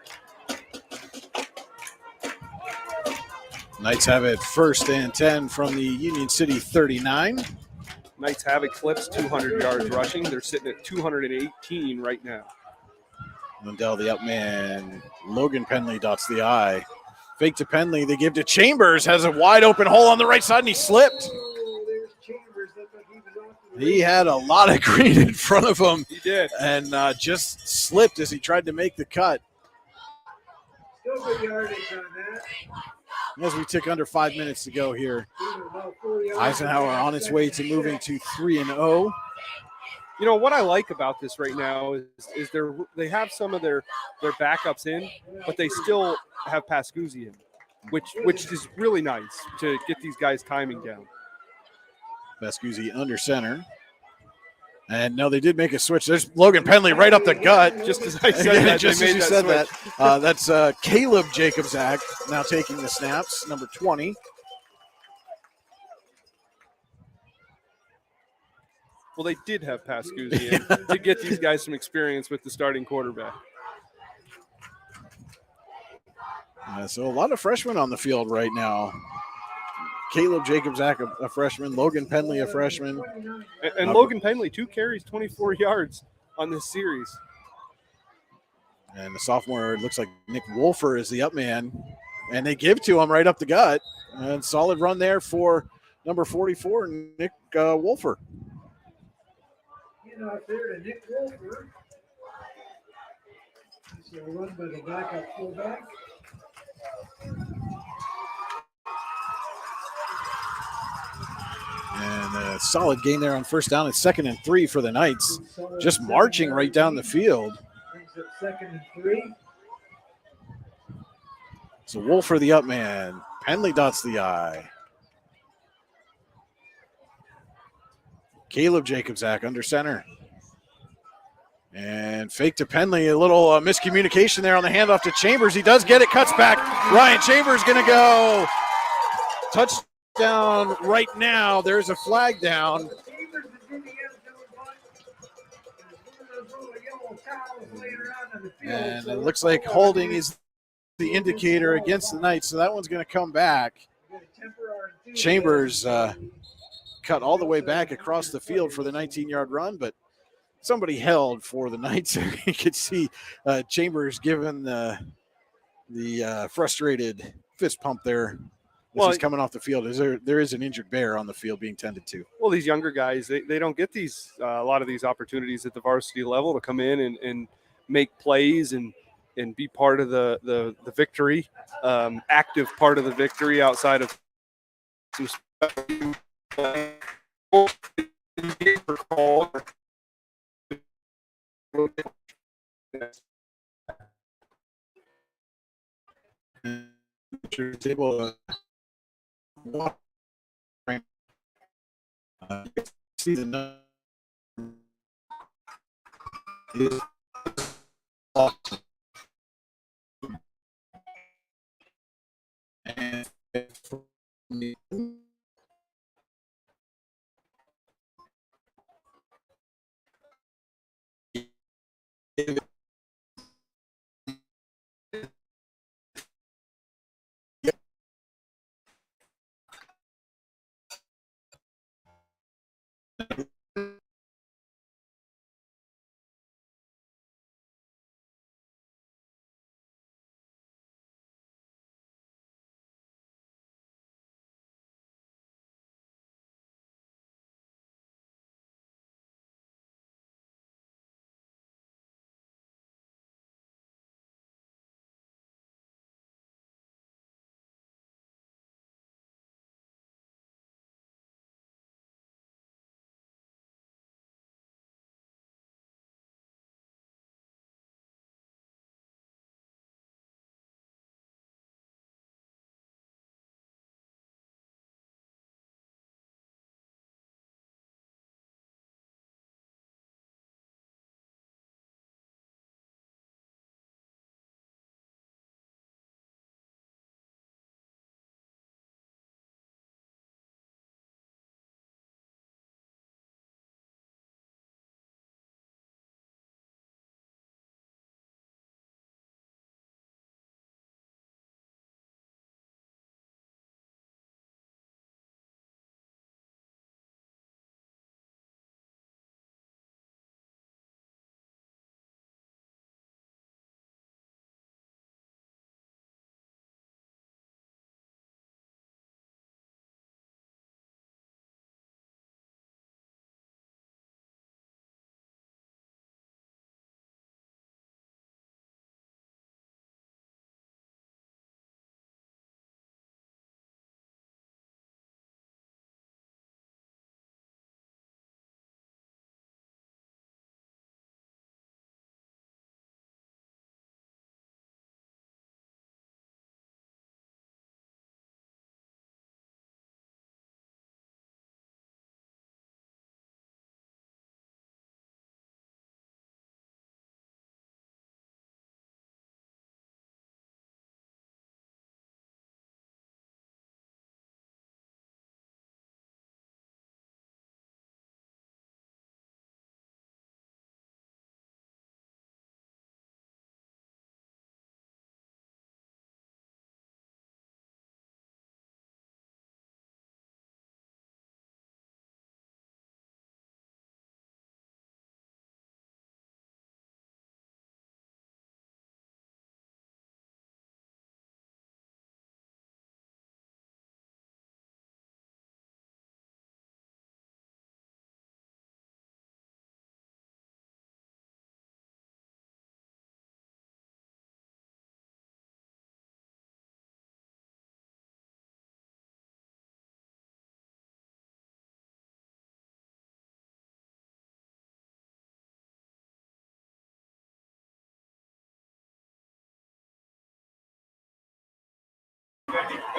Knights have it first and 10 from the Union City 39. Knights have eclipsed 200 yards rushing. They're sitting at 218 right now. Lindell, the up man. Logan Penley dots the I. Fake to Penley. They give to Chambers. Has a wide open hole on the right side, and he slipped. There's Chambers. Looked like he was off the He had a lot of green in front of him. He did. And just slipped as he tried to make the cut. Still good yardage on that. As we tick under 5 minutes to go here, Eisenhower on its way to moving to 3-0. You know what I like about this right now is they have some of their backups in, but they still have Pascuzzi in, which is really nice to get these guys timing down. Pascuzzi under center. And no, they did make a switch. There's Logan Penley right up the gut. Just as I said that, just they as made you that said switch. that. That's Caleb Jacobzak now taking the snaps, number 20. Well, they did have Pascuzzi in to get these guys some experience with the starting quarterback. So a lot of freshmen on the field right now. Caleb Jacobzak, a freshman. Logan Penley, a freshman. And Logan Penley, 2 carries, 24 yards on this series. And the sophomore, it looks like Nick Wolfer is the up man. And they give to him right up the gut. And solid run there for number 44, Nick Wolfer. You know, up there to Nick Wolfer. This is a run by the backup fullback. And a solid gain there on first down. It's 2nd and 3 for the Knights. Just marching right down the field. Brings up 2nd and 3. So Wolfer the up man. Penley dots the I. Caleb Jacobzak under center. And fake to Penley. A little miscommunication there on the handoff to Chambers. He does get it. Cuts back. Ryan Chambers going to go. Touchdown right now. There's a flag down. And it looks like holding is the indicator against the Knights. So that one's going to come back. Chambers cut all the way back across the field for the 19-yard run, but somebody held for the Knights. You could see Chambers giving the frustrated fist pump there as he's coming off the field. There is an injured bear on the field being tended to. Well, these younger guys, they don't get these a lot of these opportunities at the varsity level to come in and make plays and be part of the victory, active part of the victory outside of some special call. Table, see the number is awesome. And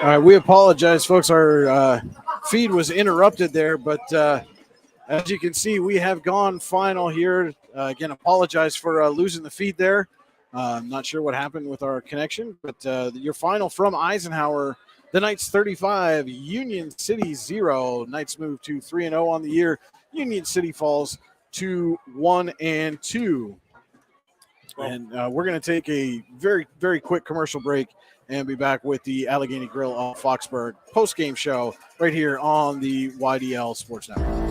All right, we apologize, folks. Our feed was interrupted there, but as you can see, we have gone final here. Again, apologize for losing the feed there. I'm not sure what happened with our connection, but your final from Eisenhower, the Knights 35, Union City 0. Knights move to 3-0 on the year. Union City falls to 1-2. And we're going to take a very, very quick commercial break and be back with the Allegheny Grill of Foxburg post-game show right here on the YDL Sports Network.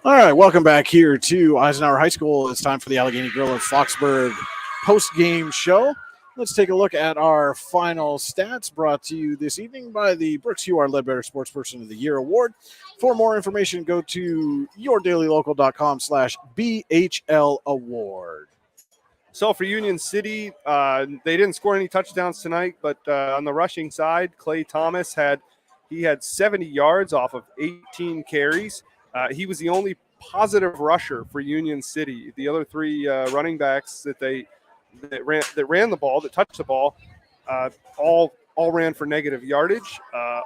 All right, welcome back here to Eisenhower High School. It's time for the Allegheny Grill of Foxburg post-game show. Let's take a look at our final stats brought to you this evening by the Brooks UR Ledbetter Sportsperson of the Year Award. For more information, go to yourdailylocal.com/BHL Award. So for Union City, they didn't score any touchdowns tonight, but on the rushing side, Clay Thomas had 70 yards off of 18 carries. He was the only positive rusher for Union City. The other three running backs that ran the ball, that touched the ball, all ran for negative yardage.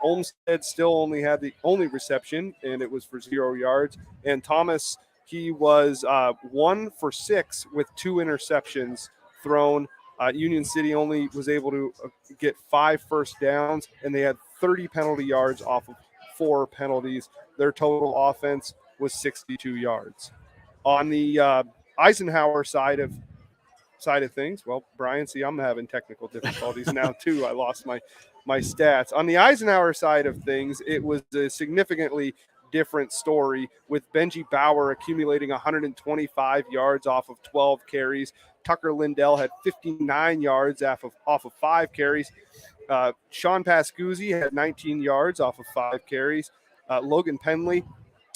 Olmstead still only had the only reception, and it was for 0 yards. And Thomas, he was 1 for 6 with 2 interceptions thrown. Union City only was able to get 5 first downs, and they had 30 penalty yards off of 4 penalties. Their total offense was 62 yards. On the Eisenhower side of things, well, Brian, see, I'm having technical difficulties now too. I lost my stats. On the Eisenhower side of things, it was a significantly different story, with Benji Bauer accumulating 125 yards off of 12 carries. Tucker Lindell had 59 yards off of 5 carries. Sean Pascuzzi had 19 yards off of 5 carries. Logan Penley,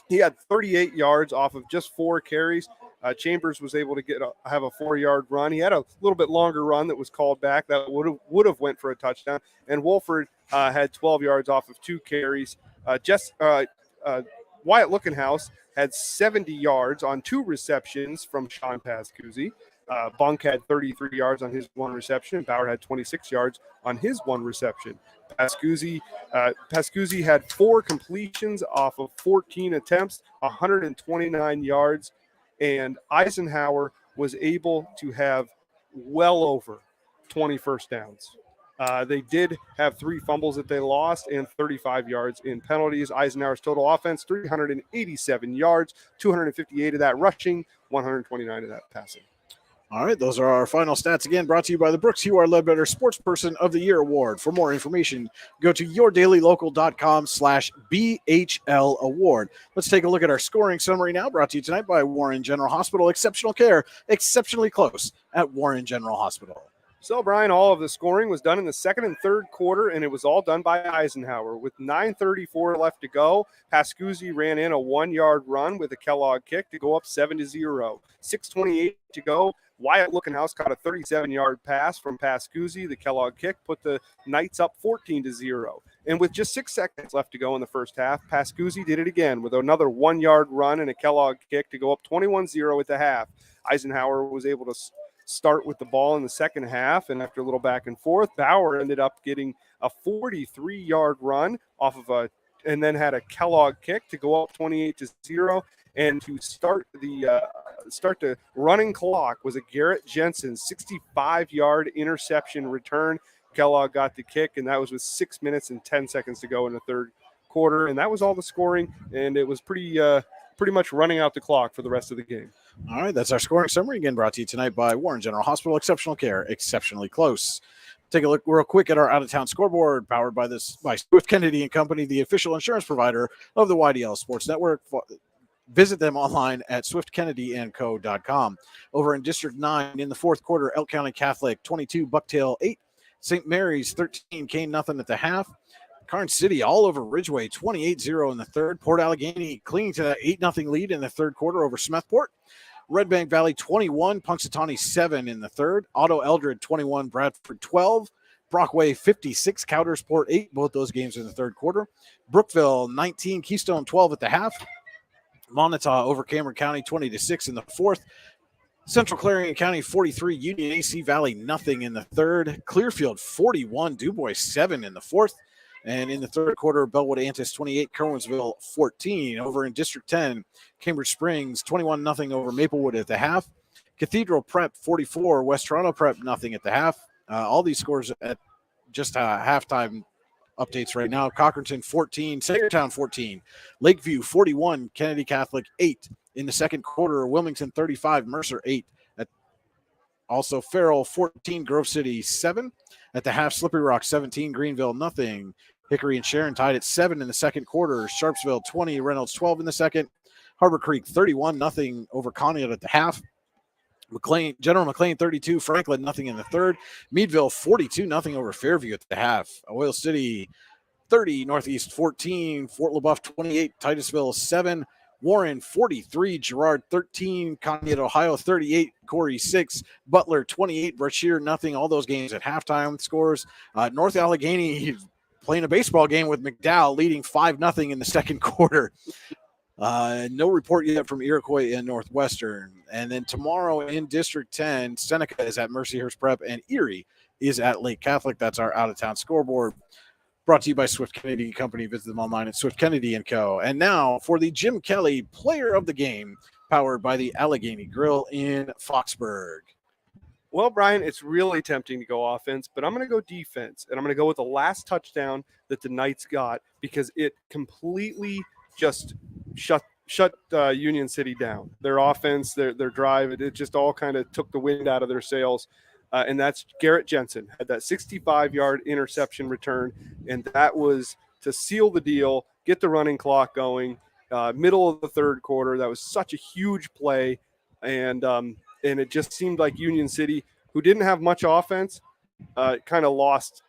he had 38 yards off of just 4 carries. Chambers was able to have a 4-yard run. He had a little bit longer run that was called back that would have went for a touchdown. And Wolford had 12 yards off of 2 carries. Wyatt Lookenhouse had 70 yards on 2 receptions from Sean Pascuzzi. Bunk had 33 yards on his 1 reception. Bauer had 26 yards on his 1 reception. Pascuzzi had 4 completions off of 14 attempts, 129 yards, and Eisenhower was able to have well over 20 first downs. They did have 3 fumbles that they lost and 35 yards in penalties. Eisenhower's total offense, 387 yards, 258 of that rushing, 129 of that passing. All right, those are our final stats, again brought to you by the Brooks UR Ledbetter Sportsperson of the Year Award. For more information, go to yourdailylocal.com/BHL Award. Let's take a look at our scoring summary now, brought to you tonight by Warren General Hospital. Exceptional care, exceptionally close at Warren General Hospital. So, Brian, all of the scoring was done in the second and third quarter, and it was all done by Eisenhower. With 9:34 left to go, Pascuzzi ran in a 1-yard run with a Kellogg kick to go up 7-0. 6:28 to go, Wyatt Lookenhouse caught a 37-yard pass from Pascuzzi. The Kellogg kick put the Knights up 14-0. And with just 6 seconds left to go in the first half, Pascuzzi did it again with another 1-yard run and a Kellogg kick to go up 21-0 at the half. Eisenhower was able to start with the ball in the second half, and after a little back and forth, Bauer ended up getting a 43-yard run off of and then had a Kellogg kick to go up 28-0. And to start the running clock was a Garrett Jensen 65-yard interception return. Kellogg got the kick, and that was with 6 minutes and 10 seconds to go in the third quarter. And that was all the scoring, and it was pretty much running out the clock for the rest of the game. All right, that's our scoring summary, again brought to you tonight by Warren General Hospital. Exceptional care, exceptionally close. Take a look real quick at our out-of-town scoreboard, powered by Swift Kennedy and Company, the official insurance provider of the YDL Sports Network. Visit them online at swiftkennedyandco.com. Over in District 9 in the fourth quarter, Elk County Catholic 22, Bucktail 8. St. Mary's 13, Kane nothing at the half. Karn City all over Ridgeway, 28-0 in the third. Port Allegheny clinging to that 8-0 lead in the third quarter over Smethport. Red Bank Valley 21, Punxsutawney 7 in the third. Otto Eldred 21, Bradford 12. Brockway 56, Coudersport 8, both those games in the third quarter. Brookville 19, Keystone 12 at the half. Montauk over Cameron County 20-6 in the fourth. Central Clarion County 43, Union AC Valley nothing in the third. Clearfield 41, DuBois 7 in the fourth. And in the third quarter, Bellwood Antis 28, Kerwinsville 14. Over in District 10, Cambridge Springs 21-0 over Maplewood at the half. Cathedral Prep 44, West Toronto Prep nothing at the half. All these scores at just halftime updates right now. Cochranton 14, Sagertown 14, Lakeview 41, Kennedy Catholic 8. In the second quarter, Wilmington 35, Mercer 8. Also, Farrell 14, Grove City 7. At the half, Slippery Rock 17, Greenville nothing. Hickory and Sharon tied at 7 in the second quarter. Sharpsville 20, Reynolds 12 in the second. Harbor Creek 31-0 over Conneaut at the half. General McLean 32, Franklin nothing in the third. Meadville 42-0 over Fairview at the half. Oil City 30, Northeast 14, Fort LaBeouf 28, Titusville 7. Warren 43, Girard 13, Conneaut, Ohio 38, Corey 6, Butler 28, Brashear nothing. All those games at halftime scores. North Allegheny playing a baseball game with McDowell leading 5-0 in the second quarter. No report yet from Iroquois and Northwestern. And then tomorrow in District 10, Seneca is at Mercyhurst Prep and Erie is at Lake Catholic. That's our out-of-town scoreboard. Brought to you by Swift Kennedy Company. Visit them online at Swift Kennedy & Co. And now for the Jim Kelly Player of the Game, powered by the Allegheny Grill in Foxburg. Well, Brian, it's really tempting to go offense, but I'm going to go defense, and I'm going to go with the last touchdown that the Knights got because it completely just shut Union City down. Their offense, their drive, it just all kind of took the wind out of their sails. And that's Garrett Jensen had that 65-yard interception return, and that was to seal the deal, get the running clock going, middle of the third quarter. That was such a huge play, and it just seemed like Union City, who didn't have much offense, kind of lost.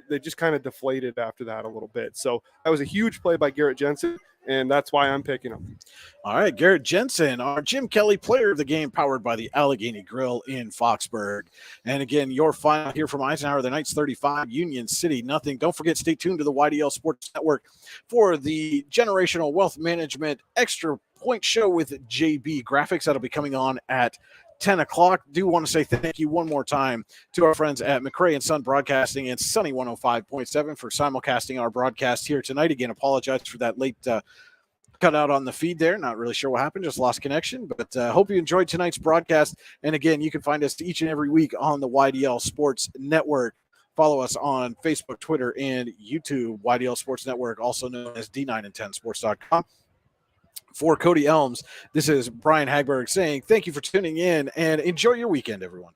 They just kind of deflated after that a little bit. So that was a huge play by Garrett Jensen, and that's why I'm picking him. All right, Garrett Jensen, our Jim Kelly Player of the Game, powered by the Allegheny Grill in Foxburg. And again, your final here from Eisenhower, the Knights 35, Union City nothing. Don't forget, stay tuned to the YDL Sports Network for the Generational Wealth Management Extra Point Show with JB Graphics. That'll be coming on at 10 o'clock. Do want to say thank you one more time to our friends at McRae and Son Broadcasting and Sunny 105.7 for simulcasting our broadcast here tonight. Again, apologize for that late cut out on the feed there. Not really sure what happened. Just lost connection. But hope you enjoyed tonight's broadcast. And again, you can find us each and every week on the YDL Sports Network. Follow us on Facebook, Twitter, and YouTube. YDL Sports Network, also known as D9and10sports.com. For Cody Elms, this is Brian Hagberg saying thank you for tuning in and enjoy your weekend, everyone.